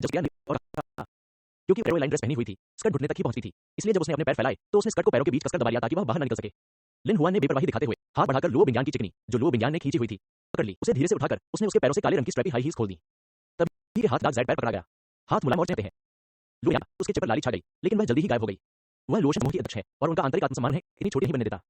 जब किया और कहा, क्योंकि पैरों लाइन ड्रेस पहनी हुई थी, स्कर्ट घुटने तक ही पहुंचती थी, इसलिए जब उसने अपने पैर फैलाए तो उसने स्कर्ट को पैरों के बीच कसकर दबा लिया ताकि वह बाहर न निकल सके। लिन हुआन ने बेपरवाही दिखाते हुए हाथ बढ़ाकर लुओ बिंगयान की चिकनी, जो लुओ बिंगयान ने खींची हुई थी, पकड़ ली। उसे धीरे से उठाकर उसने उसके पैरों से काले रंग की स्ट्रैपी हाई हील्स खोल दी। तभी के हाथ दाग ज़ैड पैर पकड़ा गया। हाथ मुलायम और चलते हैं। लुओ बिंगयान उसके चेहरे पर लाली छा गई, लेकिन वह जल्दी ही गायब हो गई। वह लोशन समूह की अध्यक्ष है और उनका आंतरिक आत्मसम्मान है इतनी छोटी नहीं बनने देता।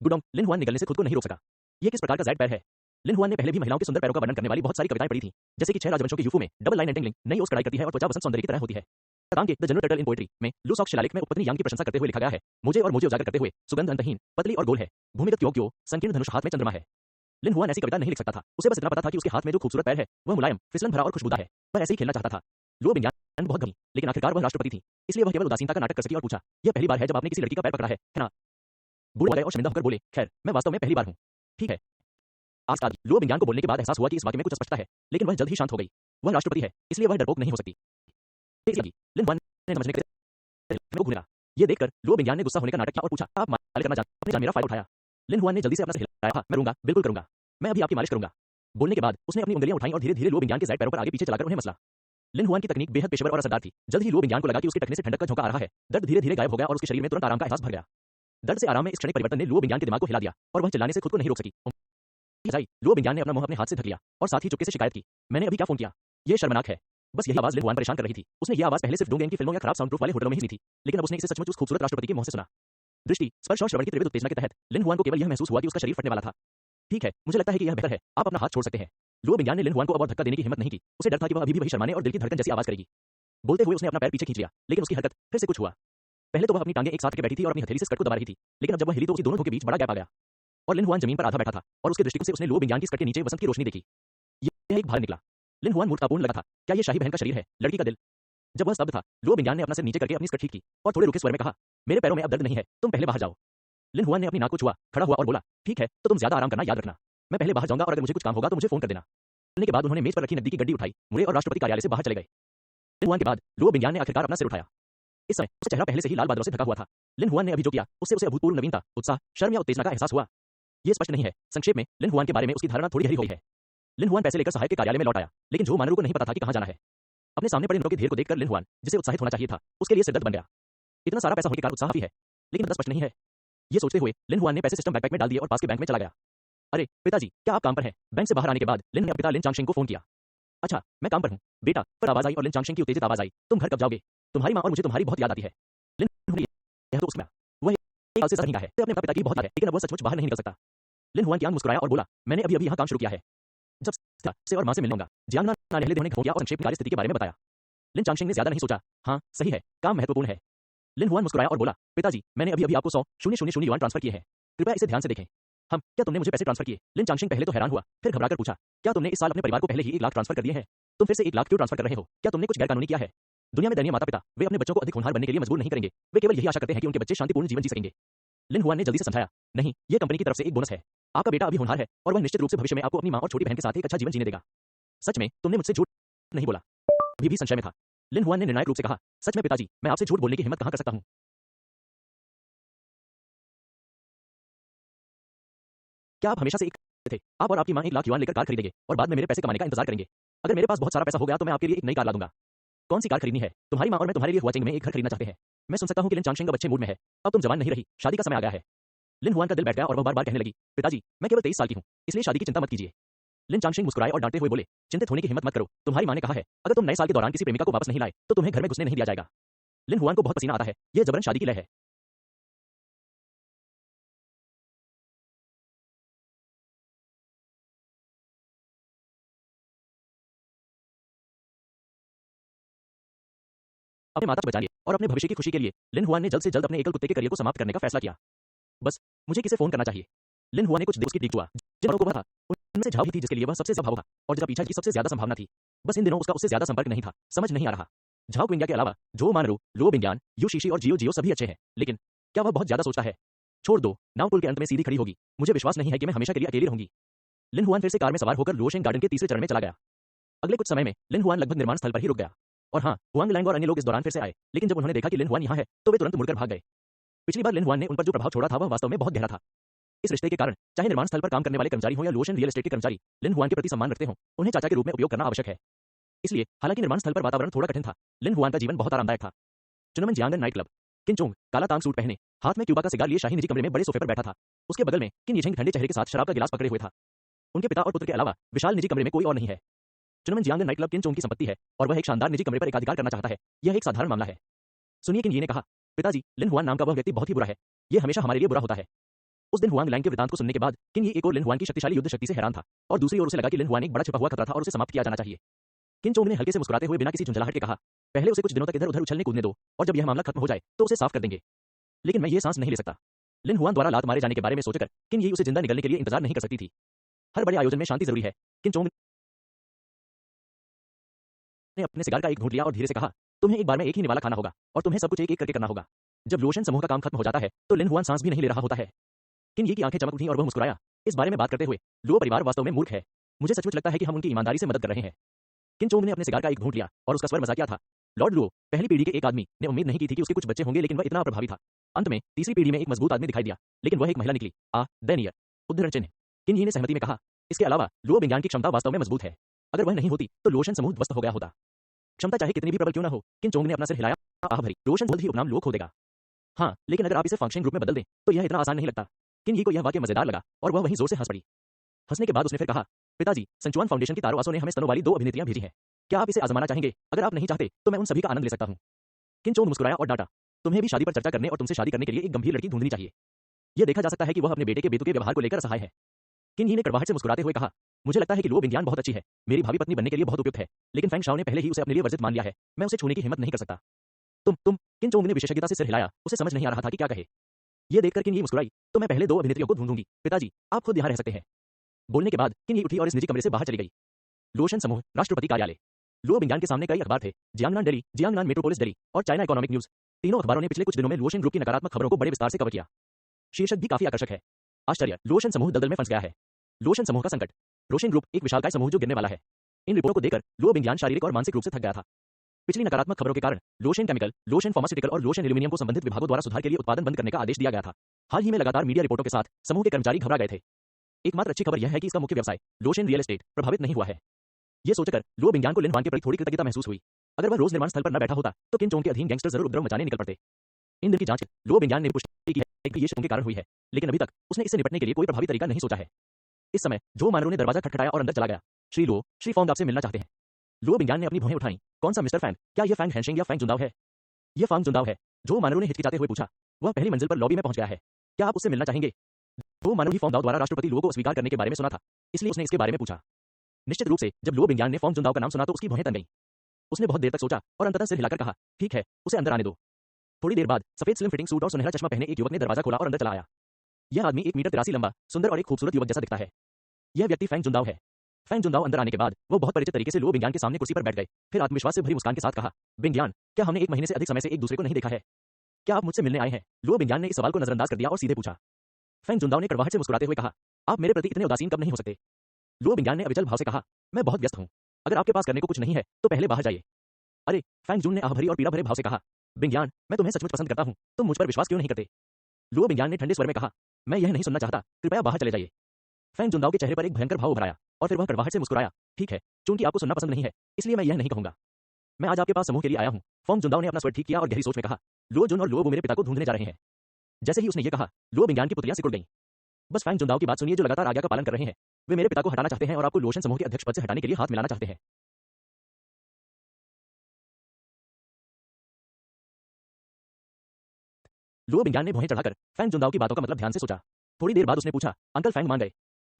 गुडोंग लिन हुआन निगलने से खुद को नहीं रोक सका। यह किस प्रकार का ज़ैड पैर है? लिन हुआन ने पहले भी महिलाओं के सुंदर पैरों का वर्णन करने वाली बहुत सारी कविताएं पढ़ी थी, जैसे कि 6 राजवंशों के यूफू में डबल लाइन एंटेंगलिंग नई ओस कढ़ाई करती है और त्वचा वसंत सौंदर्य की तरह होती है। तांग के the general turtle in poetry में लू सॉक शिलालेख में उपपत्नी यांग की प्रशंसा करते हुए लिखा गया है, मुझे उजागर करते हुए सुगंध अंतहीन, पतली और गोल है, भूमिगत क्यों संकीर्ण धनुष, हाथ में चंद्रमा है। लिन हुआन ऐसी कविता नहीं लिख सकता था। उसे बस इतना पता था कि उसके हाथ में जो खूबसूरत पैर है वह मुलायम, फिसलन भरा और खुशबूदार है। वह ऐसे ही खेलना चाहता था। लुओ बिंगयान बहुत घबराई, लेकिन आखिरकार वह राष्ट्रपति थी, इसलिए वह केवल उदासीनता का नाटक कर सकी और पूछा, यह पहली बार है जब आपने किसी लड़की का पैर पकड़ा है ना? बूढ़े गए और शर्मिंदा होकर बोले, खैर मैं वास्तव में पहली बार हूँ। ठीक है। आज लुओ बिंगयान को बोलने के बाद एहसास हुआ कि इस वाक्य में कुछ अस्पष्टता है, लेकिन वह जल्द ही शांत हो गई। वह राष्ट्रपति है, इसलिए वह डरपोक नहीं हो सकती। लिन हुआन ने समझने के लिए घूरा। ये देखकर लुओ बिंगयान ने गुस्सा होने का नाटक किया और पूछा, आप मालिश करना जानते हैं? मेरा फायदा उठाया। लिन हुआन ने जल्दी से अपना सिर हिलाया, हाँ मैं करूंगा, बिल्कुल करूंगा, मैं अभी आपकी मालिश करूंगा। बोलने के बाद उसने अपनी उंगलियां उठाई और धीरे धीरे लुओ बिंगयान के ज़ैड पैरों पर आगे पीछे चलाकर उन्हें मसला। लिन हुआन की तकनीक बेहद पेशेवर और असरदार थी। जल्द ही लुओ बिंगयान को लगा कि उसके टखने से ठंडक का झोंका आ रहा है। दर्द धीरे धीरे गायब हो गया और उसके शरीर में तुरंत आराम का एहसास भर गया। दर्द से आराम में इस क्षणिक परिवर्तन ने लुओ बिंगयान के दिमाग को हिला दिया और वह चिल्लाने से खुद को नहीं रोक सकी। लुओ बिंगयान ने अपना मुंह अपने हाथ से ढक लिया और साथ ही चुपके से शिकायत की, मैंने अभी क्या फोन किया? यह शर्मनाक है। बस यही आवाज लिन हुआन परेशान कर रही थी। उसने यह आवाज पहले सिर्फ डोंगेन की फिल्मों या खराब साउंड प्रूफ वाले होटलों में ही सुनी थी, लेकिन अब उसने इसे सचमुच उस खूबसूरत राष्ट्रपति के मुंह से सुना। दृष्टि, स्पर्श और श्रवण की तीव्र उत्तेजना के तहत लिन हुआन को केवल यह महसूस हुआ कि उसका शरीर फटने वाला था। ठीक है, मुझे लगता है कि यह बेहतर है, आप अपना हाथ छोड़ सकते हैं। लुओ बिंगयान ने लिन हुआन को अब और धक्का देने की हिम्मत नहीं की। उसे डर था कि वह अभी भी वही शर्माने और दिल की धड़कन जैसी आवाज करेगी। बोलते हुए उसने अपना पैर पीछे खींच लिया, लेकिन उसकी हरकत फिर से कुछ हुआ। पहले तो वह अपनी टांगें एक साथ के बैठी थी और अपनी हथेली से स्कर्ट को दबा रही थी, लेकिन अब जब वह हिली तो उसकी दोनों धों के बीच बड़ा गैप आ गया और लिन हुआन जमीन पर आधा बैठा था और उसके दृष्टिकोण से उसने लुओ बिंगयान की स्कर्ट के नीचे वसंत की रोशनी देखी। यह एक भार निकला। लिन हुआन मूर्खतापूर्ण लगा था। क्या यह शाही बहन का शरीर है, लड़की का दिल? जब वह स्तब्ध था, लुओ बिंगयान ने अपना सिर नीचे करके अपनी स्कर्ट ठीक की और थोड़े रुके स्वर में कहा, मेरे पैरों में अब दर्द नहीं है, तुम पहले बाहर जाओ। लिन हुआन ने अपनी नाक को छुआ, खड़ा हुआ और बोला, ठीक है, तो तुम ज्यादा आराम करना, याद रखना, मैं पहले बाहर जाऊंगा और अगर मुझे कुछ काम होगा तो मुझे फोन कर देना। बोलने के बाद उन्होंने मेज पर रखी नकदी की गड्डी उठाई, मुड़े और राष्ट्रपति कार्यालय से बाहर चले गए। लिन हुआन के बाद लुओ बिंगयान ने आखिरकार अपना सिर उठाया। इस समय उसका चेहरा पहले से ही लाल बादलों से ढका हुआ था। लिन हुआन ने अभी जो किया उससे उसे अभूतपूर्व नवीनता, उत्साह, शर्म या उत्तेजना का एहसास हुआ। यह स्पष्ट नहीं है। संक्षेप में लिन हुआन के बारे में उसकी धारणा थोड़ी गहरी हुई है। लिन हुआन पैसे लेकर सहायक के कार्यालय में लौट आया, लेकिन जो मानरू को नहीं पता था कि कहां जाना है। अपने सामने पड़े नोटों के ढेर को देखकर लिन हुआन, जिसे उत्साहित होना चाहिए था, उसके लिए सिरदर्द बन गया। इतना सारा पैसा होने के कारण उत्साह भी है, लेकिन मतलब स्पष्ट नहीं है। ये सोचते हुए लिन हुआन ने पैसे सिस्टम बैकपैक में डाल दिए और पास के बैंक में चला गया। अरे पिताजी, क्या आप काम पर हैं? बैंक से बाहर आने के बाद लिन ने अपने पिता लिन चांगशेंग को फोन किया। अच्छा, मैं काम पर हूँ बेटा, पर आवाज आई और लिन चांगशेंग की उत्तेजित आवाज आई, तुम घर कब जाओगे? तुम्हारी माँ और मुझे तुम्हारी बहुत याद आती है। लिन, यह तो उसमें वह एक साल से सर नहीं है, अपने पिता की बहुत याद है, लेकिन अब वह सचमुच बाहर नहीं निकल सकता। लिन हुआन की आंख मुस्कुराया और बोला, मैंने अभी यहाँ काम शुरू किया है। जब से और माँ से मिलूंगा। जियांगना नाले उन्हें फोन किया और संक्षेप में कार्य स्थिति के बारे में बताया। लिन चांगशेंग ने ज्यादा नहीं सोचा, हाँ सही है, काम महत्वपूर्ण है। लिन हुआन मुस्कुराया और बोला, पिताजी, मैंने अभी आपको 100,000 युआन ट्रांसफर किए हैं, कृपया इसे ध्यान से देखें। हम, क्या तुमने मुझे पैसे ट्रांसफर किए? लिन चांगशेंग पहले तो हैरान हुआ, फिर घबराकर पूछा, क्या तुमने इस साल अपने परिवार को पहले ही 1 लाख ट्रांसफर कर दिए हैं? तुम फिर से 1 लाख क्यों ट्रांसफर कर रहे हो? क्या तुमने कुछ गैरकानूनी किया है? दुनिया में दयनीय माता-पिता, वे अपने बच्चों को अधिक होनहार बनने के लिए मजबूर नहीं करेंगे, वे केवल यही आशा करते हैं कि उनके बच्चे शांतिपूर्ण जीवन जी सकेंगे। लिन हुआन ने जल्दी से समझाया, नहीं, यह कंपनी की तरफ से एक बोनस है। आपका बेटा अभी होनहार है और वह निश्चित रूप से भविष्य में आपको अपनी माँ और छोटी बहन के साथ एक अच्छा जीवन जीने देगा। सच में, तुमने मुझसे झूठ नहीं बोला? अभी भी संशय में था। लिन हुआन ने निर्णायक रूप से कहा, सच में पिताजी, मैं आपसे झूठ बोलने की हिम्मत कहां कर सकता हूं? क्या आप हमेशा से एक थे? आप और आपकी माँ 1 लाख युआन लेकर कार खरीदेंगे और बाद में मेरे पैसे कमाने का इंतजार करेंगे। अगर मेरे पास बहुत सारा पैसा हो गया तो मैं आपके लिए एक नई कार ला दूंगा। कौन सी कार खरीदनी है? तुम्हारी माँ और मैं तुम्हारे लिए हुआचिंग में एक घर खरीदना चाहते हैं। मैं सुन सकता हूँ कि लिन चांगशेंग अब अच्छे मूड में है। अब तुम जवान नहीं रही, शादी का समय आ गया है। लिन हुआन का दिल बैठ गया और वह बार-बार कहने लगी, पिताजी, मैं केवल 23 साल की हूँ, इसलिए शादी की चिंता मत कीजिए। लिन चांगशेंग मुस्कुराए और डांटते हुए बोले, चिंतित होने की हिम्मत मत करो, तुम्हारी माँ ने कहा है, अगर तुम नए साल के दौरान किसी प्रेमिका को वापस नहीं लाए तो तुम्हें घर में घुसने नहीं दिया जाएगा। लिन हुआन को बहुत पसीना आता है, यह जबरन शादी की लय है। अपने माता को बचाने और अपने भविष्य की खुशी के लिए लिन हुआन ने जल्द से जल्द अपने एकल कुत्ते के करियर को समाप्त करने का फैसला किया। बस मुझे किसे फोन करना चाहिए? लिन हुआन ने कुछ देर उसकी डीक हुआ। जिन लोगों को वह था, उनमें से झाओ ही थी जिसके लिए वह सबसे ज्यादा भावुक था और जिसका पीछा की सबसे ज्यादा संभावना थी। बस इन दिनों उसका उससे ज्यादा संपर्क नहीं था, समझ नहीं आ रहा। झाओ क्विंगिया के अलावा जो मानरू, लुओ बिंगयान, यू शीशी और जियो जियो सभी अच्छे हैं, लेकिन क्या वह बहुत ज्यादा सोचता है? छोड़ दो, नाव पुल के अंत में सीधी खड़ी होगी, मुझे विश्वास नहीं है कि मैं हमेशा के लिए अकेली रहूंगी। लिन हुआन फिर से कार में सवार होकर लुओशेंग गार्डन के तीसरे चरण में चला गया। अगले कुछ समय में लिन हुआन लगभग निर्माण स्थल पर ही रुक गया। और हाँ, हुआंग लैंग और अन्य लोग इस दौरान फिर से आए, लेकिन जब उन्होंने देखा कि लिन हुआन यहाँ है तो वे तुरंत मुड़कर भाग गए। पिछली बार लिन हुआन ने उन पर जो प्रभाव छोड़ा था वह वास्तव में बहुत गहरा था। इस रिश्ते के कारण चाहे निर्माण स्थल पर काम करने वाले कर्मचारी हों या लुओशेन रियल एस्टेट के कर्मचारी लिन हुआन के प्रति सम्मान रखते हों, उन्हें चाचा के रूप में उपयोग करना आवश्यक है। इसलिए हालांकि निर्माण स्थल पर वातावरण थोड़ा कठिन था, लिन हुआन का जीवन बहुत आरामदायक था। चुनमन जियांगन नाइट क्लब। किन चोंग काला तांग सूट पहने, हाथ में क्यूबा का सिगार लिए शाही निजी कमरे में बड़े सोफे पर बैठा था। उसके बगल में किन यिझेंग ठंडे चेहरे के साथ शराब का गिलास पकड़े हुए था। उनके पिता और पुत्र के अलावा विशाल निजी कमरे में कोई और नहीं है। चुनमन जियांगन नाइट क्लब किन चोंग की संपत्ति है और वह एक शानदार निजी कमरे पर एकाधिकार करना चाहता है। यह एक साधारण मामला है। सुनिए, किन ये ने कहा, पिताजी, लिन हुआन नाम का वह व्यक्ति बहुत ही बुरा है। यह हमेशा हमारे लिए बुरा होता है। उस दिन हुआंग लैंग के वृत्तांत को सुनने के बाद किन ये एक और लिन हुआन की शक्तिशाली युद्ध शक्ति से हैरान था और दूसरी ओर उसे लगा कि लिन हुआन एक बड़ा छिपा हुआ खतरा था और उसे समाप्त किया जाना चाहिए। किन चोंग ने हल्के से मुस्कुराते हुए बिना किसी झुंझलाहट के कहा, पहले उसे कुछ दिनों तक इधर-उधर उछलने कूदने दो और जब यह मामला खत्म हो जाए तो उसे साफ कर देंगे। लेकिन मैं ये सांस नहीं ले सकता। लिन हुआन द्वारा लात मारे जाने के बारे में सोचकर किन ये उसे जिंदा निकलने के लिए इंतजार नहीं कर सकती थी। हर बड़े आयोजन में शांति जरूरी है। किन चोंग ने अपने सिगार का एक घूंट लिया और धीरे से कहा, तुम्हें एक बार में एक ही निवाला खाना होगा और तुम्हें सब कुछ एक-एक करके करना होगा। जब लोशन समूह का काम खत्म हो जाता है तो लिन हुआन सांस भी नहीं ले रहा होता है। किन ये की आंखें चमक उठीं और वह मुस्कुराया। इस बारे में बात करते हुए लुओ परिवार वास्तव में मूर्ख है। मुझे सचमुच लगता है कि हम उनकी ईमानदारी से मदद कर रहे हैं। किन चोंग ने अपने सिगार का एक घूंट लिया और उसका स्वर मजाकिया था। लॉर्ड लुओ, पहली पीढ़ी के एक आदमी ने उम्मीद नहीं की थी कि उसके कुछ बच्चे होंगे, लेकिन वह इतना प्रभावी था। अंत में तीसरी पीढ़ी में एक मजबूत आदमी दिखाई दिया, लेकिन वह एक महिला निकली। दयनीय। उद्धरण चिन्ह। किन ये ने सहमति में कहा, इसके अलावा लुओ बिंगयान की क्षमता वास्तव में मजबूत है। अगर वह नहीं होती तो लोशन समूह ध्वस्त हो गया होता। क्षमता चाहे कितनी भी प्रबल क्यों न हो। किन चोंग ने अपना सिर हिलाया। आह भरी। रोशन जल्द ही उपनाम लुओ खो देगा। हाँ, लेकिन अगर आप इसे फंक्शन ग्रुप में बदल दें तो यह इतना आसान नहीं लगता। किन ये को यह वाक्य मजेदार लगा और वह वहीं जोर से हंस पड़ी। हंसने के बाद उसने फिर कहा, पिताजी, संचुआन फाउंडेशन की तारो आसो ने हमें स्तनों वाली 2 अभिनेत्रियां भेजी हैं। क्या आप इसे आजमाना चाहेंगे? अगर आप नहीं चाहते तो मैं उन सभी का आनंद ले सकता हूं। किन चोंग मुस्कुराया और डांटा, तुम्हें भी शादी पर चर्चा करने और तुमसे शादी करने के लिए एक गंभीर लड़की ढूंढनी चाहिए। यह देखा जा सकता है कि वह अपने बेटे के बेतुके व्यवहार को लेकर असहाय है। किन ही ने कड़वाहट से मुस्कुराते हुए कहा, मुझे लगता है कि लुओ बिंगयान बहुत अच्छी है, मेरी भावी पत्नी बनने के लिए बहुत उपयुक्त है, लेकिन फेंग शाओ ने पहले ही उसे अपने लिए वर्जित मान लिया है। मैं उसे छूने की हिम्मत नहीं कर सकता। तुम किन चोंग ने विशेषज्ञता से सिर हिलाया, उसे समझ नहीं आ रहा था कि क्या कहे। यह देखकर किन ये मुस्कुराई, तो मैं पहले 2 अभिनेत्रियों को ढूंढूंगी। पिताजी, आप खुद यहाँ रह सकते हैं। बोलने के बाद किन ये उठी और इस निजी कमरे से बाहर चली गई। लोशन समूह, राष्ट्रपति कार्यालय। लुओ बिंगयान के सामने कई अखबार थे, Jiangnan daily, Jiangnan metropolis daily और चाइना इकोनॉमिक न्यूज। तीनों अखबारों ने पिछले कुछ दिनों में लोशन ग्रुप की नकारात्मक खबरों को बड़े विस्तार से कवर किया। शीर्षक भी काफी आकर्षक है। आश्चर्य, लोशन समूह दलदल में फंस गया है। लोशन समूह का संकट। रोशन ग्रुप एक विशालकाय समूह जो गिरने वाला है। इन रिपोर्टों को देखकर लुओ बिंगयान शारीरिक और मानसिक रूप से थक गया था। पिछली नकारात्मक खबरों के कारण लोशन केमिकल, लोशन फार्मास्यूटिकल और लोशन एल्यूमिनियम को संबंधित विभागों द्वारा सुधार के लिए उत्पादन बंद करने का आदेश दिया गया था। हाल ही में लगातार मीडिया रिपोर्टों के साथ समूह के कर्मचारी घबरा गए थे। एकमात्र अच्छी खबर यह है कि इसका मुख्य व्यवसाय लोशन रियल एस्टेट प्रभावित नहीं हुआ है। यह सोचकर लुओ बिंगयान को लिन हुआन के प्रति थोड़ी कृतज्ञता महसूस हुई। अगर वह रोज निर्माण स्थल पर न बैठा होता तो किन चोंग के अधीन गैंगस्टर जरूर उपद्रव मचाने निकल पड़ते। इन दिन की जांच लुओ बिंगयान ने पुष्टि की है कि ये शों के कारण हुई है, लेकिन अभी तक उसने इससे निपटने के लिए कोई प्रभावी तरीका नहीं सोचा है। इस समय जो मानरो ने दरवाजा खटखटाया और अंदर चला गया। श्री लुओ, श्री फोंग आपसे मिलना चाहते हैं। लुओ बिंगयान ने अपनी भौहें उठाई। कौन सा मिस्टर फैंग? क्या यह फैंग हैंशिंग या फैंग जुंदाओ है? यह फैंग जुंदाओ है। जो मानरो ने हिचकिचाते हुए पूछा। वह पहली मंजिल पर लॉबी में पहुंच गया है। क्या आप उससे मिलना चाहेंगे? वो मानव ही फोंग दाओ द्वारा राष्ट्रपति लुओ को अस्वीकार करने के बारे में सुना था, इसलिए उसने इसके बारे में पूछा। निश्चित रूप से जब लुओ बिंगयान ने फोंग जुंदाओ का नाम सुना तो उसकी भौहें तन गईं। उसने बहुत देर तक सोचा और अंततः सिर हिलाकर कहा, ठीक है, उसे अंदर आने दो। थोड़ी देर बाद सफेद स्लिम फिटिंग सूट और सुनहरा चश्मा पहने एक युवक ने दरवाजा खोला और अंदर चला आया। यह आदमी 1 मीटर 83 लंबा, सुंदर और एक खूबसूरत युवक जैसा दिखता है। यह व्यक्ति फैंग जुंदाओ है। फैंग जुंदाओ अंदर आने के बाद वो बहुत परिचित तरीके से लुओ बिंगयान के सामने कुर्सी पर बैठ गए। फिर आत्मविश्वास से भरी मुस्कान के साथ कहा, बिंगयान, क्या हमने 1 महीने से अधिक समय से एक दूसरे को नहीं देखा है? क्या आप मुझसे मिलने आए हैं? लुओ बिंगयान ने इस सवाल को नजरअंदाज कर दिया और सीधे पूछा। फैंग जुंदाओ ने कड़वाहट से मुस्कुराते हुए कहा, आप मेरे प्रति इतने उदासीन कब नहीं हो सकते? लुओ बिंगयान ने अविचल भाव से कहा, मैं बहुत व्यस्त हूं। अगर आपके पास करने को कुछ नहीं है तो पहले बाहर जाइए। अरे, फैंग जुन ने आह भरी और पीड़ा भरे भाव से कहा, बिंगयान, मैं तुम्हें सचमुच पसंद करता हूं, तुम मुझ पर विश्वास क्यों नहीं करते? लुओ बिंगयान ने ठंडे स्वर में कहा, मैं यह नहीं सुनना चाहता, कृपया बाहर चले जाइए। फैंग जुंदाओ के चेहरे पर एक भयंकर भाव उभर आया और फिर वह कड़वाहट से मुस्कुराया, ठीक है, चूंकि आपको सुनना पसंद नहीं है, इसलिए मैं यह नहीं कहूंगा। मैं आज आपके पास समूह के लिए आया हूं। फोंग जुंदाओ ने अपना स्वर ठीक किया और गहरी सोच में कहा, लुओ जुन और लुओ वो मेरे पिता को ढूंढने जा रहे हैं। जैसे ही उसने ये कहा, लुओ बिंगयान की पुतलियां सिकुड़ गईं। बस फैंग जुंदाओ की बात सुनिए जो लगातार आज्ञा का पालन कर रहे हैं। वे मेरे पिता को हटाना चाहते हैं और आपको लोशन समूह के अध्यक्ष पद से हटाने के लिए हाथ मिलाना चाहते हैं। लुओ बिंगयान ने भौहें चढ़ाकर फैंग जुंदाओ की बातों का मतलब ध्यान से सोचा। थोड़ी देर बाद उसने पूछा, अंकल फैंग मान गए?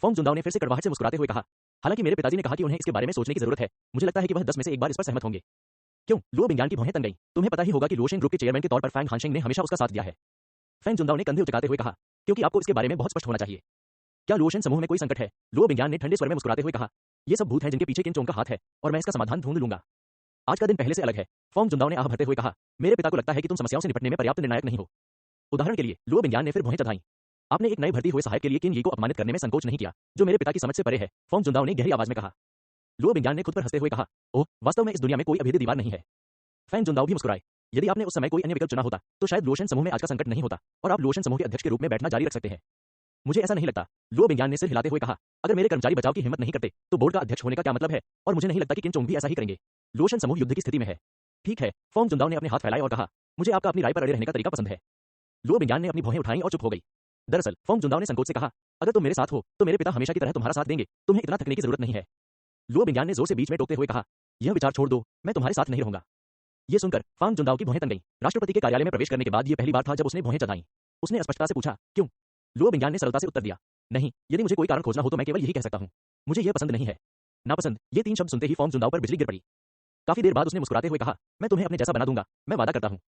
फोंग जुंदाओ ने फिर से कड़वाहट से मुस्कुराते हुए कहा, हालांकि मेरे पिताजी ने कहा कि उन्हें इसके बारे में सोचने की जरूरत है, मुझे लगता है कि वह 10 में से एक बार इस पर सहमत होंगे। क्यों? लुओ बिंगयान की भौहें तन गईं। तुम्हें पता ही होगा कि लोशन ग्रुप के चेयरमैन के तौर पर फैंग हानशिंग ने हमेशा उसका साथ दिया है। फैंग जुंदाओ ने कंधे उचकाते हुए कहा, क्योंकि आपको इसके बारे में बहुत स्पष्ट होना चाहिए। क्या लोशन समूह में कोई संकट है? लुओ बिंगयान ने ठंडे स्वर में मुस्कुराते हुए कहा, ये सब भूत हैं जिनके पीछे किन चोंग का हाथ है और मैं इसका समाधान ढूंढ लूंगा। आज का दिन पहले से अलग है। फोंग जुंदाओ ने आह भरते हुए कहा, मेरे पिता को लगता है कि तुम समस्याओं से निपटने में पर्याप्त निर्णायक नहीं हो। उदाहरण के लिए, लुओ बिंगयान ने फिर भौहें चढ़ाईं। आपने एक नए भर्ती हुए सहायक के लिए किन ये को अपमानित करने में संकोच नहीं किया, जो मेरे पिता की समझ से परे है, फोंग जुंदाओ ने गहरी आवाज में कहा। लुओ बिंगयान ने खुद पर हंसते हुए कहा, ओह, वास्तव में इस दुनिया में कोई अभेद्य दीवार नहीं है। फैंग जुंदाओ भी मुस्कुराए। यदि आपने उस समय कोई अन्य विकल्प चुना होता तो शायद लोशन समूह में आज का संकट नहीं होता और आप लोशन समूह के अध्यक्ष के रूप में बैठना जारी रख सकते हैं। मुझे ऐसा नहीं लगता, लुओ बिंगयान ने सिर हिलाते हुए कहा। अगर मेरे कर्मचारी बचाव की हिम्मत नहीं करते तो बोर्ड का अध्यक्ष होने का क्या मतलब है, और मुझे नहीं लगता कि किन चोंग भी ऐसा ही करेंगे। लुओशन समूह युद्ध की स्थिति में है। ठीक है, फॉन्ग जुनदाओ ने अपने हाथ फैलाए और कहा, मुझे आपका अपनी राय पर अड़े रहने का तरीका पसंद है। लुओ बिंगयान ने अपनी भौहें उठाई और चुप हो गई। दरअसल फॉन्ग जुनदाओ ने संकोच से कहा, अगर तुम मेरे साथ हो तो मेरे पिता हमेशा की तरह तुम्हारा साथ देंगे, तुम्हें इतना थकने की जरूरत नहीं है। लुओ बिंगयान ने जोर से बीच में टोकते हुए कहा, यह विचार छोड़ दो, मैं तुम्हारे साथ नहीं रहूंगा। यह सुनकर फांग जुनदाओ की भौहें तन गईं। राष्ट्रपति के कार्यालय में प्रवेश करने के बाद यह पहली बार था जब उसने भौहें जताईं। उसने स्पष्टता से पूछा, क्यों? लुओ बिंगयान ने सरलता से उत्तर दिया, नहीं, यदि मुझे कोई कारण खोजना हो तो मैं केवल यही कह सकता हूं, मुझे यह पसंद नहीं है। नापसंद, ये 3 शब्द सुनते ही फॉन्ग जुनदाओ पर बिजली गिर पड़ी। काफी देर बाद उसने मुस्कुराते हुए कहा, मैं तुम्हें अपने जैसा बना दूंगा, मैं वादा करता हूं।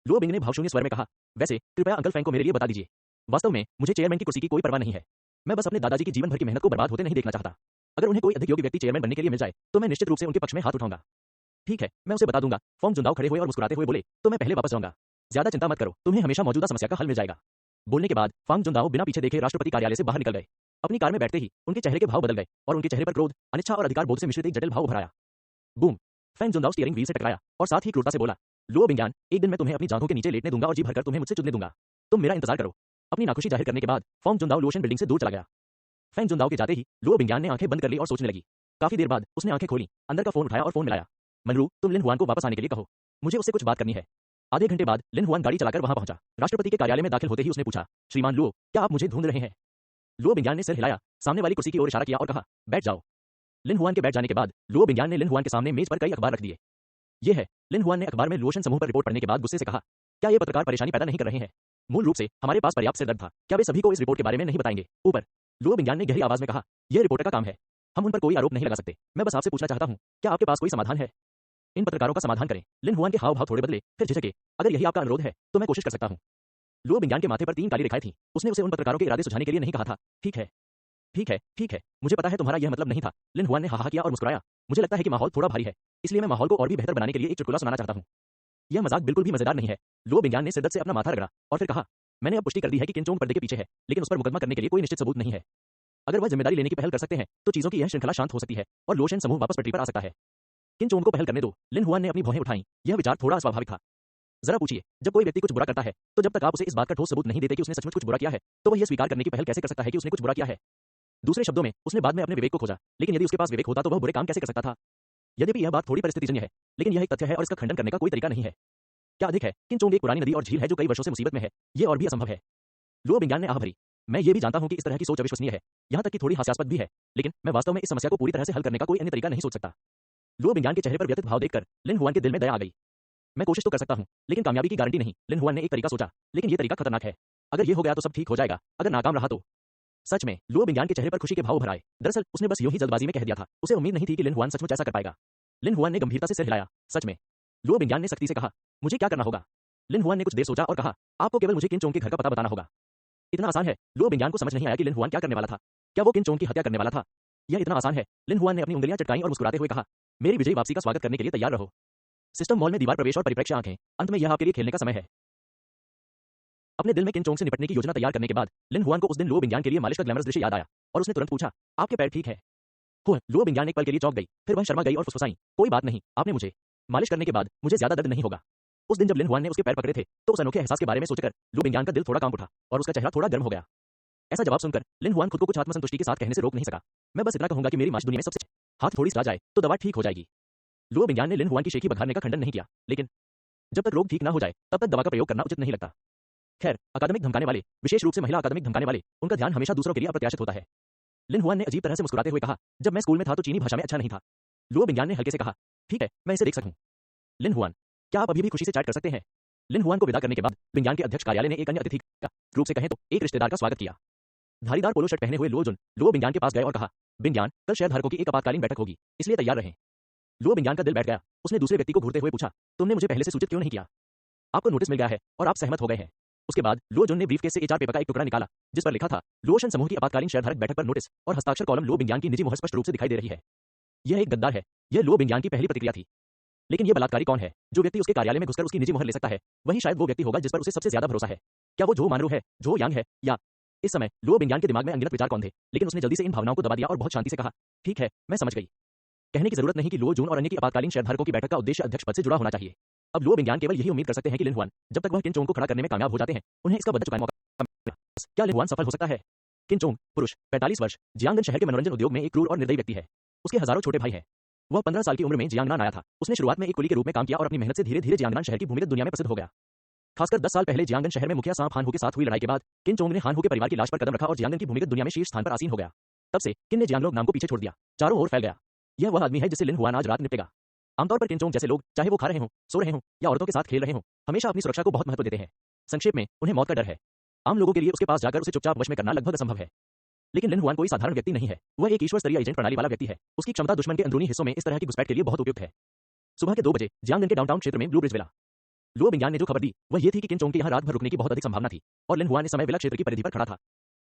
लुओ बिंग ने भावशून्य स्वर में कहा, वैसे कृपया अंकल फैंग को मेरे लिए बता दीजिए। वास्तव में मुझे चेयरमैन की कुर्सी की कोई परवाह नहीं है। मैं बस अपने दादाजी की जीवन भर की मेहनत को बर्बाद होते नहीं देखना चाहता। अगर उन्हें कोई अधिक योग्य व्यक्ति चेयरमैन बनने के लिए मिल जाए तो मैं निश्चित रूप से उनके पक्ष में हाथ उठाऊंगा। ठीक है, मैं उसे बता दूंगा। फॉन्ग जुनदाओ खड़े हुए और मुस्कुराते हुए बोले, तो मैं पहले वापस जाऊंगा। ज्यादा चिंता मत करो, तुम्हें हमेशा मौजूदा समस्या का हल मिल जाएगा। बोलने के बाद फांग जुनदाओ बिना पीछे देखे राष्ट्रपति कार्यालय से बाहर निकल गए। अपनी कार में बैठते ही उनके चेहरे के भाव बदल गए और उनके चेहरे पर क्रोध, अनिच्छा और अधिकार बोध से मिश्रित एक जटिल भाव उभर आया। बूम! फैंग जुनदाओ स्टीयरिंग व्हील से टकराया और साथ ही क्रूरता से बोला, लुओ बिंगयान, एक दिन मैं तुम्हें अपनी जांघों के नीचे लेटने दूंगा और जी भरकर तुम्हें मुझसे चुदने दूंगा। तुम मेरा इंतजार करो। अपनी नाखुशी जाहिर करने के बाद फॉन्ग जुनदाओ लुओशन बिल्डिंग से दूर चला गया। फैंग जुनदाओ के जाते ही लुओ बिंगयान ने आंखें बंद कर ली और सोचने लगी। काफी देर बाद उसने आंखें खोली, अंदर का फोन उठाया और फोन मिलाया। मनरू, तुम लिन हुआन को वापस आने के लिए कहो, मुझे उससे कुछ बात करनी है। आधे घंटे बाद लिन हुआन गाड़ी चलाकर वहां पहुंचा। राष्ट्रपति के कार्यालय में दाखिल होते ही उसने पूछा, श्रीमान लुओ, क्या आप मुझे ढूंढ रहे हैं? लुओ बिंगयान ने सिर हिलाया, सामने वाली कुर्सी की ओर इशारा किया और कहा, बैठ जाओ। लिन हुआन के बैठ जाने के बाद लुओ बिंगयान ने लिन हुआन के सामने मेज पर कई अखबार रख दिए। ये है। लिन हुआन ने अखबार में लुओशन समूह पर रिपोर्ट पढ़ने के बाद गुस्से से कहा, क्या ये पत्रकार परेशानी पैदा नहीं कर रहे हैं? मूल रूप से हमारे पास पर्याप्त सिरदर्द था, क्या वे सभी को इस रिपोर्ट के बारे में नहीं बताएंगे? ऊपर लुओ बिंगयान ने गहरी आवाज में कहा, यह रिपोर्टर का काम है, हम उन पर कोई आरोप नहीं लगा सकते। मैं बस आपसे पूछना चाहता हूं, क्या आपके पास कोई समाधान है? इन पत्रकारों का समाधान करें। लिन हुआन के हाव भाव थोड़े बदले, फिर झिझके, अगर यही आपका अनुरोध है तो मैं कोशिश कर सकता हूं। लुओ बिंगयान के माथे पर 3 काली रेखाएं थीं। उसने उसे उन पत्रकारों के इरादे सुझाने के लिए नहीं कहा था। ठीक है, ठीक है, ठीक है, मुझे पता है तुम्हारा यह मतलब नहीं था। लिन हुआन ने हा हा किया और मुस्कुराया। मुझे लगता है कि माहौल थोड़ा भारी है, इसलिए मैं माहौल को और भी बेहतर बनाने के लिए एक चुटकुला सुनाना चाहता हूं। यह मजाक बिल्कुल भी मजेदार नहीं है। लुओ बिंगयान ने सिरदर्द से अपना माथा रगड़ा और फिर कहा, मैंने अब पुष्टि कर दी है कि किन चोंग पर्दे के पीछे है, लेकिन उस पर मुकदमा करने के लिए कोई निश्चित सबूत नहीं है। अगर वह जिम्मेदारी लेने की पहल कर सकते हैं तो चीजों की यह श्रृंखला शांत हो सकती है और लुओशन समूह वापस पटरी पर आ सकता है। किन चोंग को पहल करने दो। लिन हुआन ने अपनी भौहें उठाई। यह विचार थोड़ा अस्वाभाविक था। जरा पूछिए, जब कोई व्यक्ति कुछ बुरा करता है तो जब तक आप उसे इस बात का ठोस सबूत नहीं देते कि उसने सचमुच कुछ बुरा किया है तो वह यह स्वीकार करने की पहल कैसे कर सकता है कि उसने कुछ बुरा किया है? दूसरे शब्दों में, उसने बाद में अपने विवेक को खोजा, लेकिन यदि उसके पास विवेक होता तो वह बुरे काम कैसे कर सकता था? यद्यपि यह बात थोड़ी परिस्थितिजन्य है, लेकिन यह एक तथ्य है और इसका खंडन करने का कोई तरीका नहीं है। क्या अधिक है, किन चोंग एक पुरानी नदी और झील है जो कई वर्षों से मुसीबत में है, ये और भी असंभव है। लुओ बिंगयान ने आह भरी। मैं ये भी जानता हूं कि इस तरह की सोच अविश्वसनीय है, यहां तक कि थोड़ी हास्यास्पद भी है, लेकिन मैं वास्तव में इस समस्या को पूरी तरह से हल करने का कोई अन्य तरीका नहीं सोच सकता। लुओ बिंगयान के चेहरे पर व्यथित भाव देखकर लिन हुआन के दिल में दया आ गई। मैं कोशिश तो कर सकता हूं, लेकिन कामयाबी की गारंटी नहीं। लिन हुआन ने एक तरीका सोचा, लेकिन यह तरीका खतरनाक है। अगर ये हो गया तो सब ठीक हो जाएगा, अगर नाकाम रहा तो? सच में, लुओ बिंगयान के चेहरे पर खुशी के भाव उभर आए। दरअसल उसने बस यूं ही जल्दबाजी में कह दिया था, उसे उम्मीद नहीं थी कि लिन हुआन सचमुच ऐसा कर पाएगा। लिन हुआन ने गंभीरता से सिर हिलाया, सच में? लुओ बिंगयान ने सख्ती से कहा, मुझे क्या करना होगा? लिन हुआन ने कुछ देर सोचा और कहा, आपको केवल मुझे किन चोंग के घर का पता बताना होगा। इतना आसान है? लुओ बिंगयान को समझ नहीं आया कि लिन हुआन क्या करने वाला था। क्या वो किन चोंग की हत्या करने वाला था? यह इतना आसान है। लिन हुआन ने अपनी उंगलियां चटकाई और मुस्कुराते हुए कहा, मेरी विजयी वापसी का स्वागत करने के लिए तैयार रहो। सिस्टम मॉल में दीवार प्रवेश और परिप्रेक्ष्य आंखें। अंत में यह आपके लिए खेलने का समय है। अपने दिल में किन चोंग से निपटने की योजना तैयार करने के बाद लिन हुआन को उस दिन लुओ बिंगयान के लिए मालिश का ग्लैमरस दृश्य याद आया और उसने तुरंत पूछा, आपके पैर ठीक है? लुओ बिंगयान एक पल के लिए चौंक गई, फिर वह शर्मा गई और फुसफुसाई, कोई बात नहीं, आपने मुझे मालिश करने के बाद मुझे ज्यादा दर्द नहीं होगा। उस दिन जब लिन हुआन ने उसके पैर पकड़े थे तो उस अनोखे एहसास के बारे में सोचकर लुओ बिंगयान का दिल थोड़ा कांप उठा और उसका चेहरा थोड़ा गर्म हो गया। ऐसा जवाब सुनकर लिन हुआन खुद को कुछ आत्मसंतुष्टि के साथ कहने से रोक नहीं सका। मैं बस इतना कहूंगा कि मेरी माश दुनिया में सबसे हाथ थोड़ी सड़ा जाए तो दवा ठीक हो जाएगी। लुओ बिंगयान ने लिन हुआन की शेखी बघारने का खंडन नहीं किया, लेकिन जब तक रोग ठीक ना हो जाए तब तक दवा का प्रयोग करना उचित नहीं लगता। खैर, अकादमिक धमकाने वाले, विशेष रूप से महिला अकादमिक धमकाने वाले, उनका ध्यान हमेशा दूसरों के लिए अप्रत्याशित होता है। लिन हुआन ने अजीब तरह से मुस्कुराते हुए कहा, जब मैं स्कूल में था तो चीनी भाषा में अच्छा नहीं था। लुओ बिंगयान ने हल्के से कहा, ठीक है, मैं इसे देख सकूं। लिन हुआन, क्या आप अभी भी खुशी से चैट कर सकते हैं? लिन हुआन को विदा करने के बाद बिंगयान के अध्यक्ष कार्यालय ने एक अन्य अतिथि का, रूप से कहें तो एक रिश्तेदार का स्वागत किया। धारीदार पोलो शर्ट पहने हुए लुओ बिंगयान के पास गए और कहा, बिंगयान, कल शेयरधारकों की एक आपातकालीन बैठक होगी, इसलिए तैयार रहें। लुओ बिंगयान का दिल बैठ गया। उसने दूसरे व्यक्ति को घूरते हुए पूछा, तुमने मुझे पहले से सूचित क्यों नहीं किया? आपको नोटिस मिल गया है और आप सहमत हो गए हैं। उसके बाद लुओ जुन ने ब्रीफकेस से एचआर पेपर का एक टुकड़ा निकाला जिस पर लिखा था, लुओशन समूह की आपातकालीन शेयरधारक बैठक पर नोटिस, और हस्ताक्षर कॉलम लुओ बिंगयान की निजी मोहर स्पष्ट रूप से दिखाई दे रही है। यह एक गद्दार है। यह लुओ बिंगयान की पहली प्रतिक्रिया थी। लेकिन यह बलात्कारी कौन है? जो व्यक्ति उसके कार्यालय में घुसकर उसकी निजी मोहर ले सकता है, वही शायद वो व्यक्ति होगा जिस पर उसे सबसे ज्यादा भरोसा है। क्या वो झो मानरू है, झो यांग है, या? इस समय लुओ बिंगयान के दिमाग में अनगिनत विचार कौन थे, लेकिन उसने जल्दी से इन भावनाओं को दबा दिया और बहुत शांति से कहा, ठीक है, मैं समझ गई। कहने की जरूरत नहीं कि लुओ जून और अन्य की आपातकालीन शेयरधारकों की बैठक का उद्देश्य अध्यक्ष पद से जुड़ा होना चाहिए। अब लुओ बिंगयान केवल यही उम्मीद कर सकते हैं कि लिन हुआन, जब तक वह किन चोंग को खड़ा करने में कामयाब हो जाते हैं, उन्हें इसका बदला चुकाने मौका। क्या लिन हुआन सफल हो सकता है? किन चोंग, पुरुष, 45 वर्ष, जियांगन शहर के मनोरंजन उद्योग में एक क्रूर और निर्दयी व्यक्ति है। उसके हजारों छोटे भाई हैं। वह 15 साल की उम्र में जियांगनान आया था। उसने शुरुआत में एक कुली के रूप में काम किया और अपनी मेहनत से धीरे-धीरे जियांगनान शहर की भूमिगत दुनिया में प्रसिद्ध हो गया। खासकर 10 साल पहले जियांगन शहर में मुखिया सांप हानहू के साथ हुई लड़ाई के बाद किन चोंग ने हानहू के परिवार की लाश पर कदम रखा और जियांगन की भूमिगत दुनिया में शीर्ष स्थान पर आसीन हो गया। तब से किन ने जियांगलोंग नाम को पीछे छोड़ दिया, चारों ओर फैल गया। यह वह आदमी है जिससे लिन हुआन आज रात निपटेगा। आमतौर पर किन चोंग जैसे लोग, चाहे वो खा रहे हों, सो रहे हों या औरतों के साथ खेल रहे हों, हमेशा अपनी सुरक्षा को बहुत महत्व देते हैं। संक्षेप में, उन्हें मौत का डर है। आम लोगों के लिए उसके पास जाकर उसे चुपचाप वश में करना लगभग असंभव है। लेकिन लिन हुआन कोई साधारण व्यक्ति नहीं है। वह एक ईश्वर स्तरीय एजेंट प्रणाली वाला व्यक्ति है। उसकी क्षमता दुश्मन के अंदरूनी हिस्सों में इस तरह की घुसपैठ के लिए बहुत उपयुक्त है। सुबह के 2 बजे जियांगन के डाउनटाउन क्षेत्र में ब्लू ब्रिज विला। लुओ बिंगयान ने जो खबर दी वह ये थी कि किन चोंग के यहाँ रात भर रुकने की बहुत अधिक संभावना थी और लिन हुआन इस समय विला क्षेत्र की परिधि पर खड़ा था।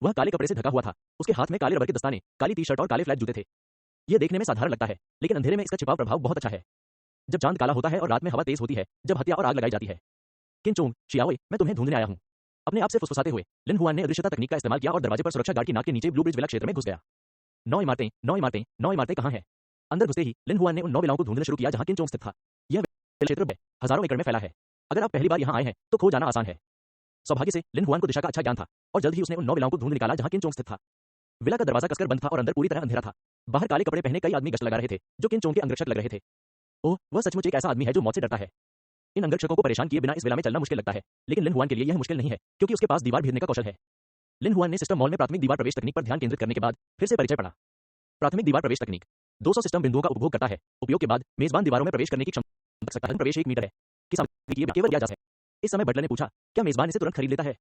वह काले कपड़े से ढका हुआ था। उसके हाथ में काले रबर के दस्ताने, काली टी शर्ट और काले फ्लैट जूते थे। यह देखने में साधारण लगता है, लेकिन अंधेरे में इसका छिपाव प्रभाव बहुत अच्छा है। जब चांद काला होता है और रात में हवा तेज होती है, जब हत्या और आग लगाई जाती है। किन चोंग, शियाओए, मैं तुम्हें ढूंढने आया हूं। अपने आप से फुसफुसाते हुए लिन हुआन ने अदृश्यता तकनीक का इस्तेमाल किया और दरवाजे पर सुरक्षा गार्ड की नाक के नीचे ब्लू ब्रिज विला क्षेत्र में घुस गया। 9 इमारतें, 9 इमारतें, 9 इमारतें कहां हैं? अंदर घुसते ही लिन हुआन ने उन 9 विलाओं को ढूंढना शुरू किया जहां किन चोंग स्थित था। यह क्षेत्र हजारों एकड़ में फैला है। अगर आप पहली बार यहां आए हैं तो खो जाना आसान है। सौभाग्य से लिन हुआन को दिशा का अच्छा ज्ञान था और जल्द ही उसने उन 9 विलाओं को ढूंढ निकाला जहां किन चोंग स्थित था। विला का दरवाजा कसकर बंद था और अंदर पूरी तरह अंधेरा था। बाहर काले कपड़े पहने कई आदमी गश्त लगा रहे थे जो किन चोंग के अंगरक्षक लग रहे थे। ओह, वह सचमुच एक ऐसा आदमी है जो मौत से डरता है। इन अंगरक्षकों को परेशान किए बिना इस विला में चलना मुश्किल लगता है, लेकिन लिन हुआन के लिए यह मुश्किल नहीं है क्योंकि उसके पास दीवार भेदने का कौशल है। लिन हुआन ने सिस्टम मॉल में प्राथमिक दीवार प्रवेश तकनीक पर ध्यान केंद्रित करने के बाद फिर से परिचय पढ़ा। प्राथमिक दीवार प्रवेश तकनीक 200 सिस्टम बिंदुओं का उपभोग करता है। उपयोग के बाद मेजबान दीवारों में प्रवेश करने की क्षमता रख सकता है। प्रवेश 1 मीटर है कि सामग्री किए केवल किया जा सकता है। इस समय बटलर ने पूछा, क्या मेजबान इसे तुरंत खरीद लेता है?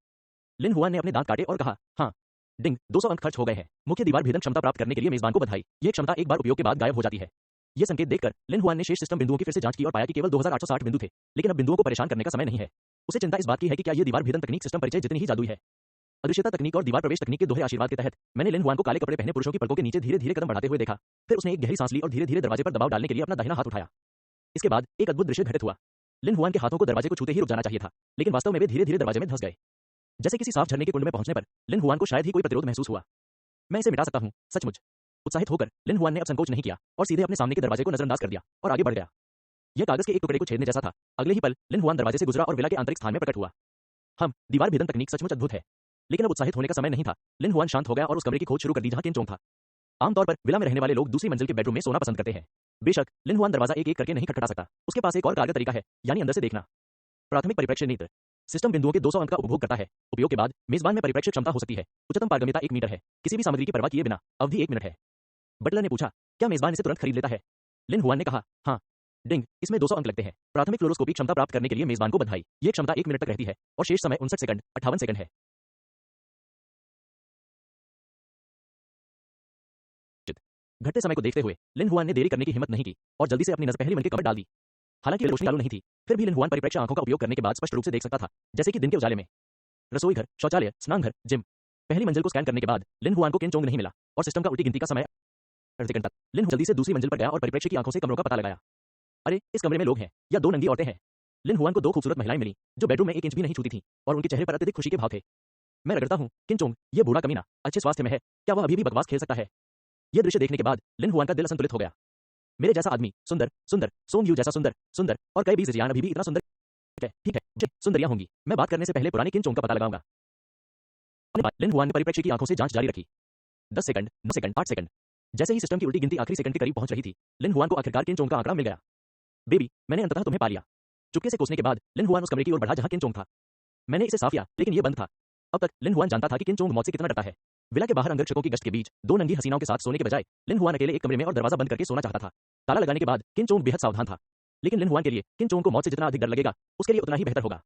लिन हुआन ने अपने दांत काटे और कहा, हाँ। डिंग, 200 अंक खर्च हो गए हैं। मुख्य दीवार भेदन क्षमता प्राप्त करने के लिए मेजबान को बधाई। यह क्षमता एक बार उपयोग के बाद गायब हो जाती है। यह संकेत देखकर लिन हुआन ने शेष सिस्टम बिंदुओं की फिर से जांच की और पाया कि केवल 2860 बिंदु थे। लेकिन अब बिंदुओं को परेशान करने का समय नहीं है। उसे चिंता इस बात की है कि क्या यह दीवार भेदन तकनीक सिस्टम परिचय जितनी ही जादुई है। अदृश्यता तकनीक और दीवार प्रवेश तकनीक के दोहरे आशीर्वाद के तहत मैंने लिन हुआन को काले कपड़े पहने पुरुषों की पलकों के नीचे धीरे-धीरे कदम बढ़ाते हुए देखा। फिर उसने एक गहरी सांस ली और धीरे-धीरे दरवाजे पर दबाव डालने के लिए अपना दाहिना हाथ उठाया। इसके बाद एक अद्भुत दृश्य घटित हुआ। लिन हुआन के हाथों को दरवाजे को छूते ही रुक जाना चाहिए था, लेकिन वास्तव में वे धीरे-धीरे दरवाजे में धंस गए। जैसे किसी साफ झरने के कुंड में पहुंचने पर लिन हुआन को शायद ही कोई प्रतिरोध महसूस हुआ। मैं इसे मिटा सकता हूं, सचमुच। उत्साहित होकर लिन हुआन ने अब संकोच नहीं किया और सीधे अपने सामने के दरवाजे को नजरअंदाज कर दिया और आगे बढ़ गया। यह कागज के एक टुकड़े को छेदने जैसा था। अगले ही पल लिन हुआन दरवाजे से गुजरा और विला के आंतरिक स्थान में प्रकट हुआ। दीवार भेदन तकनीक सचमुच अद्भुत है, लेकिन अब उत्साहित होने का समय नहीं था। लिन हुआन शांत हो गया और उस कमरे की खोज शुरू कर दी जहां किन चोंग था। आमतौर पर विला में रहने वाले लोग दूसरी मंजिल के बेडरूम में सोना पसंद करते हैं। बेशक लिन हुआन दरवाजा एक-एक करके नहीं खटखटा सकता। उसके पास एक और कारगर तरीका है, यानी अंदर से देखना। प्राथमिक परिप्रेक्ष्य नीति सिस्टम बिंदुओं के 200 अंक का उपभोग करता है। उपयोग के बाद मेजबान में परिप्रेक्ष्य क्षमता हो सकती है। उच्चतम पारगम्यता 1 मीटर है। किसी भी सामग्री की परवाह किए बिना। अवधि 1 मिनट है। बटलर ने पूछा, क्या मेजबान इसे तुरंत खरीद लेता है? लिन हुआन ने कहा, हाँ। डिंग, इसमें 200 अंक लगते हैं। प्राथमिक फ्लोरोस्कोपी क्षमता प्राप्त करने के लिए मेजबान को बधाई। यह क्षमता 1 मिनट तक रहती है और शेष समय 59 सेकंड 58 सेकंड है। घटते समय को देखते हुए लिन हुआन ने देरी करने की हिम्मत नहीं की और जल्दी से अपनी नजर पहली मंजिल के कमर डाल दी। हालांकि रोशनी चालू नहीं थी, फिर भी लिन हुआन परिप्रेक्ष्य आंखों का उपयोग करने के बाद स्पष्ट रूप से देख सकता था, जैसे कि दिन के उजाले में। रसोई घर, शौचालय, स्नानघर, जिम। पहली मंजिल को स्कैन करने के बाद लिन हुआन को किन चोंग नहीं मिला और सिस्टम का उल्टी गिनती का समय 8 सेकंड तक। लिन जल्दी से दूसरी मंजिल पर गया और परिप्रेक्ष्य की आंखों से कमरों का पता लगाया। अरे, इस कमरे में लोग हैं या 2 नंगी औरतें हैं। लिन हुआन को 2 खूबसूरत महिलाएं मिली जो बेडरूम में 1 इंच भी नहीं छूती थीं और उनके चेहरे पर अत्यधिक खुशी के भाव थे। मैं रगड़ता हूं, किन चोंग, ये बूढ़ा कमीना अच्छे स्वास्थ्य में है, क्या वह अभी भी बकवास खेल सकता है? यह दृश्य देखने के बाद लिन हुआन का दिल असंतुलित हो गया। मेरे जैसा आदमी, सुंदर, सुंदर, सोंग यू जैसा सुंदर, सुंदर और कई भी जियान अभी भी इतना सुंदर है। ठीक है, सुंदरियां होंगी। मैं बात करने से पहले पुराने किन चोंग का पता लगाऊंगा। लिन हुआन ने परिप्रेक्ष्य की आंखों से जांच जारी रखी। 10 सेकंड, 9 सेकंड, 8 सेकंड। जैसे ही सिस्टम की उल्टी गिनती आखिरी सेकंड के करीब पहुंच रही थी, लिन हुआन को आखिरकार किन चोंग का आंकड़ा मिल गया। बेबी, मैंने अंततः तुम्हें पा लिया। चुपके से कोसने के बाद लिन हुआन उस कमरे की ओर बढ़ा जहां किन चोंग था। मैंने इसे साफ किया, लेकिन यह बंद था। अब तक लिन हुआन जानता था कि किन चोंग मौत से कितना डरता है। विला के बाहर अंगरक्षकों की गश्त के बीच 2 नंगी हसीनाओं के साथ सोने के बजाय लिन हुआन अकेले एक कमरे में और दरवाजा बंद करके सोना चाहता था। ताला लगाने के बाद किन चोंग बेहद सावधान था, लेकिन लिन हुआन के लिए किन चोंग को मौत से जितना अधिक डर लगेगा, उसके लिए उतना ही बेहतर होगा।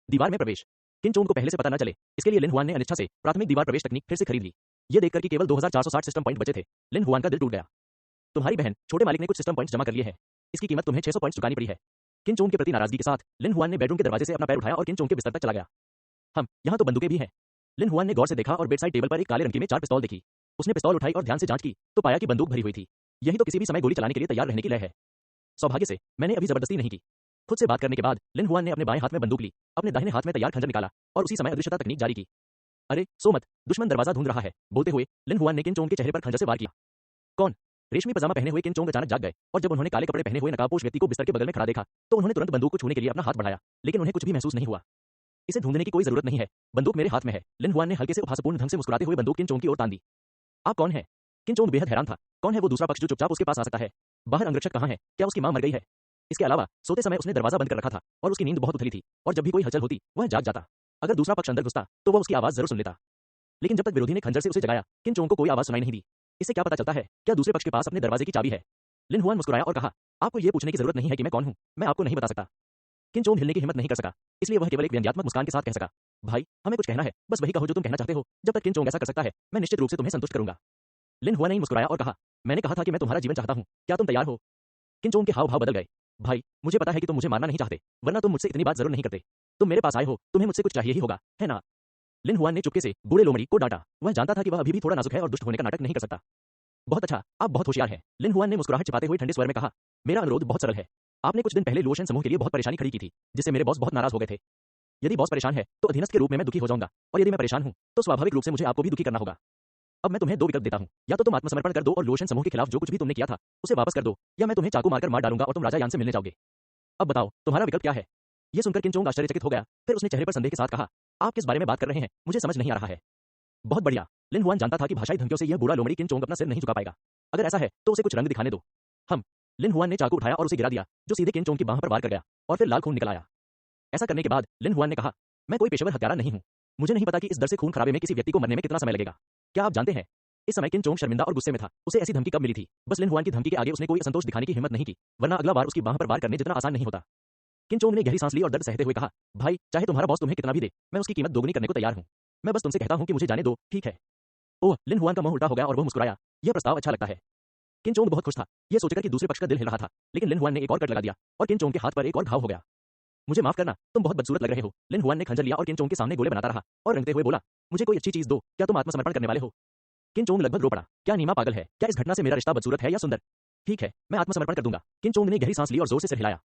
दीवार में प्रवेश किन चोंग को पहले से पता न चले, इसके लिए लिन हुआन ने अनिच्छा से प्राथमिक दीवार प्रवेश तकनीक फिर से खरीद ली। यह देखकर कि केवल 2460 सिस्टम पॉइंट बचे थे, लिन हुआन का दिल टूट गया। तुम्हारी बहन छोटे मालिक ने कुछ सिस्टम पॉइंट्स जमा कर लिए हैं। इसकी कीमत तुम्हें 600 पॉइंट्स चुकानी पड़ी है। किन चोंग के प्रति नाराजगी के साथ लिन हुआन ने बेडरूम के दरवाजे से अपना पैर उठाया और किन चोंग के बिस्तर तक चला गया। यहाँ तो बंदूकें भी हैं। लिन हुआन ने गौर से देखा और बेड साइड टेबल पर एक काले रंग की में 4 पिस्तौल देखी। उसने पिस्तौल उठाई और ध्यान से जांच की तो पाया कि बंदूक भरी हुई थी। यही तो किसी भी समय गोली चलाने के लिए तैयार रहने की लय है। सौभाग्य से मैंने अभी जबरदस्ती नहीं की। खुद से बात करने के बाद लिन हुआन ने अपने बाएं हाथ में बंदूक ली, अपने दाहिने हाथ में तैयार खंजर निकाला और उसी समय अदृश्यता तकनीक जारी की। अरे सो मत, दुश्मन दरवाजा ढूंढ रहा है। बोलते हुए लिन हुआन ने किन चोंग के चेहरे पर खंजर से वार किया। कौन? रेशमी पजामा पहने हुए किन चोंग अचानक जाग गए और जब उन्होंने काले कपड़े पहने हुए नकाबपोश व्यक्ति को बिस्तर के बगल में खड़ा देखा तो उन्होंने तुरंत बंदूक को छूने के लिए अपना हाथ बढ़ाया, लेकिन उन्हें कुछ भी महसूस नहीं हुआ। इसे ढूंढने की कोई जरूरत नहीं है, बंदूक मेरे हाथ में है। लिन हुआन ने हल्के से उपहासपूर्ण ढंग से मुस्कुराते हुए बंदूक किन चोंग की ओर तान दी। आप कौन हैं? किन चोंग बेहद हैरान था। कौन है वो दूसरा पक्ष जो चुपचाप उसके पास आ सकता है? बाहर अंगरक्षक कहाँ है? क्या उसकी मां मर गई है? इसके अलावा सोते समय उसने दरवाजा बंद कर रखा था और उसकी नींद बहुत उथली थी और जब भी कोई हलचल होती वह जाग जाता। अगर दूसरा पक्ष अंदर घुसता तो वह उसकी आवाज जरूर सुन लेता, लेकिन जब तक विरोधी ने खंजर से उसे जगाया किन चोंग को कोई आवाज सुनाई नहीं दी। इससे क्या पता चलता है? क्या दूसरे पक्ष के पास अपने दरवाजे की चाबी है? लिन हुआन मुस्कुराया और कहा, आपको यह पूछने की जरूरत नहीं है कि मैं कौन हूं, मैं आपको नहीं बता सकता। किन चोंग हिलने की हिम्मत नहीं कर सका, इसलिए वह केवल एक व्यंग्यात्मक मुस्कान के साथ कह सका, भाई हमें कुछ कहना है, बस वही कहो जो तुम कहना चाहते हो। जब तक किन चोंग ऐसा कर सकता है मैं निश्चित रूप से तुम्हें संतुष्ट करूंगा। लिन हुआ ने मुस्कुराया और कहा, मैंने कहा था कि मैं तुम्हारा जीवन चाहता हूं, क्या तुम तैयार हो? किन चोंग के हाव भाव बदल गए। भाई मुझे पता है कि तुम मुझे मारना नहीं चाहते, वरना तुम मुझसे इतनी बात जरूर नहीं करते। तुम मेरे पास आए हो, तुम्हें मुझसे कुछ चाहिए ही होगा, है ना? लिन हुआन ने चुपके से बूढ़े लोमड़ी को डांटा। वह जानता था कि वह अभी भी थोड़ा नाजुक है और दुष्ट होने का नाटक नहीं कर सकता। बहुत अच्छा, आप बहुत होशियार हैं। लिन हुआन ने मुस्कुराहट छिपाते हुए ठंडे स्वर में कहा, मेरा अनुरोध बहुत सरल है। आपने कुछ दिन पहले लोशन समूह के लिए बहुत परेशानी खड़ी की थी, जिससे मेरे बॉस बहुत नाराज हो गए थे। यदि बॉस परेशान है तो अधीनस्थ के रूप में मैं दुखी हो जाऊंगा, और यदि मैं परेशान हूं तो स्वाभाविक रूप से मुझे आपको भी दुखी करना होगा। अब मैं तुम्हें दो विकल्प देता हूं, या तो तुम आत्मसमर्पण कर दो और लोशन समूह के खिलाफ जो कुछ भी तुमने किया था उसे वापस कर दो, या मैं तुम्हें चाकू मारकर मार डालूंगा और तुम राजा यान से मिलने जाओगे। अब बताओ तुम्हारा विकल्प क्या है? यह सुनकर किन चोंग आश्चर्यचकित हो गया, फिर उसने चेहरे पर संदेह के साथ कहा, आप किस बारे में बात कर रहे हैं, मुझे समझ नहीं आ रहा है। बहुत बढ़िया। लिन हुआन जानता था कि भाषाई धमकियों से यह बूढ़ा लोमड़ी किन चोंग अपना सिर नहीं झुका पाएगा। अगर ऐसा है तो उसे कुछ रंग दिखाने दो। हम लिन हुआन ने चाकू उठाया और उसे गिरा दिया, जो सीधे किन चोंग की बांह पर वार कर गया और फिर लाल खून निकल आया। ऐसा करने के बाद लिन हुआन ने कहा, मैं कोई पेशेवर हत्यारा नहीं हूं, मुझे नहीं पता कि इस डर से खून खराबे में किसी व्यक्ति को मरने में कितना समय लगेगा। क्या आप जानते हैं? इस समय किन चोंग शर्मिंदा और गुस्से में था। उसे ऐसी धमकी कब मिली थी? बस लिन हुआन की धमकी के आगे उसने कोई असंतोष दिखाने की हिम्मत नहीं की, वरना अगला बार उसकी बांह पर वार करने जितना आसान नहीं होता। किन चोंग ने गहरी सांस ली और दर्द सहते हुए कहा, भाई चाहे तुम्हारा बॉस तुम्हें कितना भी दे, मैं उसकी कीमत दोगुनी करने को तैयार हूं। मैं बस तुमसे कहता हूं कि मुझे जाने दो, ठीक है? ओह, लिन हुआन का मुंह उल्टा हो गया और वह मुस्कुराया। यह प्रस्ताव अच्छा लगता है। किन चोंग बहुत खुश था, यह सोचकर कि दूसरे पक्ष का दिल हिल रहा था, लेकिन लिन हुआन ने एक और कट लगा दिया और किन चोंग के हाथ पर एक और घाव हो गया। मुझे माफ करना, तुम बहुत बदसूरत लग रहे हो। लिन हुआन ने खंजर लिया और किन चोंग के सामने गोले बनाता रहा और रंगते हुए बोला, मुझे कोई अच्छी चीज दो, क्या तुम आत्मसमर्पण करने वाले हो? किन चोंग लगभग रो पड़ा। क्या नीमा पागल है? क्या इस घटना से मेरा रिश्ता बदसूरत है या सुंदर? ठीक है, मैं आत्मसमर्पण कर दूंगा। किन चोंग ने गहरी सांस ली और जोर से सिर हिलाया।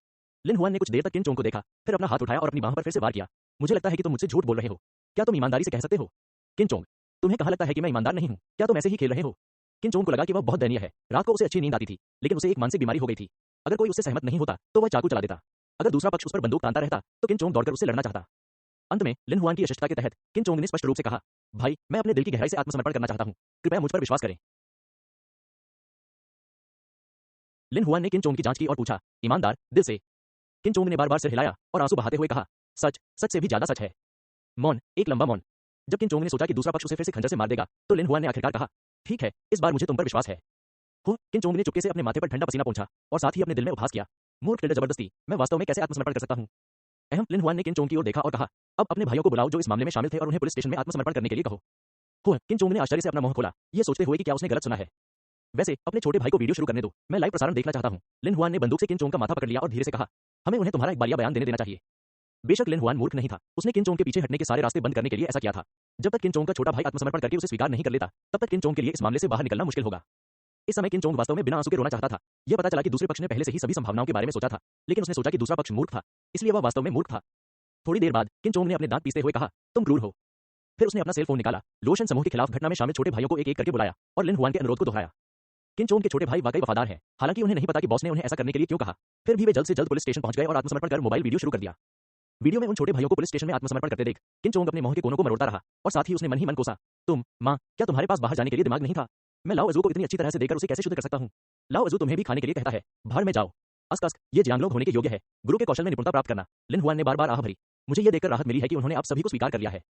लिन हुआन ने कुछ देर तक किन चोंग को देखा, फिर अपना हाथ उठाया और अपनी बांह पर फिर से वार किया। मुझे लगता है कि तुम मुझसे झूठ बोल रहे हो, क्या तुम ईमानदारी से कह सकते हो? किन चोंग, तुम्हें कहाँ लगता है कि मैं ईमानदार नहीं हूँ? क्या तुम ऐसे ही खेल रहे हो? किन चोंग को लगा कि वह बहुत दयनीय है। रात को उसे अच्छी नींद आती थी, लेकिन उसे एक मानसिक बीमारी हो गई थी। अगर कोई उससे सहमत नहीं होता तो वह चाकू चला देता। अगर दूसरा पक्ष उस पर बंदूक तानता रहता तो किन चोंग दौड़कर उससे लड़ना चाहता। अंत में लिन हुआन की अशिष्टता के तहत किन चोंग ने स्पष्ट रूप से कहा, भाई मैं अपने दिल की गहराई से आत्मसमर्पण करना चाहता हूँ, कृपया मुझ पर विश्वास करें। लिन हुआन ने किन चोंग की जांच की और पूछा, ईमानदार, दिल से? किन चोंग ने बार बार सिर हिलाया और आंसू बहाते हुए कहा, सच, सच से भी ज्यादा सच है। मौन, एक लंबा मौन। जब किन चोंग ने सोचा कि दूसरा पक्ष उसे फिर से खंजर से मार देगा तो लिन हुआन ने आखिरकार कहा, ठीक है, इस बार मुझे तुम पर विश्वास है। हो, किन चोंग ने चुपके से अपने माथे पर ठंडा पसीना पोंछा और साथ ही अपने दिल में उपहास किया, मूर्ख टिल्डर जबरदस्ती, मैं वास्तव में कैसे आत्मसमर्पण कर सकता हूँ? अहम। लिन हुआन ने किन चोंग की ओर देखा और कहा, अब अपने भाइयों को बुलाओ जो इस मामले में शामिल थे और उन्हें पुलिस स्टेशन में आत्मसमर्पण करने के लिए कहो। हो, किन चोंग ने आश्चर्य से अपना मुंह खोला, यह सोचते हुए कि क्या उसने गलत सुना है। वैसे अपने छोटे भाई को वीडियो शुरू करने दो, मैं लाइव प्रसारण देखना चाहता हूँ। लिन हुआन ने बंदूक से किन चोंग का माथा पकड़ लिया और धीरे से कहा, हमें उन्हें तुम्हारा एक बारिया बयान देने देना चाहिए। बेशक लिन हुआन मूर्ख नहीं था, उसने किन चोंग के पीछे हटने के सारे रास्ते बंद करने के लिए ऐसा किया था। जब तक किन चोंग का छोटा भाई आत्मसमर्पण करके उसे स्वीकार नहीं कर लेता, तब तक किन चोंग के लिए इस मामले से बाहर निकलना मुश्किल होगा। इस समय किन चोंग वास्तव में बिना आंसू के रोना चाहता था। यह पता चला कि दूसरे पक्ष ने पहले से ही सभी संभावनाओं के बारे में सोचा था, लेकिन उसने सोचा कि दूसरा पक्ष मूर्ख था, इसलिए वह वास्तव में मूर्ख था। थोड़ी देर बाद किन चोंग ने अपने दांत पीसते हुए कहा, तुम क्रूर हो। फिर उसने अपना सेल फोन निकाला, लोशन समूह के खिलाफ घटना में शामिल छोटे भाइयों को एक एक करके बुलाया और लिन हुआन के अनुरोध को दोहराया। किन चोंग के छोटे भाई वाकई वफादार हैं, हालांकि उन्हें नहीं पता कि बॉस ने उन्हें ऐसा करने के लिए क्यों कहा। फिर भी वे जल्द से जल्द पुलिस स्टेशन पहुंच गए और आत्मसमर्पण कर मोबाइल वीडियो शुरू कर दिया। वीडियो में उन छोटे भाइयों को पुलिस स्टेशन में आत्मसमर्पण करते देख किन चोंग अपने मुंह के कोनों को मरोड़ता रहा और साथ ही उसने मन ही मन कोसा, तुम मां, क्या तुम्हारे पास बाहर जाने के लिए दिमाग नहीं था? मैं लाओ अजू को इतनी अच्छी तरह से देकर उसे कैसे शुद्ध कर सकता हूं? लाओ अजू तुम्हें भी खाने के लिए कहता है, भाड़ में जाओ। अस्क, ये जियांगलोंग होने के योग्य है, गुरु के कौशल में निपुणता प्राप्त करना। लिन हुआन ने बार बार आह भरी, मुझे यह देखकर राहत मिली है कि उन्होंने आप सभी को स्वीकार कर लिया है।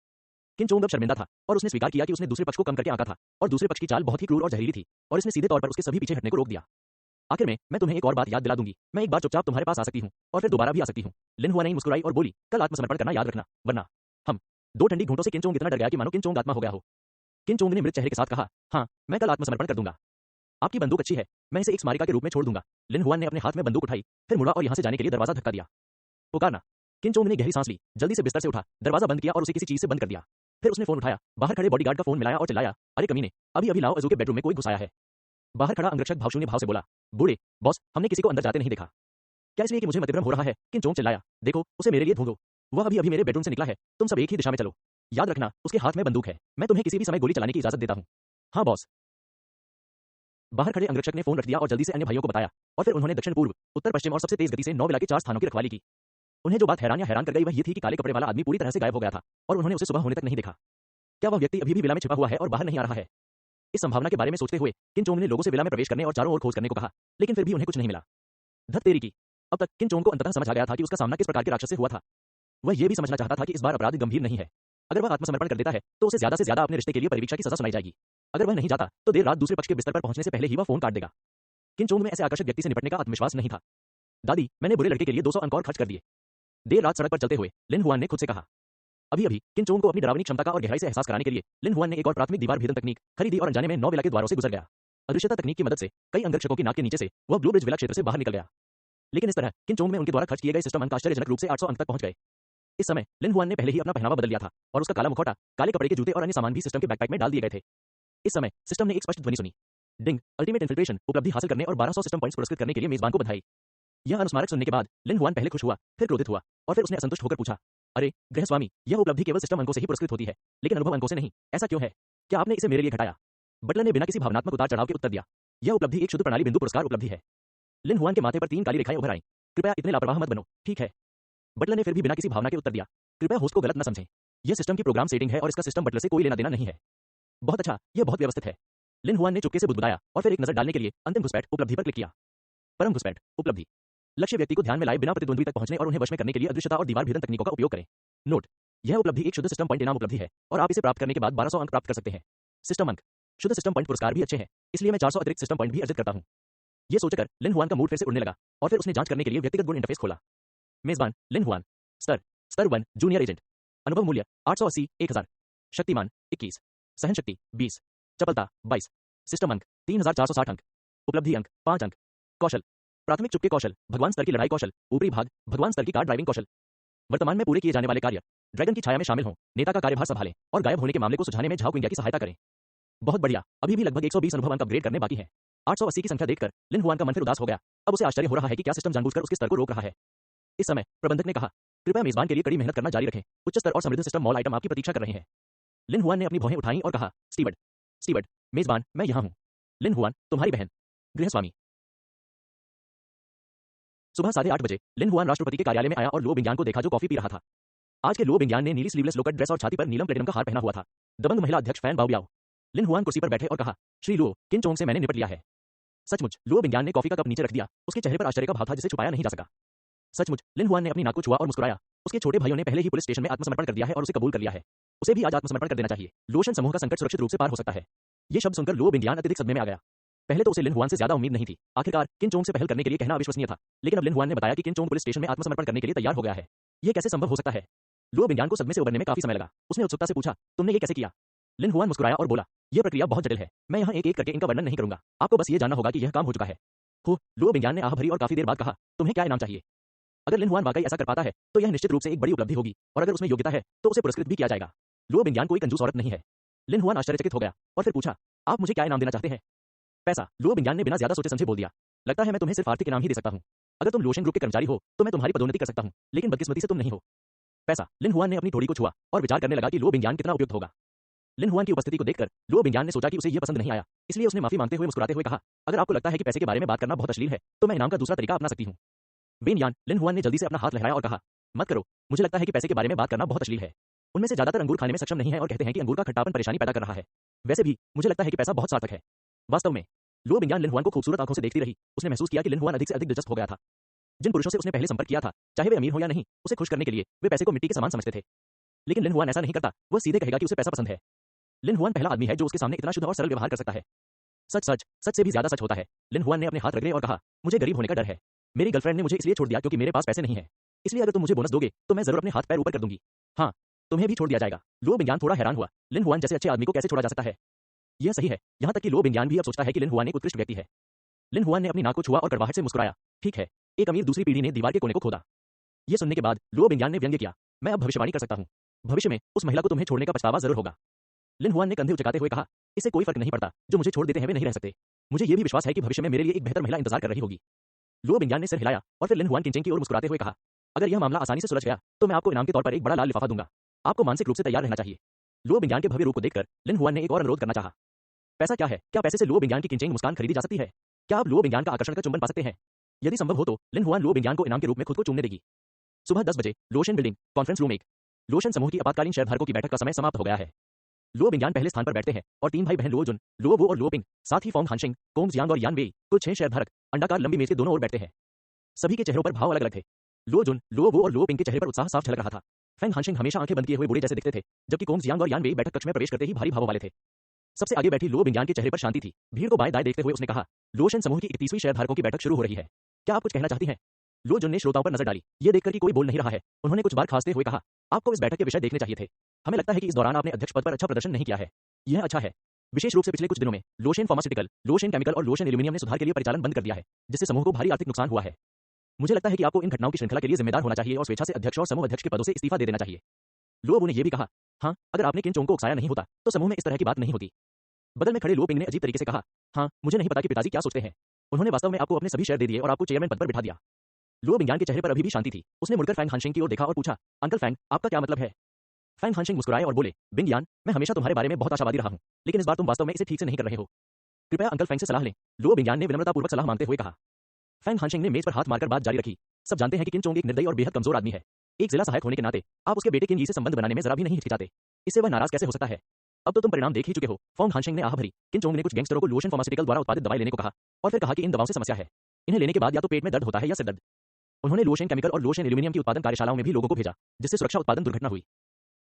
किन चोंग अब शर्मिंदा था और उसने स्वीकार किया कि उसने दूसरे पक्ष को कम करके आंका था और दूसरे पक्ष की चाल बहुत ही क्रूर और जहरीली थी और इसने सीधे तौर पर उसके सभी पीछे हटने को रोक दिया। आखिर में मैं तुम्हें एक और बात याद दिला दूंगी, मैं एक बार चुपचाप तुम्हारे पास आ सकती हूँ और फिर दोबारा भी आ सकती हूँ। लिन हुआन ने मुस्कुराई और बोली, कल आत्मसमर्पण करना याद रखना, वरना हम। दो ठंडी घूंटों से किन चोंग इतना डर गया कि मानो किन चोंग आत्मा हो गया हो। किन चोंग ने मृत चेहरे के साथ कहा, हाँ, मैं कल आत्मसमर्पण कर दूंगा। आपकी बंदूक अच्छी है, मैं इसे एक स्मारिका के रूप में छोड़ दूंगा। लिन हुआन ने अपने हाथ में बंदूक उठाई, फिर मुड़ा और यहां से जाने के लिए दरवाजा धक्का दिया। पुकारना। किन चोंग ने गहरी सांस ली, जल्दी से बिस्तर से उठा, दरवाजा बंद किया और उसे किसी चीज से बंद कर दिया। फिर उसने फोन उठाया, बाहर खड़े बॉडीगार्ड का फोन मिलाया और चिल्लाया, अरे कमीने, अभी अभी लाओ अजू के बेडरूम में कोई घुस आया है। बाहर खड़ा अंगरक्षक भावशून्य भाव से बोला, बूढ़े बॉस, हमने किसी को अंदर जाते नहीं देखा। क्या इसलिए कि मुझे मतिभ्रम हो रहा है? किन चोंग चिल्लाया, देखो उसे मेरे लिए ढूंढो, वह अभी अभी मेरे बेडरूम से निकला है, तुम सब एक ही दिशा में चलो। याद रखना उसके हाथ में बंदूक है, मैं तुम्हें किसी भी समय गोली चलाने की इजाजत देता हूँ। हाँ बॉस। बाहर खड़े अंगरक्षक ने फोन रख दिया और जल्दी से अन्य भाइयों को बताया और फिर उन्होंने दक्षिण पूर्व, उत्तर पश्चिम और सबसे तेज गति से 9 इलाके 4 स्थानों की रखवाली की। उन्हें जो बात हैरान या हैरान कर गई वह ये थी कि काले कपड़े वाला आदमी पूरी तरह से गायब हो गया था और उन्होंने उसे सुबह होने तक नहीं देखा। क्या वह व्यक्ति अभी भी विला में छिपा हुआ है और बाहर नहीं आ रहा है? इस संभावना के बारे में सोचते हुए किन चोंग ने लोगों से विला में प्रवेश करने और चारों ओर खोज करने को कहा, लेकिन फिर भी उन्हें कुछ नहीं मिला। धत तेरी की! अब तक किन चोंग को अंततः समझ आ गया था कि उसका सामना किस प्रकार के राक्षस से हुआ था। वह यह भी समझना चाहता था कि इस बार अपराध गंभीर नहीं है। अगर वह आत्मसमर्पण कर देता है तो उसे ज्यादा से ज्यादा अपने रिश्ते के लिए परिवीक्षा की सजा सुनाई जाएगी। अगर वह नहीं जाता तो देर रात दूसरे पक्ष के बिस्तर पर पहुंचने से पहले ही वह फोन काट देगा। किन चोंग में ऐसे आकर्षक व्यक्ति से निपटने का आत्मविश्वास नहीं था। दादी, मैंने बुरे लड़के के लिए 200 अंक और खर्च कर दिए। देर रात सड़क पर चलते हुए लिन हुआन ने खुद से कहा। अभी अभी किन चोंग को अपनी डरावनी क्षमता का और गहराई से एहसास कराने के लिए लिन हुआन ने एक और प्राथमिक दीवार भेदन तकनीक खरीदी और अनजाने में 9 विला के द्वारों से गुजर गया। अदृश्यता तकनीक की मदद से कई अंगरक्षकों की नाक के नीचे से वह ब्लू ब्रिज विला क्षेत्र से बाहर निकल गया। लेकिन इस तरह किन चोंग में उनके द्वारा खर्च किए गए सिस्टम अंक आश्चर्यजनक रूप से 800 अंक तक पहुंच गए। इस समय लिन हुआन ने पहले ही अपना पहनावा बदल लिया था और उसका काला मुखौटा, काले कपड़े के जूते और अन्य सामान भी सिस्टम के बैकपैक में डाल दिए गए थे। इस समय सिस्टम ने एक स्पष्ट ध्वनि सुनी। डिंग, अल्टीमेट इन्फिल्ट्रेशन उपलब्धि हासिल करने और 1200 सिस्टम पॉइंट्स पुरस्कृत करने के लिए मेजबान को बधाई। यह अनुस्मारक सुनने के बाद लिन हुआन पहले खुश हुआ, फिर क्रोधित हुआ और फिर उसने असंतुष्ट होकर पूछा, अरे गृहस्वामी, यह उपलब्धि केवल सिस्टम अंकों से ही पुरस्कृत होती है, लेकिन अनुभव अंकों से नहीं। ऐसा क्यों है? क्या आपने इसे मेरे लिए घटाया? बटलर ने बिना किसी भावनात्मक उतार चढ़ाव के उत्तर दिया, यह उपलब्धि एक शुद्ध प्रणाली बिंदु पुरस्कार उपलब्धि है। लिन हुआन के माथे पर 3 काली रेखाएं उभर आईं। कृपया इतने लापरवाह मत बनो, ठीक है? बटलर ने फिर भी बिना किसी भावना के उत्तर दिया, कृपया होस्ट को गलत न समझें। यह सिस्टम की प्रोग्राम सेटिंग है और इसका सिस्टम बटलर से कोई लेना देना नहीं है। बहुत अच्छा, यह बहुत व्यवस्थित है। लिन हुआन ने चुपके से बुदबुदाया और फिर एक नजर डालने के लिए अंतिम घुसपैठ उपलब्धि पर क्लिक किया। परम घुसपैठ उपलब्धि। लक्ष्य व्यक्ति को ध्यान में लाए बिना प्रतिद्वंद्वी तक पहुंचने और उन्हें वश में करने के लिए अदृश्यता और दीवार भेदन तकनीकों का उपयोग करें। नोट, यह उपलब्धि एक शुद्ध सिस्टम पॉइंट इनाम उपलब्धि है और आप इसे प्राप्त करने के बाद 1200 अंक प्राप्त कर सकते हैं। सिस्टम अंक, शुद्ध सिस्टम पॉइंट पुरस्कार भी अच्छे हैं, इसलिए मैं 400 अतिरिक्त सिस्टम पॉइंट भी अर्जित करता हूं। यह सोचकर लिन हुआन का मूड फिर से उड़ने लगा और फिर उसने जांच करने के लिए व्यक्तिगत गुण इंटरफेस खोला। मेजबान लिन हुआन। स्तर 1 जूनियर एजेंट। अनुभव मूल्य 880 1000। शक्तिमान 21। सहनशक्ति 20। चपलता 22। सिस्टम अंक 3460 अंक। उपलब्धि अंक 5 अंक। कौशल, प्राथमिक चुपके कौशल, भगवान स्तर की लड़ाई कौशल, ऊपरी भाग, भगवान स्तर की कार ड्राइविंग कौशल। वर्तमान में पूरे किए जाने वाले कार्य, ड्रैगन की छाया में शामिल हों, नेता का कार्यभार संभालें और गायब होने के मामले को सुझाने में झाओ क्विंग की सहायता करें। बहुत बढ़िया, अभी भी लगभग 120 अनुभव अंक अपग्रेड करने बाकी हैं। 880 की संख्या देखकर लिन हुआन का मन फिर उदास हो गया। अब उसे आश्चर्य हो रहा है कि क्या सिस्टम जानबूझकर उसके स्तर को रोक रहा है। इस समय प्रबंधक ने कहा, कृपया मेजबान के लिए कड़ी मेहनत करना जारी रखें, उच्च स्तर और समृद्ध सिस्टम मॉल आइटम आपकी प्रतीक्षा कर रहे हैं। लिन हुआन ने अपनी भौहें उठाईं और कहा, स्टीवर्ड, मेजबान, मैं यहाँ हूँ। लिन हुआन, तुम्हारी बहन। गृहस्वामी। सुबह 8:30 बजे लिन हुआन राष्ट्रपति के कार्यालय में आया और लो बिंग्यान को देखा जो कॉफी पी रहा था। आज के लो बिंग्यान ने नीली स्लीवलेस लोकट ड्रेस और छाती पर नीलम प्लेटिनम का हार पहना हुआ था। दबंग महिला अध्यक्ष फैन बाओ। लिन हुआन कुर्सी पर बैठे और कहा, श्री लुओ, किन चोंग से मैंने निपट लिया है। सचमुच? लो बिंग्यान ने कॉफी का कप नीचे रख दिया। उसके चेहरे पर आश्चर्य का भाव था जिसे छुपाया नहीं जा सका। सचमुच? लिन हुआन ने अपनी नाक को छुआ और मुस्कुराया। उसके छोटे भाइयों ने पहले ही पुलिस स्टेशन में आत्मसमर्पण कर दिया है और उसे कबूल कर लिया है। उसे भी आज आत्मसमर्पण कर देना चाहिए। लोशन समूह का संकट सुरक्षित रूप से पार हो सकता है। ये शब्द सुनकर लो बिंग्यान अत्यधिक सदमे में आ गया। पहले तो उसे लिन हुआन से ज्यादा उम्मीद नहीं थी। आखिरकार किन चोंग से पहल करने के लिए कहना अविश्वसनीय था, लेकिन अब लिन हुआन ने बताया कि किन चोंग पुलिस स्टेशन में आत्मसमर्पण करने के लिए तैयार हो गया है। यह कैसे संभव हो सकता है? लो बिंग्यान को सदमे से उबरने में काफी समय लगा। उसने उत्सुकता से पूछा, तुमने ये कैसे किया? लिन हुआन मुस्कुराया और बोला, यह प्रक्रिया बहुत जटिल है, मैं यहाँ एक एक करके इनका वर्णन नहीं करूंगा, आपको बस ये जानना होगा कि यह काम हो चुका है। लो बिंग्यान ने आह भरी और काफी देर बाद कहा, तुम्हें क्या इनाम चाहिए? अगर लिन हुआन वाकई ऐसा कर पाता है तो यह निश्चित रूप से एक बड़ी उपलब्धि होगी और अगर उसमें योग्यता है तो उसे पुरस्कृत भी किया जाएगा। लो बिंग्यान कोई कंजूस औरत नहीं है। लिन हुआन आश्चर्यचकित हो गया और फिर पूछा, आप मुझे क्या इनाम देना चाहते हैं? पैसा। लो बिंग्यान ने बिना ज्यादा सोचे समझे बोल दिया, लगता है मैं तुम्हें सिर्फ आर्थिक इनाम ही दे सकता हूँ। अगर तुम लोशन ग्रुप के कर्मचारी हो तो मैं तुम्हारी पदोन्नति कर सकता हूँ, लेकिन बदकिस्मती से तुम नहीं हो। पैसा। लिन हुआन ने अपनी ठोड़ी को छुआ और विचार करने लगा कि लो बिंग्यान कितना उपयुक्त होगा। लिन हुआन की उपस्थिति को देखकर लो बिंग्यान ने सोचा कि उसे यह पसंद नहीं आया, इसलिए उसने माफी मांगते हुए मुस्कुराते हुए कहा, अगर आपको लगता है कि पैसे के बारे में बात करना बहुत अश्लील है तो मैं इनाम का दूसरा तरीका अपना सकती हूँ। बेन यान। लिन हुआन ने जल्दी से अपना हाथ लहराया और कहा, मत करो, मुझे लगता है कि पैसे के बारे में बात करना बहुत अश्लील है। उनमें से ज्यादातर अंगूर खाने में सक्षम नहीं है और कहते हैं कि अंगूर का खट्टापन परेशानी पैदा कर रहा है। वैसे भी मुझे लगता है कि पैसा बहुत सार्थक है। वास्तव में लो बिंग्यान लिन हुआन को खूबसूरत आंखों से देखती रही। उसने महसूस किया कि लिन हुआन अधिक से अधिक दिलचस्प हो गया था। जिन पुरुषों से उसने पहले संपर्क किया था, चाहे वे अमीर हो या नहीं, उसे खुश करने के लिए वे पैसे को मिट्टी के समान समझते थे। लेकिन लिन हुआन ऐसा नहीं करता, वह सीधे कहेगा कि उसे पैसा पसंद है। लिन हुआन पहला आदमी है जो उसके सामने इतना शुद्ध और सरल व्यवहार कर सकता है। सच से भी ज्यादा सच होता है। लिन हुआन ने अपने हाथ रगड़े और कहा, मुझे गरीब होने का डर है। मेरी गर्लफ्रेंड ने मुझे इसलिए छोड़ दिया क्योंकि मेरे पास पैसे नहीं है। इसलिए अगर तुम मुझे बोनस दोगे तो मैं जरूर अपने हाथ पैर ऊपर कर दूंगी। हाँ, तुम्हें भी छोड़ दिया जाएगा। लो बिंग्यान थोड़ा हैरान हुआ, लिन हुआन जैसे अच्छे आदमी को कैसे छोड़ा जा सकता है? यह सही है, यहाँ तक कि लो बिंग्यान भी अब सोचता है कि लिन हुआन एक उत्कृष्ट व्यक्ति है। लिन हुआन ने अपनी नाक को छुआ और कड़वाहट से मुस्कुराया, ठीक है, एक अमीर दूसरी पीढ़ी ने दीवार के कोने को खोदा। यह सुनने के बाद लो बिंग्यान ने व्यंग्य किया, मैं अब भविष्यवाणी कर सकता हूँ, भविष्य में उस महिला को तुम्हें छोड़ने का पछतावा जरूर होगा। लिन हुआन ने कंधे उचकाते हुए कहा, इससे कोई फर्क नहीं पड़ता, जो मुझे छोड़ देते हैं वे नहीं रह सकते। मुझे यह भी विश्वास है कि भविष्य में मेरे लिए एक बेहतर महिला इंतजार कर रही होगी। लो बिंग्यान ने सिर हिलाया और फिर लिन हुआन किंचेंग की ओर मुस्कुराते हुए कहा, अगर यह मामला आसानी से सुलझ गया तो मैं आपको इनाम के तौर पर एक बड़ा लाल लिफाफा दूंगा। आपको मानसिक रूप से तैयार रहना चाहिए। लो बिंग्यान के भव्य रूप को देखकर लिन हुआन ने एक और अनुरोध करना चाहा। पैसा क्या है? क्या पैसे से लो बिंग्यान की किंचेंग मुस्कान खरीदी जा सकती है? क्या आप लो बिंग्यान का आकर्षण का चुंबन पा सकते हैं? यदि संभव हो तो लिन हुआन लो बिंग्यान को इनाम के रूप में खुद को चूमने देगी। सुबह 10 बजे lotion building conference room 1। Lotion समूह की आपातकालीन शेयरधारकों की बैठक का समय समाप्त हो गया है। लुओ बिंगयान पहले स्थान पर बैठते हैं और तीन भाई बहन लुओ जुन, लुओ वो और लुओ पिंग, साथ ही फोंग हानशिंग, कोंग जियांग और यान वेई, कुल 6 शेयरधारक अंडाकार लंबी मेज के दोनों ओर बैठते हैं। सभी के चेहरों पर भाव अलग अलग थे। लुओ जुन, लुओ वो और लुओ पिंग के चेहरे पर उत्साह साफ झलक रहा था। फेंग हानशिंग हमेशा आंखें बंद किए हुए बूढ़े जैसे दिखते थे, जबकि कोंग जियांग और यान वेई बैठक कक्ष में प्रवेश करते ही भारी भावों वाले थे। सबसे आगे बैठी लुओ बिंगयान के चेहरे पर शांति थी। भीड़ को बाएं दाएं देखते हुए उसने कहा, लोशन समूह की 31वीं शेयरधारकों की बैठक शुरू हो रही है। क्या आप कुछ कहना चाहती हैं? लुओ जुन ने श्रोताओं पर नजर डाली। ये देखकर कि कोई बोल नहीं रहा है, उन्होंने कुछ बार खांसते हुए कहा, आपको इस बैठक के विषय देखने चाहिए थे। हमें लगता है कि इस दौरान आपने अध्यक्ष पद पर अच्छा प्रदर्शन नहीं किया है। यह अच्छा है। विशेष रूप से पिछले कुछ दिनों में लोशन फार्मास्यूटिकल, लोशन केमिकल और लोशन एल्यूमिनियम ने सुधार के लिए परिचालन बंद कर दिया है, जिससे समूह को भारी आर्थिक नुकसान हुआ है। मुझे लगता है कि आपको इन घटनाओं की श्रृंखला के लिए जिम्मेदार होना चाहिए और स्वेच्छा से अध्यक्ष और समूह अध्यक्ष के पदों से इस्तीफा दे देना चाहिए। लुओ ने यह भी कहा, हाँ, अगर आपने किन चोंग को उकसाया नहीं होता तो समूह में इस तरह की बात नहीं होती। बगल में खड़े लुओ पिंग ने अजीब तरीके से कहा, हाँ, मुझे नहीं पता कि पिताजी क्या सोचते हैं। उन्होंने वास्तव में आपको अपने सभी शेयर दे दिए और आपको चेयरमैन पद पर बिठा दिया। लुओ बिंगयान के चेहरे पर अभी भी शांति थी। उसने मुड़कर फैंग हानशिंग की ओर देखा और पूछा, अंकल फैंग, आपका क्या मतलब है? फैंग हानशिंग मुस्कुराए और बोले, बिंगयान, मैं हमेशा तुम्हारे बारे में बहुत आशावादी रहा हूं, लेकिन इस बार तुम वास्तव में इसे ठीक से नहीं कर रहे हो। कृपया अंकल फैंग से सलाह लें। लुओ बिंगयान ने विनम्रतापूर्वक सलाह मांगते हुए कहा। फैंग हानशिंग ने मेज पर हाथ मारकर बात जारी रखी। सब जानते हैं कि किन चोंग एक निर्दयी और बेहद कमजोर आदमी है। एक जिला सहायक होने के नाते आप उसके बेटे किन यी से संबंध बनाने में जरा भी नहीं हिचकिचाते। इससे वह नाराज कैसे हो सकता है? अब तो तुम परिणाम देख ही चुके हो। फोंग हानशिंग ने आह भरी। किन चोंग ने कुछ गैंगस्टरों को लोशन फार्मास्यूटिकल द्वारा उत्पादित दवाई लेने को कहा और फिर कहा कि इन दवाओं से समस्या है। इन्हें लेने के बाद या तो पेट में दर्द होता है या सिर दर्द। उन्होंने लोशन केमिकल और लोशन एल्यूमिनियम की उत्पादन कार्यशालाओं में भी लोगों को भेजा, जिससे सुरक्षा उत्पादन दुर्घटना हुई।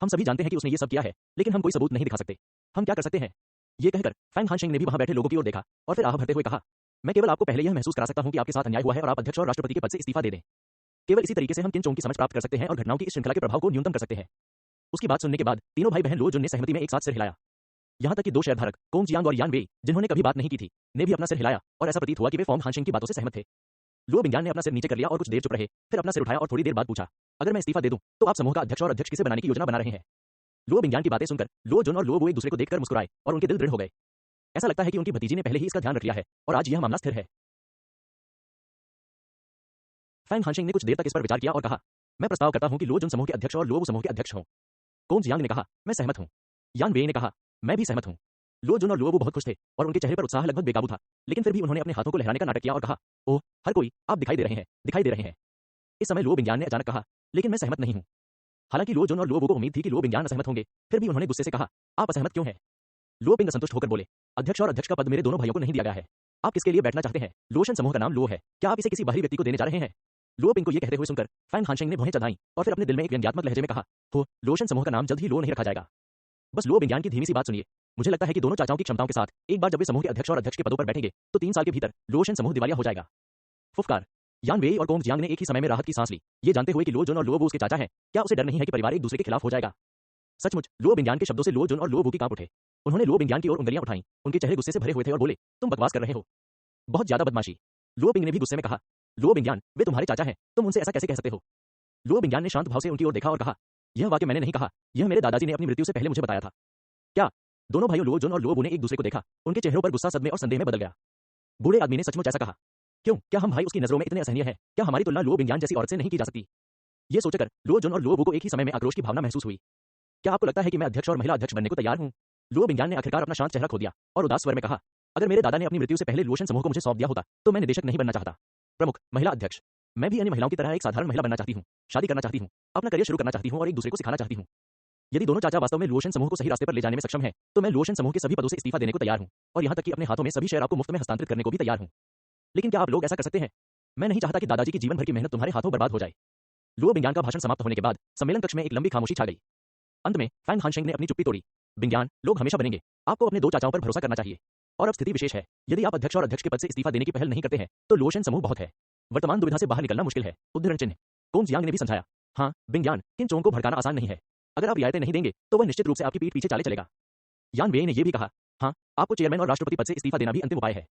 हम सभी जानते हैं कि उसने ये सब किया है, लेकिन हम कोई सबूत नहीं दिखा सकते। हम क्या कर सकते हैं? ये कहकर फैंग हानशिंग ने भी वहां बैठे लोगों की ओर देखा और फिर आह भरते हुए कहा, मैं केवल आपको पहले यह महसूस करा सकता हूं कि आपके साथ अन्याय हुआ है और आप अध्यक्ष और राष्ट्रपति के पद से इस्तीफा दे दें। केवल इसी तरीके से हम किन चोंग की समझ प्राप्त कर सकते हैं और घटनाओं की इस श्रृंखला के प्रभाव को न्यूनतम कर सकते हैं। उसकी बात सुनने के बाद तीनों भाई बहन लुओ जुन ने सहमति में एक साथ सिर हिलाया। यहां तक कि दो शेयरधारक कोंग जियांग और यान वेई, जिन्होंने कभी बात नहीं की थी, ने भी अपना सिर हिलाया और ऐसा प्रतीत हुआ कि वे फोंग हानशिंग की बातों से सहमत थे। लुओ बिंगयान ने अपना सिर नीचे कर लिया और कुछ देर चुप रहे, फिर अपना सिर उठाया और थोड़ी देर बाद पूछा, अगर मैं इस्तीफा दे दूं तो आप समूह का अध्यक्ष और अध्यक्ष किसे बनाने की योजना बना रहे हैं? लुओ बिंगयान की बातें सुनकर लुओ जुन और लुओ वो एक दूसरे को देखकर मुस्कुराए और उनके दिल दृढ़ हो गए। ऐसा लगता है कि उनकी भतीजी ने पहले ही इसका ध्यान रख लिया है और आज यह मामला स्थिर है। फैंग हानशिंग ने कुछ देर तक इस पर विचार किया और कहा, मैं प्रस्ताव करता हूं कि लुओ जुन समूह के अध्यक्ष और लुओ समूह के अध्यक्ष हों। कोंग जियांग ने कहा, मैं सहमत हूं। यान वेई ने कहा, मैं भी सहमत हूं। लुओ जुन और लुओ वो बहुत खुश थे और उनके चेहरे पर उत्साह लगभग बेकाबू था, लेकिन फिर भी उन्होंने अपने हाथों को लहराने का नाटक किया और कहा, ओह, हर कोई, आप दिखाई दे रहे हैं, दिखाई दे रहे हैं। इस समय लुओ बिंगयान ने अचानक कहा, लेकिन मैं सहमत नहीं हूं। हालांकि लुओ जुन और लुओ वो को उम्मीद थी कि लुओ बिंगयान असहमत होंगे, फिर भी उन्होंने गुस्से से कहा, आप असहमत क्यों हैं? लुओ पिंग असंतुष्ट होकर बोले, अध्यक्ष और अध्यक्ष का पद मेरे दोनों भाइयों को नहीं दिया गया है। आप किसके लिए बैठना चाहते हैं? लोशन समूह का नाम लुओ है, क्या आप इसे किसी बाहरी व्यक्ति को देने जा रहे हैं? लुओ पिंग को यह कहते हुए सुनकर फैंग हानशिंग ने भौहें चढ़ाई और फिर अपने दिल में एक व्यंग्यात्मक लहजे में कहा, हो, लोशन समूह का नाम जल्द ही लुओ नहीं रखा जाएगा। बस लुओ बिंगयान की धीमी सी बात सुनिए। मुझे लगता है कि दोनों चाचाओं की क्षमताओं के साथ एक बार जब वे समूह के अध्यक्ष और अध्यक्ष के पदों पर बैठेंगे तो 3 साल के भीतर लोशन समूह दिवालिया हो जाएगा। फुफकार। यान वेई और कोंग जियांग ने एक ही समय में राहत की सांस ली, ये जानते हुए कि लुओ जुन और लुओ वो उसके चाचा हैं। क्या उसे डर नहीं है कि परिवार एक दूसरे के खिलाफ हो जाएगा? सचमुच लुओ बिंगयान के शब्दों से लुओ जुन और लुओ वो की कांप उठे। उन्होंने लुओ बिंगयान की ओर उंगलियां उठाई, उनके चेहरे गुस्से से भरे हुए थे और बोले, तुम बकवास कर रहे हो, बहुत ज्यादा बदमाशी। लुओ पिंग ने भी गुस्से में कहा, लुओ बिंगयान, वे तुम्हारे चाचा हैं, तुम उनसे ऐसा कैसे कह सकते हो? लुओ बिंगयान ने शांत भाव से उनकी ओर देखा और कहा, यह वाक्य मैंने नहीं कहा, यह मेरे दादाजी ने अपनी मृत्यु से पहले मुझे बताया था। क्या? दोनों भाइयों लुओ जुन और लुओ वो ने एक दूसरे को देखा, उनके चेहरों पर गुस्सा, सदमे और संदेह में बदल गया। बूढ़े आदमी ने सचमुच ऐसा कहा? क्यों, क्या हम भाई उसकी नजरों में इतने असहनीय हैं? क्या हमारी तुलना लुओ बिंगयान जैसी औरत से नहीं की जा सकती? ये सोचकर लुओ जुन और लुओ वो को एक ही समय में आक्रोश की भावना महसूस हुई। क्या आपको लगता है कि मैं अध्यक्ष और महिला अध्यक्ष बनने को तैयार हूं? लुओ बिंगयान ने आखिरकार अपना शांत चेहरा खो दिया और उदास स्वर में कहा, अगर मेरे दादा ने अपनी मृत्यु से पहले लोशन समूह को मुझे सौंप दिया होता तो मैं निदेशक नहीं बनना चाहता। प्रमुख, महिला अध्यक्ष। मैं भी अन्य महिलाओं की तरह एक साधारण महिला बनना चाहती हूँ, शादी करना चाहती हूँ, अपना करियर शुरू करना चाहती हूँ और एक दूसरे को सिखाना चाहती हूँ। यदि दोनों चाचा वास्तव में लोशन समूह को सही रास्ते पर ले जाने में सक्षम हैं, तो मैं लोशन समूह के सभी पदों से इस्तीफा देने को तैयार हूँ और यहाँ तक कि अपने हाथों में सभी शेयर आपको मुफ्त में हस्तांतरित करने को भी तैयार हूँ। लेकिन क्या आप लोग ऐसा कर सकते हैं? मैं नहीं चाहता कि दादाजी की जीवन भर की मेहनत तुम्हारे हाथों बर्बाद हो जाए। लुओ बिंगयान का भाषण समाप्त होने के बाद सम्मेलन कक्ष में एक लंबी खामोशी छा गई। अंत में फैंग हानशिंग ने अपनी चुप्पी तोड़ी। बिंगयान, लोग हमेशा बनेंगे, आपको अपने दो चाचाओं पर भरोसा करना चाहिए। और अब स्थिति विशेष है, यदि आप अध्यक्ष और अध्यक्ष के पद से इस्तीफा देने की पहल नहीं करते हैं तो लोशन समूह बहुत है, वर्तमान दुविधा से बाहर निकलना मुश्किल है। उद्धरण चिन्ह। कोंग जियांग ने भी समझाया, हाँ बिंगयान, किन चोंग को भड़काना आसान नहीं है। अगर आप रियायतें नहीं देंगे तो वह निश्चित रूप से आपकी पीठ पीछे चाले चलेगा। यान वेई ने यह भी कहा, हाँ, आपको चेयरमैन और राष्ट्रपति पद से इस्तीफा देना भी अंतिम उपाय है।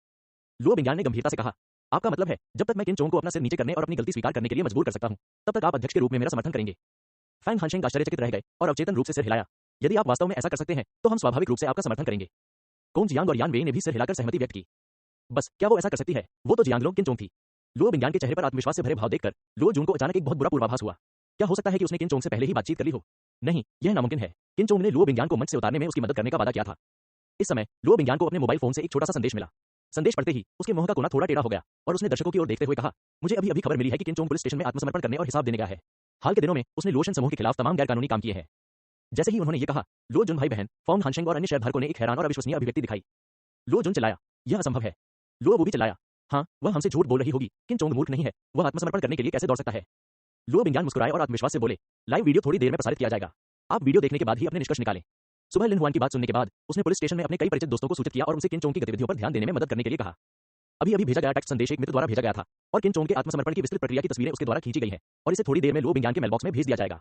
लुओ बिंगयान ने गंभीरता से कहा, आपका मतलब है जब तक मैं किन चोंग को अपना सिर नीचे करने और अपनी गलती स्वीकार करने के लिए मजबूर कर सकता हूं, तब तक आप अध्यक्ष के रूप में मेरा समर्थन करेंगे? फैंग हानशिंग आश्चर्यचकित रह गए और अवचेतन रूप से सिर हिलाया। यदि आप वास्तव में ऐसा कर सकते हैं तो हम स्वाभाविक रूप से आपका समर्थन करेंगे। कोंग जियांग और यान वेई ने भी सिर हिलाकर सहमति व्यक्त की। बस क्या वो ऐसा कर सकती है? वो तो जियांगलोंग किन चोंग थी। लुओ बिंगयान के चेहरे पर आत्मविश्वास से भरे भाव देखकर लुओ जून को अचानक एक बहुत बुरा पूर्वाभास हुआ। क्या हो सकता है कि उसने किन चोंग से पहले ही बातचीत कर ली हो? नहीं, यह नामुमकिन है। किन चोंग ने लुओ बिंगयान को मंच से उतारने में उसकी मदद करने का वादा किया था। इस समय लुओ बिंगयान को अपने मोबाइल फोन से एक छोटा सा संदेश मिला। संदेश पढ़ते ही उसके मुंह का कोना थोड़ा टेढ़ा हो गया और उसने दर्शकों की ओर देखते हुए कहा, मुझे अभी अभी खबर मिली है कि किन चोंग पुलिस स्टेशन में आत्मसमर्पण करने और हिसाब देने गया है। हाल के दिनों में उसने लोशन समूह के खिलाफ तमाम गैरकानूनी काम किए हैं। जैसे ही उन्होंने ये कहा, लो जुन भाई बहन, फॉन्ग हानशेंग और अन्य शेयरधारकों ने एक हैरान और अविश्वसनीय अभिव्यक्ति दिखाई। लो जुन चिल्लाया, यह असंभव है। लो वो भी चिल्लाया, हाँ, वह हमसे झूठ बोल रही होगी, किन चोंग मूर्ख नहीं है, वह आत्मसमर्पण करने के लिए कैसे दौड़ सकता है। लो बिंगयान मुस्कुराए और आत्मविश्वास से बोले, लाइव वीडियो थोड़ी देर में प्रसारित किया जाएगा, आप वीडियो देखने के बाद ही अपने निष्कर्ष निकालें। सुबह लिन हुआन की बात सुनने के बाद उसने पुलिस स्टेशन में अपने कई परिचित दोस्तों को सूचित किया और उनसे किन चोंग की गतिविधियों पर ध्यान देने में मदद करने के लिए कहा। अभी अभी भेजा गया टेक्स्ट संदेश एक मित्र द्वारा भेजा गया था और किन चोंग के आत्मसमर्पण की विस्तृत प्रक्रिया की तस्वीरें उसके द्वारा खींची गई हैं और इसे थोड़ी देर में लो बिंगयान के मेलबॉक्स में भेज दिया जाएगा।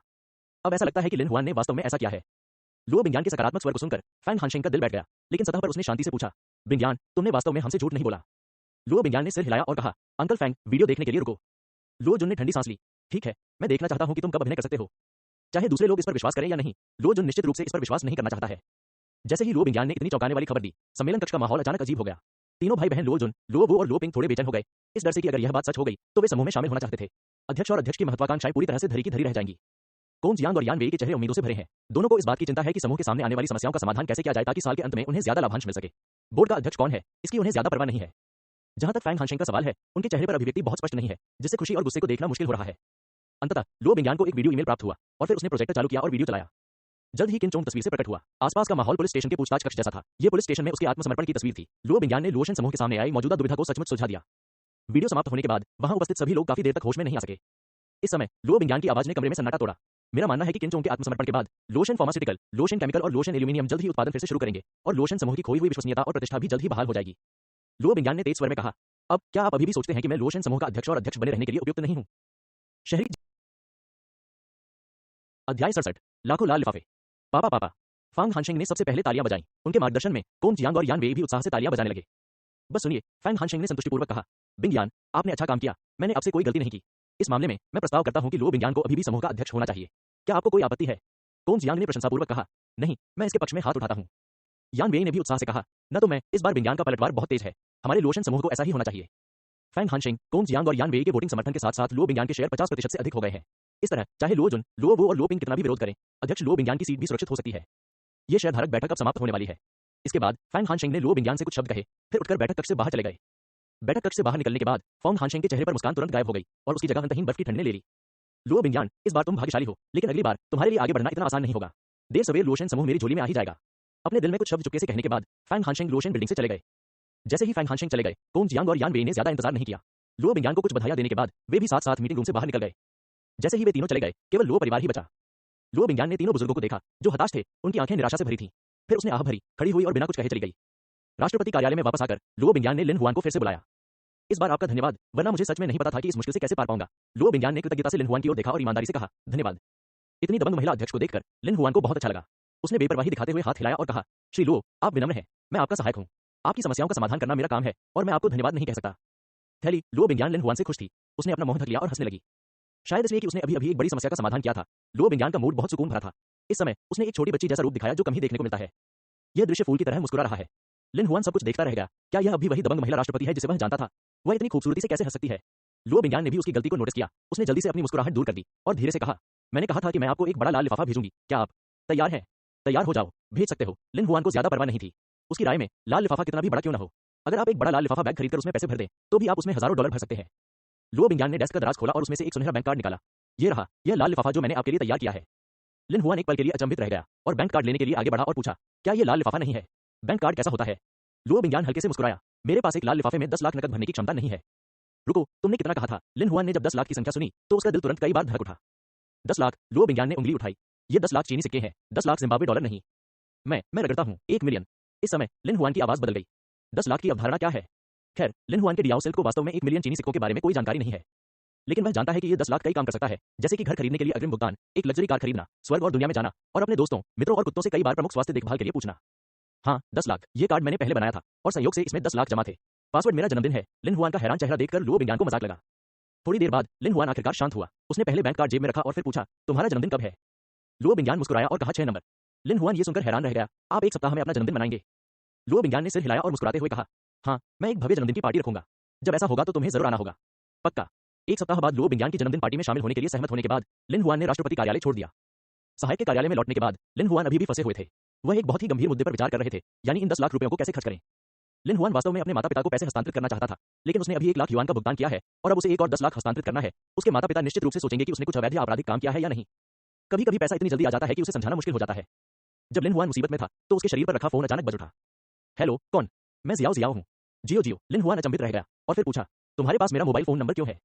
अब ऐसा लगता है कि लिन हुआन ने वास्तव में ऐसा किया है। लो बिंगयान के सकारात्मक स्वर को सुनकर फैंग हानशेंग का दिल बैठ गया, लेकिन सतह पर उसने शांति से पूछा, बिंगयान, तुमने वास्तव में हमसे झूठ नहीं बोला। लो बिंगयान ने सिर हिलाया और कहा, अंकल फैंग, वीडियो देखने के लिए रुको। लो जुन ने ठंडी सांस ली, ठीक है, मैं देखना चाहता हूं कि तुम कब अभिनय कर सकते हो, चाहे दूसरे लोग इस पर विश्वास करें या नहीं। लो जुन निश्चित रूप से इस पर विश्वास नहीं करना चाहता है। जैसे ही लो बिंगयान ने इतनी चौंकाने वाली खबर दी, सम्मेलन कक्ष का माहौल अचानक अजीब हो गया। तीनों भाई बहन लो जुन, लो वो और लो पिंग थोड़े बेचैन हो गए, इस डर से कि अगर यह बात सच हो गई तो वे समूह में शामिल होना चाहते थे। अध्यक्ष और अध्यक्ष की महत्वाकांक्षाएं पूरी तरह से धरी की धरी रह जाएंगी। कोंग जियांग और यान वेई के चेहरे उम्मीदों से भरे हैं। दोनों को इस बात की चिंता है कि समूह के सामने आने वाली समस्याओं का समाधान कैसे किया जाए ताकि साल के अंत में उन्हें ज्यादा लाभांश मिल सके। बोर्ड का अध्यक्ष कौन है, इसकी उन्हें ज्यादा परवाह नहीं है। जहां तक फैंग हानशेंग का सवाल है, उनके चेहरे पर अभिव्यक्ति बहुत स्पष्ट नहीं है, जिससे खुशी और गुस्से को देखना मुश्किल हो रहा है। अंततः लो बिंगयान को एक वीडियो ईमेल प्राप्त हुआ और फिर उसने प्रोजेक्टर चालू किया और वीडियो चलाया। जल्द ही किन चोंग तस्वीर से प्रकट हुआ। आसपास का माहौल पुलिस स्टेशन के पूछताछ कक्ष जैसा था। ये पुलिस स्टेशन में उसके आत्मसमर्पण की तस्वीर थी। लो बिंगयान ने लोशन समूह के सामने आई मौजूदा दुविधा को सचमुच सुलझा दिया। वीडियो समाप्त होने के बाद वहां उपस्थित सभी लोग काफी देर तक होश में नहीं आ सके। इस समय लो बिंगयान की आवाज ने कमरे में सन्नाटा तोड़ा। मेरा मानना है कि किन चोंग के आत्मसमर्पण के बाद लोशन फार्मास्यूटिकल, लोशन केमिकल और लोशन एल्यूमिनियम जल्द ही उत्पादन फिर से शुरू करेंगे और लोशन समूह की खोई हुई विश्वसनीयता और प्रतिष्ठा भी जल्द ही बहाल हो जाएगी। लो बिंगयान ने तेज स्वर में कहा, अब क्या आप अभी भी सोचते हैं कि मैं लोशन समूह का अध्यक्ष और अध्यक्ष बने रहने के लिए उपयुक्त नहीं हूं? शहरी अध्याय 67, लाखों लाल लिफाफे। पापा पापा। फैंग हानशेंग ने सबसे पहले तालियां बजाईं। उनके मार्गदर्शन में कोंग जियांग और यान वेई भी उत्साह से तालियां बजाने लगे। बस सुनिए, फैंग हानशेंग ने संतुष्टिपूर्वक कहा, बिंगयान, आपने अच्छा काम किया, मैंने आपसे कोई गलती नहीं की। इस मामले में मैं प्रस्ताव करता हूं कि लो बिंगयान को अभी भी समूह का अध्यक्ष होना चाहिए। क्या आपको कोई आपत्ति है? कोंग जियांग ने प्रशंसापूर्वक कहा, नहीं, मैं इसके पक्ष में हाथ उठाता हूं। यान वेई ने भी उत्साह से कहा, न तो मैं, इस बार बिंगयान का पलटवार बहुत तेज है, हमारे लोशन समूह को ऐसा ही होना चाहिए। फैंग हानशेंग, कोंग जियांग और यान वेई के वोटिंग समर्थन के साथ साथ लो बिंगयान के शेयर 50% से अधिक हो गए हैं। इस तरह चाहे लो जुन, लो वो और लो पिंग कितना भी विरोध करें, अध्यक्ष लो बिंगयान की सीट भी सुरक्षित हो सकती है। ये शेयरधारक बैठक अब समाप्त होने वाली है। इसके बाद फैंग हानशेंग ने लो बिंगयान से कुछ शब्द कहे, फिर उठकर बैठक कक्ष से बाहर चले गए। बैठक कक्ष से बाहर निकलने के बाद फॉन्ग हानशेंग के चेहरे पर मुस्कान तुरंत गायब हो गई और उसकी जगह अंतहीन बर्फ की ठंड ने ले ली। लो बिंगयान, इस बार तुम भाग्यशाली हो, लेकिन अगली बार तुम्हारे लिए आगे बढ़ना इतना आसान नहीं होगा। देर सवेर लोशन समूह मेरी झोली में आ ही जाएगा। अपने दिल में कुछ शब्द चुपके से कहने के बाद फैंग हानशेंग लोशन बिल्डिंग से चले गए। जैसे ही फैंग हानशेंग चले गए, कोंग जियांग और यान वेई ने ज्यादा इंतजार नहीं किया। लो बिंगयान को कुछ बधाइयां देने के बाद वे भी साथ साथ मीटिंग रूम से बाहर निकल गए। जैसे ही वे तीनों चले गए, केवल लो परिवार ही बचा। लो बिंगयान ने तीनों बुजुर्गों को देखा, जो हताश थे, उनकी आंखें निराशा से भरी थीं। फिर उसने आह भरी, खड़ी हुई और बिना कुछ कहे चली गई। राष्ट्रपति कार्यालय में वापस आकर लो बिंगयान ने लिन हुआन को फिर से बुलाया। इस बार आपका धन्यवाद, वरना मुझे सच में नहीं पता था कि इस मुश्किल से कैसे पार पाऊंगा। लो बिंगयान ने कृतज्ञता से लिन हुआन की ओर देखा और ईमानदारी से कहा, धन्यवाद। इतनी दबंग महिला अध्यक्ष को देखकर लिन हुआन को बहुत अच्छा लगा। उसने बेपरवाही दिखाते हुए हाथ हिलाया और कहा, श्री लो, आप विनम्र हैं, मैं आपका सहायक हूं। आपकी समस्याओं का समाधान करना मेरा काम है और मैं आपको धन्यवाद नहीं कह सकता। थैली लो बिंगयान लिन हुआन से खुश थी। उसने अपना मुंह ढक लिया और हंसने लगी। शायद इसलिए कि उसने अभी अभी एक बड़ी समस्या का समाधान किया था। लो बिंगयान का मूड बहुत सुकून भरा था। इस समय उसने एक छोटी बच्ची जैसा रूप दिखाया जो कम ही देखने को मिलता है। यह दृश्य फूल की तरह मुस्कुरा रहा है। लिन हुआन सब कुछ देखता रह गया। क्या यह अभी वही दबंग महिला राष्ट्रपति है जिसे वह जानता था? वह इतनी खूबसूरती से कैसे हंस सकती है? लो बिंगयान ने भी उसकी गलती को नोटिस किया। उसने जल्दी से अपनी मुस्कुराहट दूर कर दी और धीरे से कहा, मैंने कहा था कि मैं आपको एक बड़ा लाल लिफाफा भेजूंगी, क्या आप तैयार हैं? तैयार हो जाओ, भेज सकते हो। लिन हुआन को ज्यादा परवाह नहीं थी। उसकी राय में लाल लिफाफा कितना भी बड़ा क्यों न हो, अगर आप एक बड़ा लाल लिफाफा बैग खरीदकर उसमें पैसे भर दें तो भी आप उसमें हजारों डॉलर भर सकते हैं। लो बिंगयान ने डेस्क का दराज खोला और उसमें से एक सुनहरा बैंक कार्ड निकाला। ये रहा, यह लाल लिफाफा जो मैंने आपके लिए तैयार किया है। लिन हुआन एक पल के लिए अचंभित रह गया और बैंक कार्ड लेने के लिए आगे बढ़ा और पूछा, क्या ये लाल लिफाफा नहीं है? बैंक कार्ड कैसा होता है? लो बिंगयान हल्के से मुस्कुराया, मेरे पास एक लाल लिफाफे में 10 लाख नकद भरने की क्षमता नहीं है। रुको, तुमने कितना कहा था? लिन हुआन ने जब 10 लाख की संख्या सुनी तो उसका दिल तुरंत कई बार धड़क उठा। 10 लाख, लो बिंगयान ने उंगली उठाई। ये 10 लाख चीनी सिक्के हैं, 10 लाख जिम्बाब्वे डॉलर नहीं। मैं रगड़ता हूँ, 1 मिलियन। इस समय लिन हुआन की आवाज बदल गई। 10 लाख की अवधारणा क्या है? खैर, लिन हुआन के डियाओ सिल्क को वास्तव में 1 मिलियन चीनी सिक्कों के बारे में कोई जानकारी नहीं है, लेकिन वह जानता है कि ये 10 लाख कई काम कर सकता है, जैसे कि घर खरीदने के लिए अग्रिम भुगतान, एक लग्जरी कार खरीदना, स्वर्ग और दुनिया में जाना और अपने दोस्तों, मित्रों और कुत्तों से कई बार प्रमुख स्वास्थ्य देखभाल के लिए पूछना। हाँ, 10 लाख, ये कार्ड मैंने पहले बनाया था और संयोग से इसमें 10 लाख जमा थे। पासवर्ड मेरा जन्मदिन है। लिन हुआन का हैरान चेहरा देखकर लो बिंगयान को मजाक लगा। थोड़ी देर बाद लिन हुआन आखिरकार शांत हुआ। उसने पहले बैंक कार्ड जेब में रखा और फिर पूछा, तुम्हारा जन्मदिन कब है? लो बिंगयान मुस्कुराया और कहा, 6 नंबर। लिन हुआन ये सुनकर हैरान रह गया, आप 1 सप्ताह में अपना जन्मदिन मनाएंगे? लो बिंगयान ने सिर हिलाया और मुस्कुराते हुए कहा, हाँ, मैं एक भव्य जन्मदिन की पार्टी रखूंगा। जब ऐसा होगा तो तुम्हें जरूर आना होगा। पक्का। 1 सप्ताह बाद लो बिंगयान की जन्मदिन पार्टी में शामिल होने के लिए सहमत होने के बाद लिन हुआन ने राष्ट्रपति कार्यालय छोड़ दिया। सहायक के कार्यालय में लौटने के बाद लिन हुआन अभी भी फंसे हुए थे। वह एक बहुत ही गंभीर मुद्दे पर विचार कर रहे थे, यानी इन 10 लाख रुपयों को कैसे खर्च करें। लिन हुआन वास्तव में अपने माता पिता को पैसे हस्तांतरित करना चाहता था, लेकिन उसने अभी 1 लाख युआन का भुगतान किया है और अब उसे 1 और 10 लाख हस्तांतरित करना है। उसके माता पिता निश्चित रूप से सोचेंगे कि उसने कुछ अवैध या आपराधिक काम किया है या नहीं। कभी कभी पैसा इतनी जल्दी आ जाता है कि उसे समझाना मुश्किल हो जाता है। जब लिन हुआन मुसीबत में था तो उसके शरीर पर रखा फोन अचानक बज उठा। हेलो, कौन? मैं जियाओ जियाओ हूँ। जियो जियो। लिन हुआन अचंभित रह गया और फिर पूछा, तुम्हारे पास मेरा मोबाइल फोन नंबर क्यों है?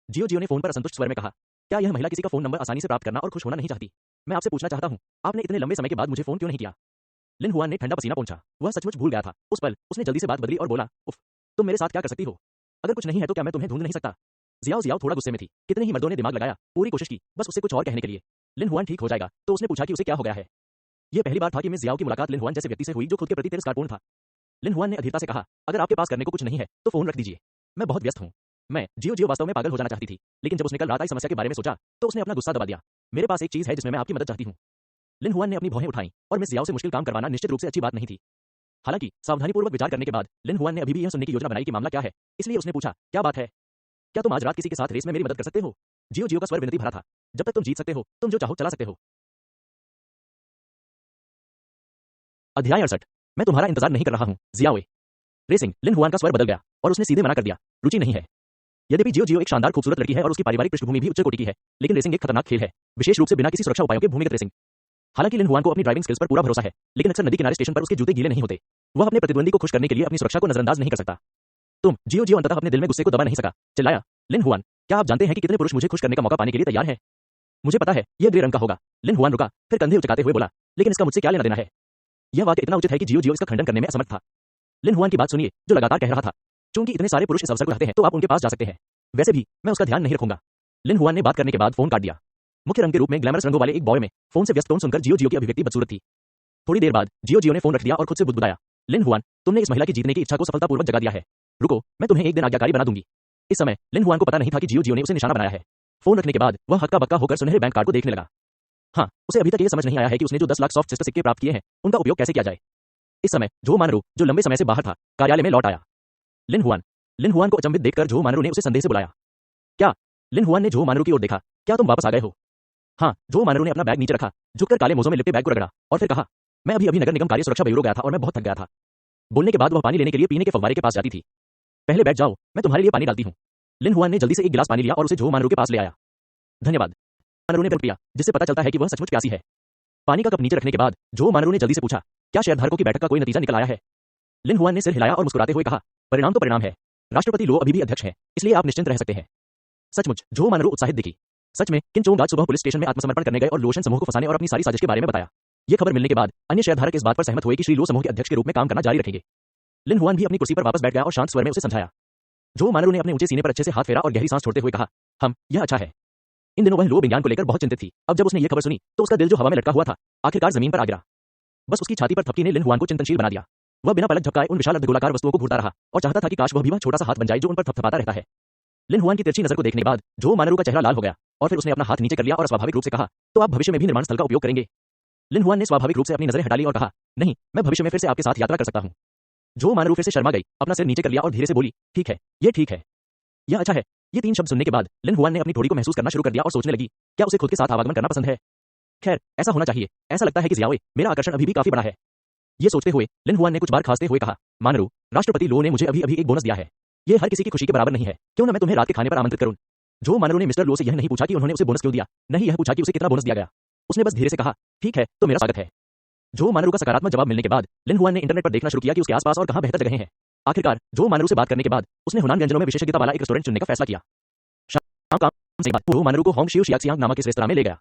जियो जियो ने फोन पर असंतुष्ट स्वर में कहा, क्या यह महिला किसी का फोन नंबर आसानी से प्राप्त करना और खुश होना नहीं चाहती? मैं आपसे पूछना चाहता हूँ, आपने इतने लंबे समय के बाद मुझे फोन क्यों नहीं किया? लिन हुआन ने ठंडा पसीना पोंछा। वह सचमुच भूल गया था। उस पल उसने जल्दी से बात बदली और बोला, उफ, तुम मेरे साथ क्या कर सकती हो? अगर कुछ नहीं है तो क्या मैं तुम्हें ढूंढ नहीं सकता? जियाओ जियाओ थोड़ा गुस्से में थी। कितने ही मर्दों ने दिमाग लगाया, पूरी कोशिश की, बस उसे कुछ और कहने के लिए। लिन हुआन ठीक हो जाएगा तो उसने पूछा कि उसे क्या हो गया है। यह पहली बार था कि मिस जियाओ की मुलाकात लिन हुआन जैसे व्यक्ति से हुई जो खुद के प्रति तिरस्कारपूर्ण था। लिन हुआन ने अधीरता से कहा, अगर आपके पास करने को कुछ नहीं है तो फोन रख दीजिए, मैं बहुत व्यस्त हूँ। मैं जियो जियो वास्तव में पागल हो जाना चाहती थी, लेकिन जब उसने कल रात आई समस्या के बारे में सोचा तो उसने अपना गुस्सा दबा दिया। मेरे पास एक चीज है जिसमें मैं आपकी मदद चाहती हूँ। लिन हुआन ने अपनी भौहें उठाई और मिस जियाओ से मुश्किल काम करवाना निश्चित रूप से अच्छी बात नहीं थी। हालांकि सावधानीपूर्वक विचार करने के बाद लिन हुआन ने अभी भी यह सुनने की योजना बनाई कि मामला क्या है, इसलिए उसने पूछा, क्या बात है? क्या तुम आज रात किसी के साथ रेस में मेरी मदद कर सकते हो? जियो जियो का स्वर विनती भरा था। जब तक तुम जीत सकते हो तुम जो चाहो चला सकते हो। अध्याय 68। मैं तुम्हारा इंतजार नहीं कर रहा हूँ, जियाओए। रेसिंग। लिन हुआन का स्वर बदल गया और उसने सीधे मना कर दिया, रुचि नहीं है। यद्यपि जियो जियो एक शानदार खूबसूरत लड़की है और उसकी पारिवारिक पृष्ठभूमि भी उच्च कोटि की है, लेकिन रेसिंग एक खतरनाक खेल है, विशेष रूप से बिना किसी सुरक्षा उपायों के भूमिगत रेसिंग। हालांकि लिन हुआन को अपनी ड्राइविंग स्किल्स पर पूरा भरोसा है, लेकिन अक्सर नदी किनारे स्टेशन पर उसके जूते गीले नहीं होते। वह अपने प्रतिद्वंदी को खुश करने के लिए अपनी सुरक्षा को नजरअंदाज नहीं कर सकता। तुम। जियो जियो अंततः अपने दिल में गुस्से को दबा नहीं सका, चिल्लाया, लिन हुआन, क्या आप जानते हैं कि कितने पुरुष मुझे खुश करने का मौका पाने के लिए तैयार हैं? मुझे पता है, यह ग्रे रंग का होगा। लिन हुआन रुका, फिर कंधे उचकाते हुए बोला, लेकिन इसका मुझसे क्या लेना देना है? यह वाक्य इतना उचित है कि जियो जियो इसका खंडन करने में असमर्थ था। लिन हुआन की बात सुनिए, जो लगातार कह रहा था, क्योंकि इतने सारे पुरुष इस अवसर को चाहते हैं तो आप उनके पास जा सकते हैं। वैसे भी मैं उसका ध्यान नहीं रखूंगा। लिन हुआन ने बात करने के बाद फोन काट दिया। मुख्य रंग के रूप में ग्लैमरस रंगों वाले एक बॉय में फोन से व्यस्त टोन सुनकर जियो जियो की अभिव्यक्ति बदसूरत थी। थोड़ी देर बाद जियो जियो ने फोन रख दिया और खुद से बुदबुदाया, लिन हुआन, तुमने इस महिला की जीतने की इच्छा को सफलतापूर्वक जगा दिया है। रुको, मैं तुम्हें एक दिन आज्ञाकारी बना दूंगी। इस समय लिन हुआन को पता नहीं था कि जियो जियो ने उसे निशाना बनाया है। फोन रखने के बाद वह हक्का बक्का होकर सुनहरे बैंक कार्ड को देखने लगा। हाँ, उसे अभी तक ये समझ नहीं आया है कि उसने जो 10 लाख सॉफ्ट सिस्टर सिक्के प्राप्त किए हैं उनका उपयोग कैसे किया जाए। इस समय झो मानरू, जो लंबे समय से बाहर था, कार्यालय में लौट आया। लिन हुआन को अचंभित देखकर झो मानरू ने उसे संदेह से बुलाया। क्या? लिन हुआन ने झो मानरू की ओर देखा, क्या तुम वापस आ गए हो? हाँ। झो मानरू ने अपना बैग नीचे रखा, झुककर काले मोज़ों में लिपटे बैग को रगड़ा और फिर कहा, मैं अभी नगर निगम कार्य सुरक्षा ब्यूरो गया था और मैं बहुत थक गया था। बोलने के बाद वह पानी लेने के लिए पीने के फव्वारे के पास जाती थी। पहले बैठ जाओ, मैं तुम्हारे लिए पानी डालती हूँ। लिन हुआन ने जल्दी से एक गिलास पानी लिया और उसे झो मानरू के पास ले आया। धन्यवाद। मानरू ने बैग पिया, जिससे पता चलता है कि वह सचमुच प्यासी है। पानी का कप नीचे रखने के बाद झो मानरू ने जल्दी से पूछा, क्या शेयरधारकों की बैठक का कोई नतीजा निकल आया है? लिन हुआन ने सिर हिलाया और मुस्कुराते हुए कहा, परिणाम तो परिणाम है। राष्ट्रपति लो अभी भी अध्यक्ष हैं, इसलिए आप निश्चिंत रह सकते हैं। सचमुच? झो मानरू उत्साहित दिखी। सच में? किन चोंग आज सुबह पुलिस स्टेशन में आत्मसमर्पण करने गए और लोशन समूह को फंसाने और अपनी सारी साजिश के बारे में बताया। यह खबर मिलने के बाद अन्य शेयरधारक इस बात पर सहमत हुए कि श्री लो समूह के अध्यक्ष के रूप में काम करना जारी रखेंगे। लिन हुआन भी अपनी कुर्सी पर वापस बैठ गया और शांत स्वर में उसे समझाया। झो मानरू ने अपने ऊंचे सीने पर अच्छे से हाथ फेरा और गहरी सांस छोड़ते हुए कहा, यह अच्छा है। इन दिनों वह लो बिंगयान को लेकर बहुत चिंतित थी। अब जब उसने यह खबर सुनी तो उसका दिल जो हवा में लटका हुआ था आखिरकार जमीन पर आ गिरा। बस उसकी छाती पर थपकी ने लिन हुआन को चिंतनशील बना दिया। वह बिना पलक झपकाए उन विशाल अर्धगोलाकार वस्तुओं को घूरता रहा और चाहता था कि काश वह भी वह छोटा सा हाथ बन जाए जो उन पर थपथपाता रहता है। लिन हुआन की तिरछी नजर को देखने के बाद झो मानरू का चेहरा लाल हो गया और फिर उसने अपना हाथ नीचे कर लिया और स्वाभाविक रूप से कहा, तो आप भविष्य में भी निर्माण स्थल का उपयोग करेंगे? लिन हुआन ने स्वाभाविक रूप से अपनी नजरें हटा ली और कहा, नहीं, मैं भविष्य में फिर से आपके साथ यात्रा कर सकता हूँ। झो मानरू फिर से शर्मा गई, अपना सिर नीचे कर लिया और धीरे से बोली, ठीक है, ये ठीक है, यह अच्छा है। ये 3 शब्द सुनने के बाद लिन हुआन ने अपनी थोड़ी को महसूस करना शुरू कर दिया और सोचने लगी, क्या उसे खुद के साथ आवागमन करना पसंद है? खैर, ऐसा होना चाहिए। ऐसा लगता है कि जियाओए, मेरा आकर्षण अभी भी काफी बड़ा है। ये सोचते हुए लिन हुआन ने कुछ बार खांसते हुए कहा, मानरू, राष्ट्रपति लो ने मुझे अभी एक बोनस दिया है। ये हर किसी की खुशी के बराबर नहीं है। क्यों न मैं तुम्हें रात के खाने पर आमंत्रित करूं? झो मानरू ने मिस्टर लो से यह नहीं पूछा कि उन्होंने उसे बोनस क्यों दिया, नहीं यह पूछा कि उसे कितना बोनस दिया गया। उसने बस धीरे से कहा, ठीक है, तो मेरा स्वागत है। झो मानरू का सकारात्मक जवाब मिलने के बाद लिन हुआन ने इंटरनेट पर देखना शुरू किया कि उसके आसपास और कहां बेहतर जगहें हैं। आखिरकार झो मानरू से बात करने के बाद उसने हुनान व्यंजनों में विशेषज्ञता वाला एक रेस्टोरेंट चुनने का फैसला किया। शाम से बाद झो मानरू को होंग शियो शियाक्सियांग नामक इस रेस्तरां में ले गया।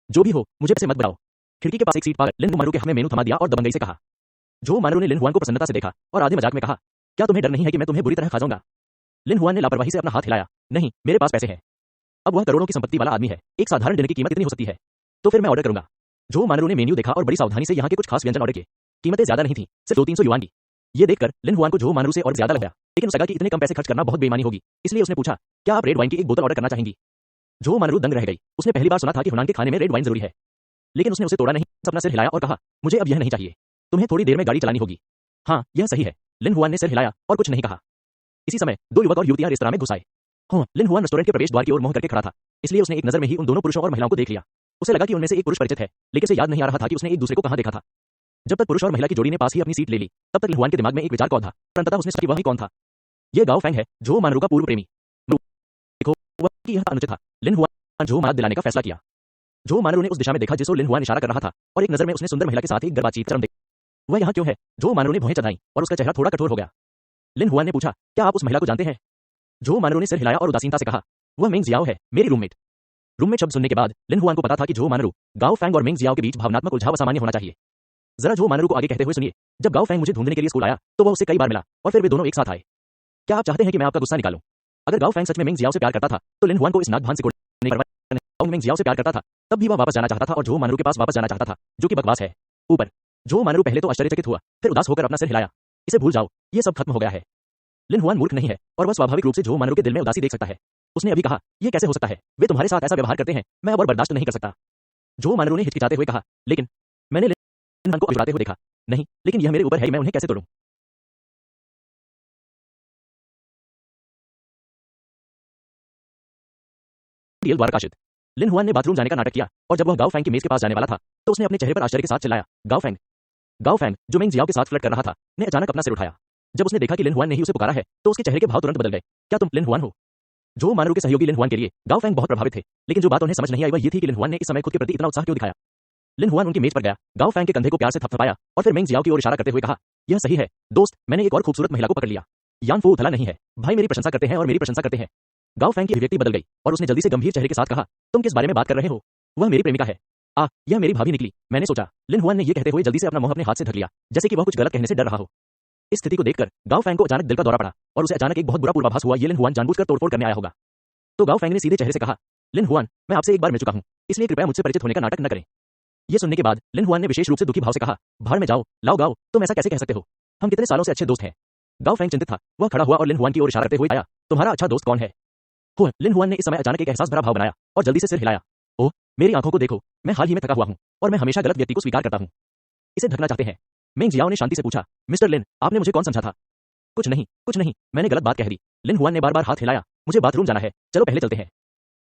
जो भी हो, मुझे पैसे मत बढ़ाओ। खिड़की के पास एक सीट पाकर लिन मानरू के हाथ में मेनू थमा दिया और दबंगई से कहा। झो मानरू ने लिन हुआन को प्रसन्नता से देखा और आधे मजाक में कहा, क्या तुम्हें डर नहीं है कि मैं तुम्हें बुरी तरह खा जाऊंगा? लिन हुआन ने लापरवाही से अपना हाथ हिलाया, नहीं, मेरे पास पैसे हैं। अब वह करोड़ों की संपत्ति वाला आदमी है, एक साधारण डिनर की कीमत इतनी हो सकती है, तो फिर मैं ऑर्डर करूंगा। झो मानरू ने मेन्यू देखा और बड़ी सावधानी से यहाँ के कुछ खास व्यंजन ऑर्डर किए। कीमतें ज्यादा नहीं थी, सिर्फ 200-300 युआन की। ये देखकर लिन हुआन को झो मानरू से और ज्यादा लगा, लेकिन उसने कहा कि इतने कम पैसे खर्च करना बहुत बेईमानी होगी, इसलिए उसने पूछा, क्या आप रेड वाइन की एक बोतल ऑर्डर करना चाहेंगी? झो मानरू दंग रह गई। उसने पहली बार सुना था कि हुनान के खाने में रेड वाइन जरूरी है, लेकिन उसने उसे तोड़ा नहीं, अपना सिर हिलाया और कहा, मुझे अब यह नहीं चाहिए, तुम्हें थोड़ी देर में गाड़ी चलानी होगी। हाँ, यह सही है। लिन हुआन ने सिर हिलाया और कुछ नहीं कहा। इसी समय 2 युवक और युवतियां रेस्तरां में घुस आए। लिन हुआन रेस्टोरेंट के प्रवेश द्वार की ओर मुंह करके खड़ा था, इसलिए उसने एक नजर में ही उन दोनों पुरुषों और महिलाओं को देख लिया। उसे लगा कि उनमें से एक पुरुष परिचित है, लेकिन उसे याद नहीं आ रहा था कि उसने एक दूसरे को कहां देखा था। जब तक पुरुष और महिला की जोड़ी ने पास ही अपनी सीट ले ली, तब तक लिन हुआन के दिमाग में एक विचार कौन था, परंतु उसने सोचा कि वह ही कौन था। यह गाओ फेंग है, झो मानरू का पूर्व प्रेमी। देखो, वह कि यह अनुचित था। लिन हुआन झो मात दिलाने का फैसला किया। झो मानरू ने उस दिशा में देखा जिसको लिन हुआन इशारा कर रहा था, और एक नजर में उसने सुंदर महिला के साथ एक बातचीत चरम देखी। वह यहाँ क्यों है? झो मानरू ने भौहें चढ़ाई और उसका चेहरा थोड़ा कठोर हो गया। लिन हुआन ने पूछा, क्या आप उस महिला को जानते हैं? झो मानरू ने सिर हिलाया और उदासीनता से कहा, वह मेंग जियाओ है, मेरी रूममेट। रूममेट शब्द सुनने के बाद लिन हुआन को पता था कि झो मानरू, गाओ फेंग और मेंग जियाओ के बीच भावनात्मक उलझाव असामान्य होना चाहिए। जरा झो मानरू को आगे कहते हुए सुनिए, जब गाओ फेंग मुझे ढूंढने के लिए स्कूल आया तो वह उससे कई बार मिला और फिर वे दोनों एक साथ आए। क्या आप चाहते हैं कि मैं आपका गुस्सा निकालूं? अगर गाओ फेंग सच में मेंग जियाओ से प्यार करता था तो लिन हुआन को इस नाक भान से कोड़ने की परवाह नहीं। मेंग जियाओ से प्यार करता था तब भी वह वापस जाना चाहता था और झो मानरू के पास वापस जाना चाहता था, जो कि बकवास है। ऊपर झो मानरू पहले तो आश्चर्यचकित हुआ, फिर उदास होकर अपना सिर हिलाया। इसे भूल जाओ, ये सब खत्म हो गया है। लिन हुआन मूर्ख नहीं है और वह स्वाभाविक रूप से झो मानरू के दिल में उदासी देख सकता है। उसने अभी कहा, यह कैसे हो सकता है? वे तुम्हारे साथ ऐसा व्यवहार करते हैं, मैं अब और बर्दाश्त नहीं कर सकता। झो मानरू ने हिचकिचाते हुए कहा, लेकिन मैंने लिन हुआन को चुराते हुए देखा। नहीं, लेकिन यह मेरे ऊपर है कि मैं उन्हें कैसे तोड़ूं। द्वारा काशित लिन हुआन ने बाथरूम जाने का नाटक किया और जब वह गाओ फेंग की मेज के पास जाने वाला था तो उसने अपने चेहरे पर आश्चर्य के साथ चिल्लाया, गाओ फेंग। गाओ फेंग, जो मेंग जियाओ के साथ फ्लर्ट कर रहा था, ने अचानक अपना सिर उठाया। जब उसने देखा कि लिन हुआन ने ही उसे पुकारा है तो उसके चेहरे के भाव तुरंत बदल गए। क्या तुम लिन हुआन हो? झो मानरू के सहयोगी लिन हुआन के लिए गाओ फेंग बहुत प्रभावित थे, लेकिन जो बात उन्हें समझ नहीं आई वह ये थी कि लिन हुआन ने इस समय खुद के प्रति इतना उत्साह क्यों दिखाया। लिन हुआन उनकी मेज पर गया, गाओ फेंग के कंधे को प्यार से थपथपाया और फिर मेंग जियाओ की ओर इशारा करते हुए कहा, यह सही है दोस्त, मैंने एक और खूबसूरत महिला को पकड़ लिया। यांग फू उथला नहीं है, भाई मेरी प्रशंसा करते हैं और मेरी प्रशंसा करते हैं। गाओ फेंग की अभिव्यक्ति बदल गई और उसने जल्दी से गंभीर चेहरे के साथ कहा, तुम किस बारे में बात कर रहे हो? वह मेरी प्रेमिका है। यह मेरी भाभी निकली, मैंने सोचा। लिन हुआन ने यह कहते हुए जल्दी से अपना मुंह अपने हाथ से ढक लिया, जैसे कि वह कुछ गलत कहने से डर रहा हो। इस स्थिति को देखकर गाओ फेंग को अचानक दिल का दौरा पड़ा और उसे अचानक एक बहुत बुरा पूर्वाभास हुआ, ये लिन हुआन जानबूझकर तोड़फोड़ करने आया होगा। तो गाओ फेंग ने सीधे चेहरे से कहा, लिन हुआन, मैं आपसे एक बार मिल चुका हूं, इसलिए कृपया मुझसे परिचित होने का नाटक न करें। यह सुनने के बाद लिन हुआन ने विशेष रूप से दुखी भाव से कहा, भाड़ में जाओ, लाओ गाओ, तुम ऐसा कैसे कह सकते हो? हम कितने सालों से अच्छे दोस्त हैं। गाओ फेंग चिंतित था, वह खड़ा हुआ और लिन हुआन की ओर इशारा करते हुए आया, तुम्हारा अच्छा दोस्त कौन है? लिन हुआन ने इस समय अचानक एक एहसास भरा भाव बनाया और जल्दी से सिर हिलाया, ओह, मेरी आंखों को देखो, मैं हाल ही में थका हुआ हूं और मैं हमेशा गलत व्यक्ति को स्वीकार करता हूं। इसे ढकना चाहते हैं? मेंग जियाओ ने शांति से पूछा, मिस्टर लिन, आपने मुझे कौन समझा था? कुछ नहीं, मैंने गलत बात कह दी। लिन हुआन ने बार बार हाथ हिलाया, मुझे बाथरूम जाना है, चलो पहले चलते हैं।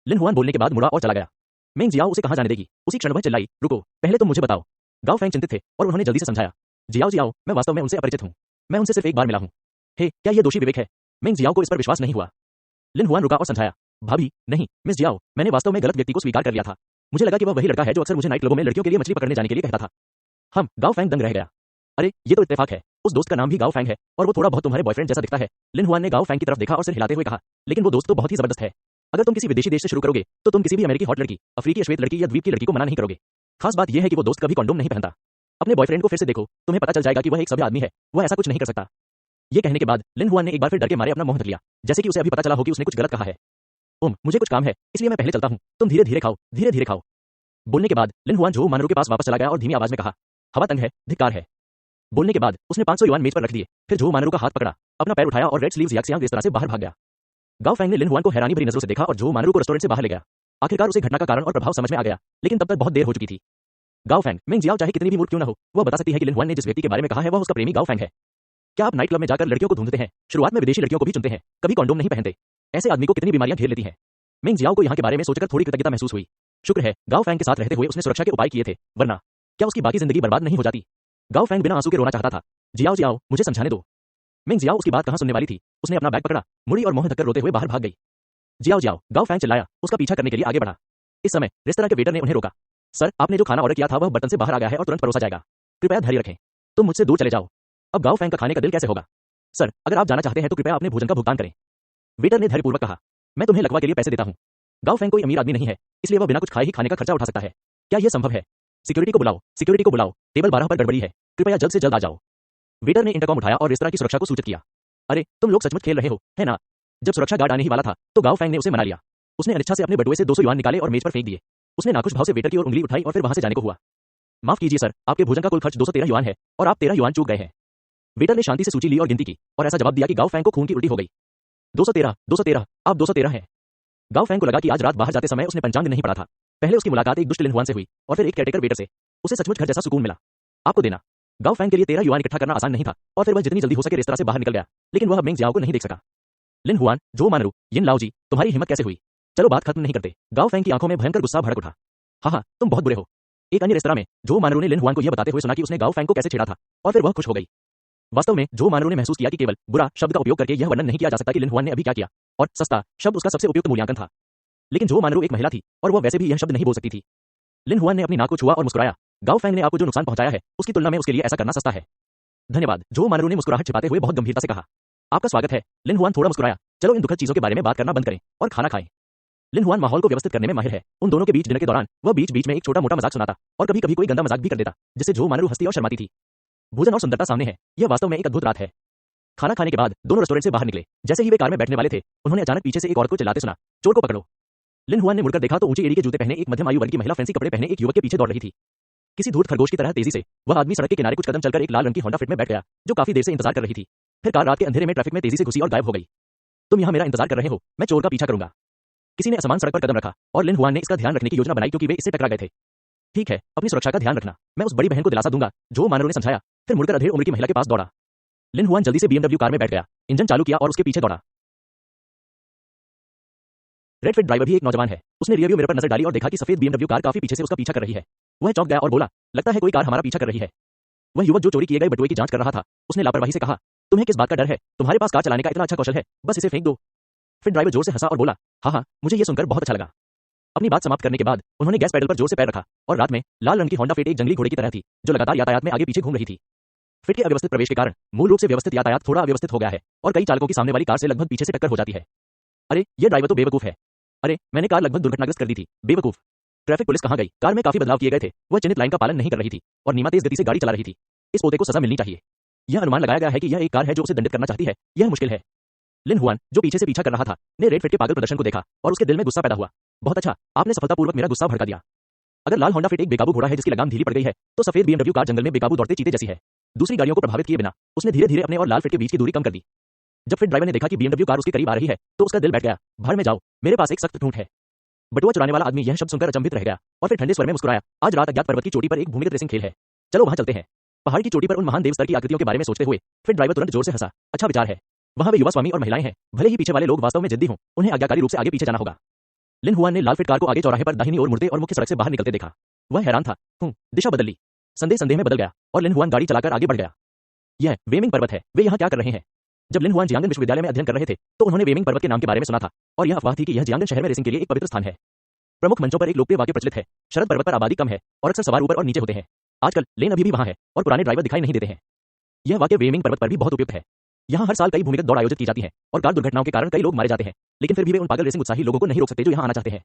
लिन हुआन बोलने के बाद मुड़ा और चला गया। मेंग जियाओ उसे कहां जाने देगी? उसी क्षण वह चिल्लाई, रुको, पहले तुम मुझे बताओ। गाओ फेंग चिंतित थे और उन्होंने जल्दी से समझाया, जियाओ, मैं वास्तव में उनसे अपरिचित हूं, मैं उनसे सिर्फ एक बार मिला हूं। हे, क्या यह दोषी विवेक है? मेंग जियाओ को इस पर विश्वास नहीं हुआ। लिन हुआन रुका और समझाया, भाभी, नहीं, मिस जियाओ, मैंने वास्तव में गलत व्यक्ति को स्वीकार कर लिया था। मुझे लगा कि वह वही लड़का है जो अक्सर मुझे नाइट क्लबों में लड़कियों के लिए मछली पकड़ने जाने के लिए कहता था। गाओ फेंग दंग रह गया। अरे, ये तो इत्तेफाक है, उस दोस्त का नाम भी गाओ फेंग है और वो थोड़ा बहुत तुम्हारे बॉयफ्रेंड जैसा दिखता है। लिन हुआन ने गाओ फेंग की तरफ देखा और सिर हिलाते हुए कहा, लेकिन वो दोस्त तो बहुत ही जबरदस्त है। अगर तुम किसी विदेशी देश से शुरू करोगे तो तुम किसी भी अमेरिकी हॉट लड़की, अफ्रीकी अश्वेत लड़की या द्वीप की लड़की को मना नहीं करोगे। खास बात यह है कि वो दोस्त कभी कंडोम नहीं पहनता। अपने बॉयफ्रेंड को फिर से देखो, तुम्हें पता चल जाएगा कि वह एक सभ्य आदमी है, वह ऐसा कुछ नहीं कर सकता। ये कहने के बाद लिन हुआन ने एक बार फिर डर के मारे अपना मुंह ढक लिया, जैसे कि उसे अभी पता चला हो कि उसने कुछ गलत कहा है। मुझे कुछ काम है, इसलिए मैं पहले चलता हूं, तुम धीरे धीरे खाओ, धीरे धीरे खाओ। बोलने के बाद लिन हुआन झो मानरू के पास वापस चला गया और धीमी आवाज में कहा, हवा तंग है, धिक्कार है। बोलने के बाद उसने 500 युआन मेज पर रख दिए, फिर झो मानरू का हाथ पकड़ा, अपना पैर उठाया और रेड स्लीव्स याक्सियांग इस तरह से बाहर भाग गया। गाओ फेंग ने लिन हुआन को हैरानी भरी नजरों से देखा और झो मानरू को रेस्टोरेंट से बाहर ले गया। आखिरकार उसे घटना का कारण और प्रभाव समझ में आ गया, लेकिन तब तक बहुत देर हो चुकी थी। गाओ फेंग, मेंग जियाओ चाहे कितनी भी मूर्ख क्यों न हो, वह बता सकती है कि लिन हुआन ने जिस व्यक्ति के बारे में कहा है वह उसका प्रेमी गाओ फेंग है। क्या आप नाइट क्लब में जाकर लड़कियों को ढूंढते हैं? शुरुआत में विदेशी लड़कियों को भी चुनते हैं, कभी कंडोम नहीं पहनते। ऐसे आदमी को कितनी बीमारियां घेर लेती हैं। मेंग जियाओ को यहाँ के बारे में सोचकर थोड़ी कृतज्ञता महसूस हुई। शुक्र है गाओ फेंग के साथ रहते हुए उसने सुरक्षा के उपाय किए थे, वरना क्या उसकी बाकी जिंदगी बर्बाद नहीं हो जाती। गाओ फेंग बिना आंसू के रोना चाहता था। जियाओ, मुझे समझाने दो। मेंग जियाओ उसकी बात कहां सुनने वाली थी। उसने अपना बैग पकड़ा, मुड़ी और मुंह ढककर रोते हुए बाहर भाग गई। जियाओ, गाओ फेंग चिल्लाया, उसका पीछा करने के लिए आगे बढ़ा। इस समय रेस्तरां के वेटर ने उन्हें रोका। सर, आपने जो खाना ऑर्डर किया था वह बर्तन से बाहर आ गया है और तुरंत परोसा जाएगा, कृपया धैर्य रखें। तुम मुझसे दूर चले जाओ। अब गाओ फेंग का खाने का दिल कैसे होगा? सर, अगर आप जाना चाहते हैं तो कृपया अपने भोजन का भुगतान करें, वेटर ने धैर्यपूर्वक कहा। मैं तुम्हें लकवा के लिए पैसे देता हूं। गाओ फेंग कोई अमीर आदमी नहीं है, इसलिए वह बिना कुछ खाए ही खाने का खर्चा उठा सकता है। क्या यह संभव है? सिक्योरिटी को बुलाओ, टेबल 12 पर गड़बड़ी है, कृपया जल्द से जल्द आ जाओ। वेटर ने इंटरकॉम उठाया और रेस्तरां की सुरक्षा को सूचित किया। अरे, तुम लोग सचमुच खेल रहे हो, है ना? जब सुरक्षा गार्ड आने ही वाला था तो गाओ फेंग ने उसे मना लिया। उसने अनिच्छा से अपने बटुए से 200 युआन निकाले और मेज पर फेंक दिए। उसने नाखुश भाव से वेटर की ओर उंगली उठाई और फिर वहां से जाने को हुआ। माफ कीजिए सर, आपके भोजन का कुल खर्च 213 युआन है और आप 13 युआन चूक गए हैं। वेटर ने शांति से सूची ली और गिनती की और ऐसा जवाब दिया कि गाओ फेंग को खून की उल्टी हो गई। 213, आप 213 हैं। गाओ फेंग को लगा कि आज रात बाहर जाते समय उसने पंचांग नहीं पढ़ा था। पहले उसकी मुलाकात एक दुष्ट लिन हुआन से हुई और फिर एक केयरटेकर वेटर से। उसे सचमुच घर जैसा सुकून मिला। आपको देना। गाओ फेंग के लिए 13 युआन इकट्ठा करना आसान नहीं था और फिर वह जितनी जल्दी हो सके रेस्तरां से बाहर निकल गया, लेकिन वह मेंग जियाओ को नहीं देख सका। लिन हुआन, झो मानरू, यिन लाओ जी, तुम्हारी हिम्मत कैसे हुई? चलो बात खत्म नहीं करते। गाओ फेंग की आंखों में भयंकर गुस्सा भड़क उठा। हाँ, तुम बहुत बुरे हो। एक अन्य रेस्तरां में जो मानरो ने लिन हुआन को यह बताते हुए सुना कि उसने गाओ फैंग को कैसे छेड़ा था, और फिर वह खुश हो गई। वास्तव में जो मानरो ने महसूस किया कि केवल बुरा शब्द का उपयोग करके यह वर्णन नहीं किया जा सकता कि लिन हुआन ने अभी क्या किया, और सस्ता शब्द उसका सबसे उपयुक्त मूल्यांकन था। लेकिन जो मानरो एक महिला थी और वह वैसे भी यह शब्द नहीं बोल सकती थी। लिन हुआन ने अपनी नाक को छुआ और मुस्कुराया। गाओ फैंग ने आपको जो नुकसान पहुंचाया है उसकी तुलना में उसके लिए ऐसा करना सस्ता है। धन्यवाद, जो मानरो ने मुस्कुराहट छिपाते हुए बहुत गंभीरता से कहा। आपका स्वागत है, लिन हुआन थोड़ा मुस्कुराया। चलो इन दुखद चीजों के बारे में बात करना बंद करें और खाना खाएं। लिन हुआन माहौल को व्यवस्थित करने में माहिर है। उन दोनों के बीच डिनर के दौरान वह बीच बीच में एक छोटा मोटा मजाक सुनाता और कभी कभी कोई गंदा मजाक भी कर देता, जिससे जो मानरो हंसती और शर्माती थी। भोजन और सुंदरता सामने है, यह वास्तव में एक अद्भुत रात है। खाना खाने के बाद दोनों रेस्टोरेंट से बाहर निकले। जैसे ही वे कार में बैठने वाले थे, उन्होंने अचानक पीछे से एक औरत को चिल्लाते सुना, चोर को पकड़ो। लिन हुआन ने मुड़कर देखा तो ऊंची एड़ी के जूते पहने एक मध्यम आयु वर्ग की महिला फैंसी कपड़े पहने एक युवक के पीछे दौड़ रही थी। किसी धूर्त खरगोश की तरह तेजी से वह आदमी सड़क के किनारे कुछ कदम चलकर एक लाल रंग की होंडा फिट में बैठ गया, जो काफी देर से इंतजार कर रही थी। फिर कार रात के अंधेरे में ट्रैफिक में तेजी से घुसी और गायब हो गई। तुम यहाँ मेरा इंतजार कर रहे हो, मैं चोर का पीछा करूंगा। किसी ने असमान सड़क पर कदम रखा और लिन हुआन ने इसका ध्यान रखने की योजना बनाई क्योंकि वे इससे टकरा गए थे। ठीक है, अपनी सुरक्षा का ध्यान रखना, मैं उस बड़ी बहन को दिलासा दूंगा, जो मानरो ने समझाया। फिर मुड़कर अधेड़ उम्र की महिला के पास दौड़ा। लिन हुआन जल्दी से BMW कार में बैठ गया, इंजन चालू किया और उसके पीछे दौड़ा। रेड फिट ड्राइवर भी एक नौजवान है। उसने रियरव्यू मिरर पर नजर डाली और देखा कि सफेद BMW कार काफी पीछे से उसका पीछा कर रही है। वह चौंक गया और बोला, लगता है कोई कार हमारा पीछा कर रही है। वह युवक जो चोरी किए गए बटुए की जांच कर रहा था, उसने लापरवाही से कहा, तुम्हें किस बात का डर है? तुम्हारे पास कार चलाने का इतना अच्छा कौशल है, बस इसे फेंक दो। फिर ड्राइवर जोर से हंसा और बोला, हाँ, मुझे यह सुनकर बहुत अच्छा लगा। अपनी बात समाप्त करने के बाद उन्होंने गैस पेडल पर जोर से पैर रखा और रात में लाल रंग की होंडा फिट एक जंगली घोड़े की तरह थी, जो लगातार यातायात में आगे पीछे घूम रही थी। फिट के अव्यवस्थित प्रवेश के कारण मूल रूप से व्यवस्थित यातायात थोड़ा अव्यवस्थित हो गया है और कई चालकों की सामने वाली कार से लगभग पीछे से टक्कर हो जाती है। अरे, यह ड्राइवर तो बेवकूफ है। अरे, मैंने कार लगभग दुर्घटनाग्रस्त कर दी थी, बेवकूफ। ट्रैफिक पुलिस कहां गई? कार में काफी बदलाव किए गए थे। वह चिन्हित लाइन का पालन नहीं कर रही थी और नीमा तेज गति से गाड़ी चला रही थी। इस पोते को सजा मिलनी चाहिए। यह अनुमान लगाया गया है कि यह एक कार है जो उसे दंडित करना चाहती है। यह मुश्किल है। लिन हुआन, जो पीछे से पीछा कर रहा था, ने रेड फिट के पागल प्रदर्शन को देखा और उसके दिल में गुस्सा पैदा हुआ। बहुत अच्छा, आपने सफलतापूर्वक मेरा गुस्सा भड़का दिया। अगर लाल होंडा फिट एक बेकाबू घोड़ा है जिसकी लगाम ढीली पड़ गई है, तो सफेद BMW कार जंगल में बेकाबू दौड़ते चीते जैसी है। दूसरी गाड़ियों को प्रभावित किए बिना उसने धीरे धीरे अपने और लाल फिट के बीच की दूरी कम कर दी। जब फिट ड्राइवर ने देखा कि BMW कार उसके करीब आ रही है, तो उसका दिल बैठ गया। भाड़ में जाओ, मेरे पास एक सख्त ठूंठ है। बटुआ चुराने वाला आदमी यह शब्द सुनकर अचंभित रह गया और फिर ठंडे स्वर में मुस्कुराया। आज रात अज्ञात पर्वत की चोटी पर एक भूमिगत रेसिंग खेल है, चलो वहां चलते हैं। पहाड़ की चोटी पर उन महान देव स्तर की आकृतियों के बारे में सोचते हुए फिर ड्राइवर तुरंत जोर से हंसा। अच्छा विचार है। वहां वे युवा स्वामी और महिलाएं हैं, भले ही पीछे वाले लोग वास्तव में जिद्दी हों, उन्हें आज्ञाकारी रूप से आगे पीछे जाना होगा। लिन हुआन ने लाल फिट कार को आगे चौराहे पर दाहिनी ओर मुड़ते और मुख्य सड़क से बाहर निकलते देखा। वह हैरान था। दिशा बदल ली। संदेह में बदल गया और लिन हुआन गाड़ी चलाकर आगे बढ़ गया। यह वेमिंग पर्वत है, वे यहाँ क्या कर रहे हैं? जब लिन हुआन जियांगन विश्वविद्यालय में अध्ययन कर रहे थे, तो उन्होंने वेमिंग पर्वत के नाम के बारे में सुना था और यह अफवाह थी कि यह जियांगन शहर में रेसिंग के लिए एक पवित्र स्थान है। प्रमुख मंचों पर एक लोकप्रिय वाक्य प्रचलित है, शरद पर्वत पर आबादी कम है और अक्सर सवार ऊपर और नीचे होते हैं। आजकल लेन अभी भी वहां है और पुराने ड्राइवर दिखाई नहीं देते हैं। यह वाक्य वेमिंग पर्वत पर भी बहुत उपयुक्त है। यहाँ हर साल कई भूमिगत दौड़ आयोजित की जाती है और कार दुर्घटनाओं के कारण कई लोग मारे जाते हैं, लेकिन फिर भी वे उन पागल रेसिंग उत्साही लोगों को नहीं रोक सकते जो यहाँ आना चाहते हैं।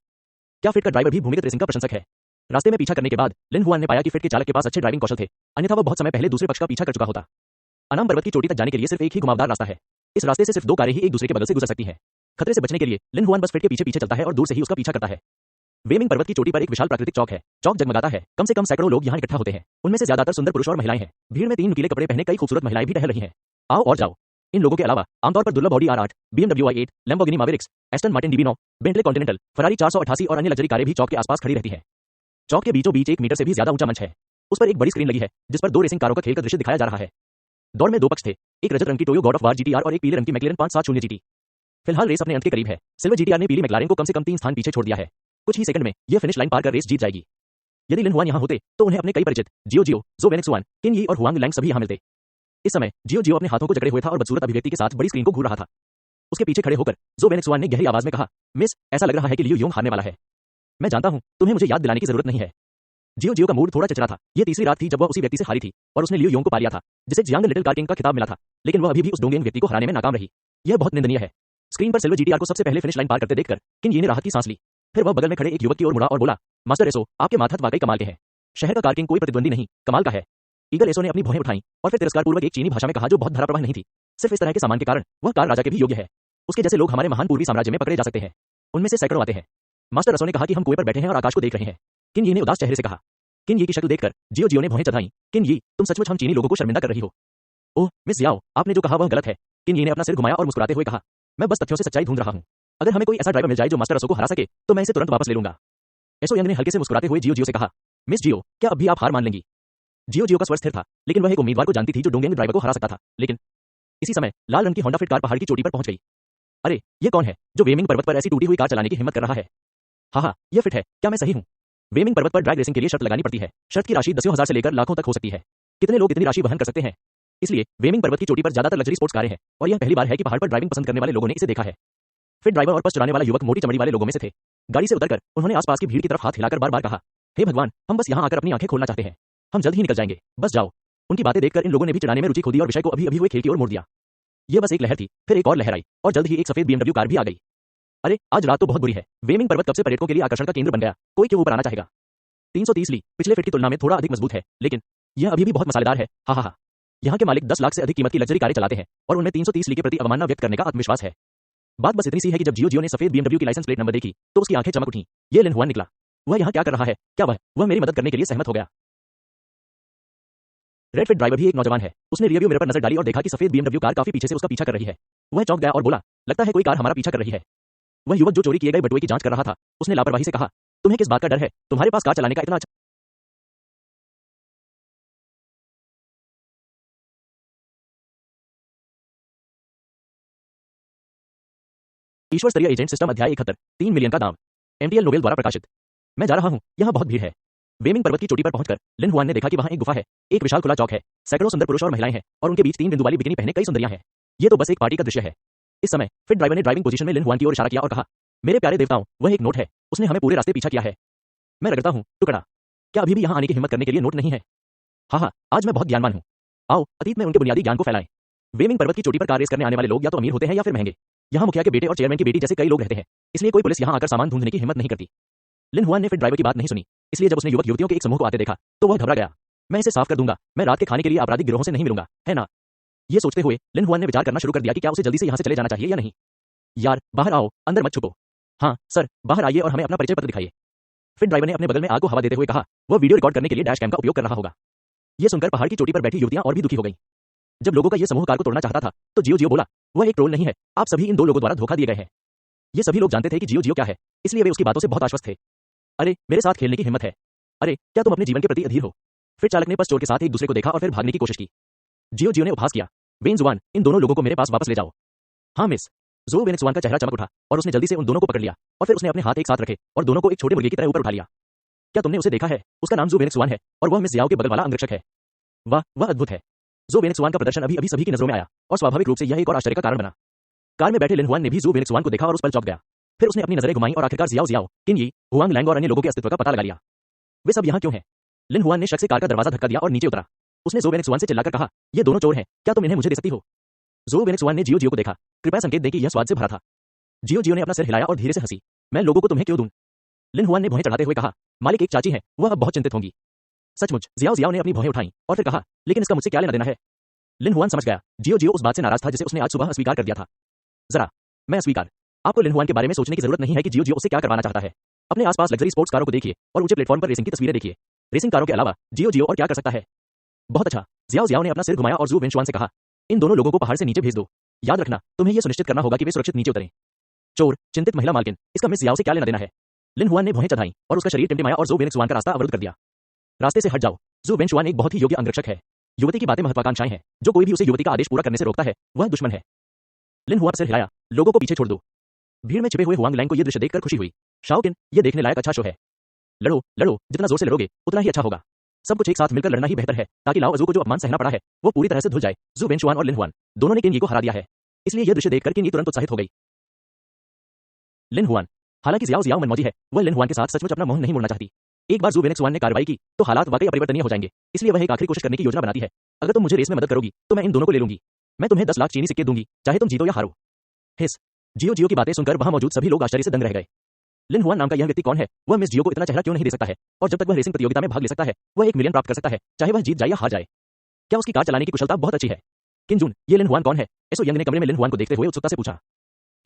क्या फिट का ड्राइवर भी भूमिगत रेसिंग का प्रशंसक है? रास्ते में पीछा करने के बाद लिन हुआन ने पाया कि फिट के चालक के पास अच्छे ड्राइविंग कौशल थे, अन्यथा वह बहुत समय पहले दूसरे पक्ष का पीछा कर चुका होता। अनाम पर्वत की चोटी तक जाने के लिए सिर्फ एक ही घुमावदार रास्ता है। इस रास्ते से सिर्फ दो कारें ही एक दूसरे के बगल से गुजर सकती हैं। खतरे से बचने के लिए लिन हुआन बस फिट के पीछे पीछे चलता है और दूर से ही उसका पीछा करता है। वेमिंग पर्वत की चोटी पर एक विशाल प्राकृतिक चौक है। चौक जगमगाता है, कम से कम सैकड़ों लोग यहाँ इकट्ठा होते हैं। उनमें से ज्यादातर सुंदर पुरुष और महिलाएं हैं। भीड़ में 3 नुकीले कपड़े पहने कई खूबसूरत महिलाएं भी टहल रही हैं। आओ और जाओ। इन लोगों के अलावा आमतौर पर दुर्लभ Audi R8, BMW i8, Lamborghini Mavericks, Aston Martin DB9, Bentley continental, Ferrari 488 और अन्य लग्जरी कारें भी चौक के आसपास खड़ी रहती हैं। चौक के बीचों बीच 1 मीटर से भी ज्यादा ऊंचा मंच है। उस पर एक बड़ी स्क्रीन लगी है जिस पर 2 रेसिंग कारों का खेल का दृश्य दिखाया जा रहा है। दौड़ में 2 पक्ष थे, एक रजत रंग की Toyo God of war GTR और एक पीले रंग की मैक्लेरन 570 GT। फिलहाल रेस अपने अंत के करीब है। सिल्वर GTR ने पीली मैक्लारेन को कम से कम 3 स्थान पीछे छोड़ दिया है। कुछ ही सेकंड में यह फिनिश लाइन पार कर रेस जीत जाएगी। यदि लिन हुआन यहाँ होते तो उन्हें अपने कई परिचित जियो, जो वेनेक्सुआन, किन यी और हुआंग लैंग सभी यहाँ मिलते। इस समय जियो अपने हाथों को जकड़े हुए था और बदसूरत अभिव्यक्ति के साथ बड़ी स्क्रीन को घूर रहा था। उसके पीछे खड़े होकर जो वेनेक्सुआन ने गहरी आवाज में कहा, मिस, ऐसा लग रहा है कि लियू योंग हारने वाला है। मैं जानता हूं, तुम्हें मुझे याद दिलाने की जरूरत नहीं है। जियो का मूड थोड़ा चचरा था। यह तीसरी रात थी जब वह उसी व्यक्ति से हारी थी और उसने लियू योंग को पा लिया था, जिसे जियांग लिटिल कार किंग का खिताब मिला था, लेकिन वह अभी भी उस डोंगेंग व्यक्ति को हराने में नाकाम रही। यह बहुत निंदनीय है। स्क्रीन पर सिल्वर GTR को सबसे पहले फिनिश लाइन पार करते देखकर किन यी ने राहत की सांस ली। फिर वह बगल में खड़े एक युवक की ओर मुड़ा और बोला, मास्टर एसो, आपके माथत वाकई कमाल के हैं। शहर का कार किंग कोई प्रतिद्वंदी नहीं, कमाल का है। ईगल एसो ने अपनी भौहें उठाई और फिर तिरस्कारपूर्वक एक चीनी भाषा में कहा जो बहुत धाराप्रवाह नहीं थी। सिर्फ इस तरह के सामान के कारण वह कार राजा के भी योग्य है। उसके जैसे लोग हमारे महान पूर्वी साम्राज्य में पकड़े जा सकते हैं। उनमें से सैकड़ों आते हैं। मास्टर एसो ने कहा कि हम कुएं पर बैठे हैं और आकाश को देख रहे हैं। किन यी ने उदास चेहरे से कहा। किन यी की शक्ल देखकर जियो ने भौहें चढ़ाई। किन यी, तुम सचमुच हम चीनी लोगों को शर्मिंदा कर रही हो। ओह मिस जियाओ, आपने जो कहा वह गलत है। किन यी ने अपना सिर घुमाया और मुस्कुराते हुए कहा, मैं बस तथ्यों से सच्चाई ढूंढ रहा हूं। अगर हमें कोई ऐसा ड्राइवर मिल जाए जो मास्टर एसो को हरा सके तो मैं इसे तुरंत वापस ले लूंगा। एसो यंग ने हल्के से मुस्कुराते हुए जियो से कहा, मिस जियो, क्या अब भी आप हार मान लेंगी? जियो का स्वर स्थिर था, लेकिन वह एक उम्मीदवार को जानती थी जो डोंगेंग ड्राइवर को हरा सकता था। लेकिन इसी समय लाल रंग की होंडा फिट कार पहाड़ की चोटी पर पहुंच गई। अरे, ये कौन है जो वेमिंग पर्वत पर ऐसी टूटी हुई कार चलाने की हिम्मत कर रहा है? हाँ, यह फिट है, क्या मैं सही हूं? वेमिंग पर्वत पर ड्रैग रेसिंग के लिए शर्त लगानी पड़ती है। शर्त की राशि दसियों हजार से लेकर लाखों तक हो सकती है। कितने लोग इतनी राशि वहन कर सकते हैं? इसलिए वेमिंग पर्वत की चोटी पर ज्यादातर लग्जरी स्पोर्ट्स कारें हैं और यह पहली बार है कि पहाड़ पर ड्राइविंग पसंद करने वाले लोगों ने इसे देखा है। फिर ड्राइवर और बस चलाने वाला युवक मोटी चमड़ी वाले लोगों में से थे। गाड़ी से उतरकर उन्होंने आसपास की भीड़ की तरफ हाथ हिलाकर बार बार कहा, हे भगवान, हम बस यहाँ आकर अपनी आंखें खोलना चाहते हैं। हम जल्द ही निकल जाएंगे, बस जाओ। उनकी बातें देखकर इन लोगों ने भी चढ़ाने में रुचि खो दी और विषय को अभी अभी हुए खेल की ओर मोड़ दिया। यह बस एक लहर थी, फिर एक और लहर आई और जल्द ही एक सफेद BMW कार भी आ गई। अरे आज रात तो बहुत बुरी है। वेमिंग पर्वत कब से पर्यटकों के लिए आकर्षण का केंद्र बन गया, कोई क्यों ऊपर आना चाहेगा। 330 ली पिछले फिट की तुलना में थोड़ा अधिक मजबूत है, लेकिन यह अभी भी बहुत मसालेदार है। हा हा हा। यहाँ के मालिक 10 लाख से अधिक कीमत की लग्जरी कारें चलाते हैं और उनमें 330 ली के प्रति अवमानना व्यक्त करने का आत्मविश्वास है। बात बस इतनी सी है कि जब जियो ने सफेद BMW की लाइसेंस प्लेट नंबर देखी तो उसकी आंखें चमक उठी। ये लिन हुआन निकला। वह यहाँ क्या कर रहा है? क्या वह मेरी मदद करने के लिए सहमत हो गया? रेड फिट ड्राइवर भी एक नौजवान है। उसने रियरव्यू मिरर पर नजर डाली और देखा कि सफेद BMW कार काफी पीछे से उसका पीछा कर रही है। वह चौंक गया और बोला, लगता है कोई कार हमारा पीछा कर रही है। वह युवक जो चोरी किए गए बटुए की जांच कर रहा था, उसने लापरवाही से कहा, तुम्हें किस बात का डर है? तुम्हारे पास कार चलाने का इतना अच्छा ईश्वर स्तरीय एजेंट सिस्टम अध्याय 71 3 मिलियन का दाम। MTL नोबेल द्वारा प्रकाशित। मैं जा रहा हूँ, यहाँ बहुत भीड़ है। वेमिंग पर्वत की चोटी पर पहुंचकर लिन हुआन ने देखा कि वहां एक गुफा है, एक विशाल खुला चौक है, सैकड़ों सुंदर पुरुष और महिलाएं हैं और उनके बीच 3 बिंदु वाली बिकिनी पहने कई सुंदरियां हैं। ये तो बस एक पार्टी का दृश्य है। इस समय फिट ड्राइवर ने ड्राइविंग पोजीशन में लिन हुआन की ओर इशारा किया और कहा, मेरे प्यारे देवताओं, वह एक नोट है, उसने हमें पूरे रास्ते पीछा किया है। मैं रगड़ता हूँ, टुकड़ा। क्या अभी भी यहाँ आने की हिम्मत करने के लिए नोट नहीं है? हाँ, आज मैं बहुत ज्ञानवान हूँ। आओ अतीत में उनके बुनियादी ज्ञान को फैलाएं। वेमिंग पर्वत की चोटी पर कार रेस करने आने वाले लोग या तो अमीर होते हैं या फिर महंगे। यहाँ मुखिया के बेटे और चेयरमैन की बेटी जैसे कई लोग रहते हैं, इसलिए कोई पुलिस यहाँ आकर सामान ढूंढने की हिम्मत नहीं करती। लिन हुआन ने फिट ड्राइवर की बात नहीं सुनी, इसलिए जब उसने युवक युवतियों के एक समूह को आते देखा तो वह घबरा गया। मैं इसे साफ कर दूंगा, मैं रात के खाने के लिए आपराधिक गिरोहों से नहीं मिलूंगा, है ना? ये सोचते हुए लिन हुआन ने विचार करना शुरू कर दिया कि क्या उसे जल्दी से यहाँ से चले जाना चाहिए या नहीं। यार बाहर आओ, अंदर मत छुपो। हाँ सर, बाहर आइए और हमें अपना परिचय पत्र दिखाइए। फिट ड्राइवर ने अपने बगल में आग को हवा देते हुए कहा, वह वीडियो रिकॉर्ड करने के लिए डैश कैम का उपयोग कर रहा होगा। यह सुनकर पहाड़ की चोटी पर बैठी युवतियां और भी दुखी हो गईं। जब लोगों का यह समूह कार को तोड़ना चाहता था तो जियो जियो बोला, वह एक ट्रोल नहीं है, आप सभी इन दो लोगों द्वारा धोखा दिए गए हैं। ये सभी लोग जानते थे कि जियो जियो क्या है, इसलिए वे उसकी बातों से बहुत आश्वस्त थे। अरे मेरे साथ खेलने की हिम्मत है? अरे क्या तुम अपने जीवन के प्रति अधीर हो? फिर चालक ने बस चोर के साथ एक दूसरे को देखा और फिर भागने की कोशिश की। जियो जियो ने उपहास किया, वेन जुआन, इन दोनों लोगों को मेरे पास वापस ले जाओ। हाँ मिस। जो वेन जुआन का चेहरा चमक उठा और उसने जल्दी से उन दोनों को पकड़ लिया और फिर उसने अपने हाथ एक साथ रखे और दोनों को एक छोटे मुर्गे की तरह ऊपर उठा लिया। क्या तुमने उसे देखा है? उसका नाम जो वेनेक्सुआन है और वह मिस जियाओ के बगल वाला अंगरक्षक है। वाह, वह अद्भुत है। जो वेनेक्सुआन का प्रदर्शन अभी अभी सभी की नजरों में आया और स्वाभाविक रूप से यह एक और आश्चर्य का कारण बना। कार में बैठे लिन हुआन ने भी जो वेनेक्सुआन को देखा और उस पर चौंक गया। फिर उसने अपनी नजरें घुमाई और आखिरकार जियाओ जियाओ, किन यी, हुआंग लैंग और अन्य लोगों के अस्तित्व का पता लगा लिया। वे सब यहाँ क्यों हैं? लिन हुआन ने शक से कार का दरवाजा धक्का दिया और नीचे उतरा। उसने जो वेनेक्सुआन से चिल्लाकर कहा, ये दोनों चोर हैं, क्या तुम इन्हें मुझे दे सकती हो? जो वेनेक्सुआन ने जियो जियो को देखा, कृपया संकेत दें कि यह स्वाद से भरा था। जियो जियो ने अपना सिर हिलाया और धीरे से हंसी, मैं लोगों को तुम्हें क्यों दूं? लिन हुआन ने भौहें चढ़ाते हुए कहा, मालिक एक चाची है, वह अब बहुत चिंतित होंगी। सचमुच? जियाओ जियाओ ने अपनी भौहें उठाई और फिर कहा, लेकिन इसका मुझसे क्या लेना देना है? लिन हुआन समझ गया, जियो जियो उस बात से नाराज था जिसे उसने आज सुबह अस्वीकार कर दिया था। जरा मैं अस्वीकार। आपको लिन हुआन के बारे में सोचने की जरूरत नहीं है कि जियो जियो उससे क्या करवाना चाहता है। अपने आसपास लग्जरी स्पोर्ट्स कारों को देखिए और ऊंचे प्लेटफॉर्म पर रेसिंग की तस्वीरें देखिए। रेसिंग कारों के अलावा जियो जियो और क्या कर सकता है? बहुत अच्छा। जियाओ जियाओ ने अपना सिर घुमाया और जू वेनशुआन से कहा, इन दोनों लोगों को पहाड़ से नीचे भेज दो। याद रखना, तुम्हें यह सुनिश्चित करना होगा कि वे सुरक्षित नीचे उतरें। चोर, चिंतित महिला मालकिन, इसका मिस जियाओ से क्या लेना देना है? लिन हुआन ने भौहें चढ़ाई और उसका शरीर टिमटिमाया और जू वेनशुआन का रास्ता अवरुद्ध कर दिया। रास्ते से हट जाओ। जू वेनशुआन एक बहुत ही योग्य अंगरक्षक है। युवती की बातें महत्वाकांक्षाएं हैं, जो कोई भी उसे युवती का आदेश पूरा करने से रोकता है वह दुश्मन है। लिन हुआन सिर हिलाया, लोगों को पीछे छोड़ दो। भीड़ में छिपे हुए हुआंग लैंग को यह दृश्य देखकर खुशी हुई। शाओकिन, यह देखने लायक अच्छा शो है। लड़ो लड़ो, जितना जोर से लड़ोगे उतना ही अच्छा होगा। सब कुछ एक साथ मिलकर लड़ना ही बेहतर है ताकि लाओ अजू को जो अपमान सहना पड़ा है वो पूरी तरह से धुल जाए। जू वेनशुआन और लिन हुआन दोनों ने किन यी को हरा दिया है, इसलिए यह दृश्य देखकर किन यी तुरंत उत्साहित हो गई। लिन हुआन, हालांकि जियाओ जियाओ मनमौजी है, वह लिन हुआन के साथ सचमुच अपना मोह नहीं मोड़ना चाहती। एक बार जू वेनेक्सुआन ने कार्रवाई की तो हालात वाकई अपरिवर्तनीय हो जाएंगे, इसलिए वह एक आखिरी कोशिश करने की योजना बनाती है। अगर तुम मुझे रेस में मदद करोगी तो मैं इन दोनों को ले लूंगी। मैं तुम्हें 10 लाख चीनी सिक्के दूंगी, चाहे तुम जीतो या हारो। हिस। जियो जियो की बातें सुनकर वहां मौजूद सभी लोग आश्चर्य से दंग रह गए। लिन हुआन नाम का यह व्यक्ति कौन है? वह मिस जियो को इतना चेहरा क्यों नहीं दे सकता है? और जब तक वह रेसिंग प्रतियोगिता में भाग ले सकता है वह 1 मिलियन प्राप्त कर सकता है, चाहे वह जीत जाए या हार जाए। क्या उसकी कार चलाने की कुशलता बहुत अच्छी है? किन जून, ये लिन हुआन कौन है? एसो यंग ने कमरे में लिन हुआन को देखते हुए उत्सुकता से पूछा।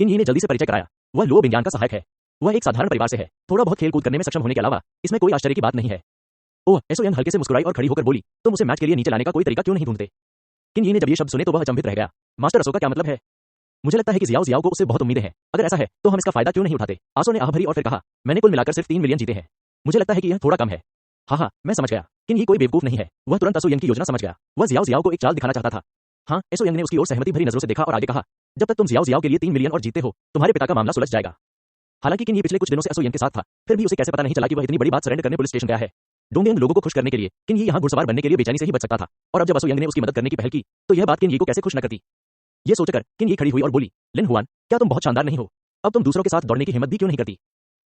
किन यी ने जल्दी से परिचय कराया, वह लो विज्ञान का सहायक है। वह एक साधारण परिवार से है, थोड़ा बहुत खेल कूद करने में सक्षम होने के अलावा इसमें कोई आश्चर्य की बात नहीं है। ओह, एसो यंग हल्के से मुस्कुराई और खड़ी होकर बोली, तुम उसे मैच के लिए नीचे लाने का कोई तरीका क्यों नहीं ढूंढते? किन यी ने जब ये शब्द सुने तो वह अचंभित रह गया। मास्टर असो का क्या मतलब है? मुझे लगता है कि जियाओ जियाओ को उससे बहुत उम्मीदें हैं। अगर ऐसा है तो हम इसका फायदा क्यों नहीं उठाते? आसो ने आह भरी और फिर कहा, मैंने कुल मिलाकर सिर्फ 3 मिलियन जीते हैं। मुझे लगता है कि यह थोड़ा कम है। हाँ, मैं समझ गया। किन यी कोई बेवकूफ नहीं है, वह तुरंत असो यंग की योजना समझ गया। वह जियाओ जियाओ को एक चाल दिखाना चाहता था। हाँ, एसो यंग ने उसकी ओर सहमति भरी नजरों से देखा और आगे कहा, जब तक तुम जियाओ जियाओ के लिए 3 मिलियन और जीते हो तुम्हारे पिता का मामला सुलझ जाएगा। हालांकि किन ये पिछले कुछ दिनों से एसओएन के साथ था, फिर भी उसे कैसे पता नहीं चला कि वह इतनी बड़ी बात सरेंडर करने पुलिस स्टेशन गया है। डोंगयांग लोगों को खुश करने के लिए किन ये यहाँ घुड़सवार बनने के लिए बेचैनी से ही बच सकता था, और अब जब एसओएन ने उसकी मदद करने की पहल की तो यह बात किन ये को कैसे खुश न करती। ये सोचकर किन ये खड़ी हुई और बोली, लिन हुआन, क्या तुम बहुत शानदार नहीं हो? अब तुम दूसरों के साथ दौड़ने की हिम्मत भी क्यों नहीं करती?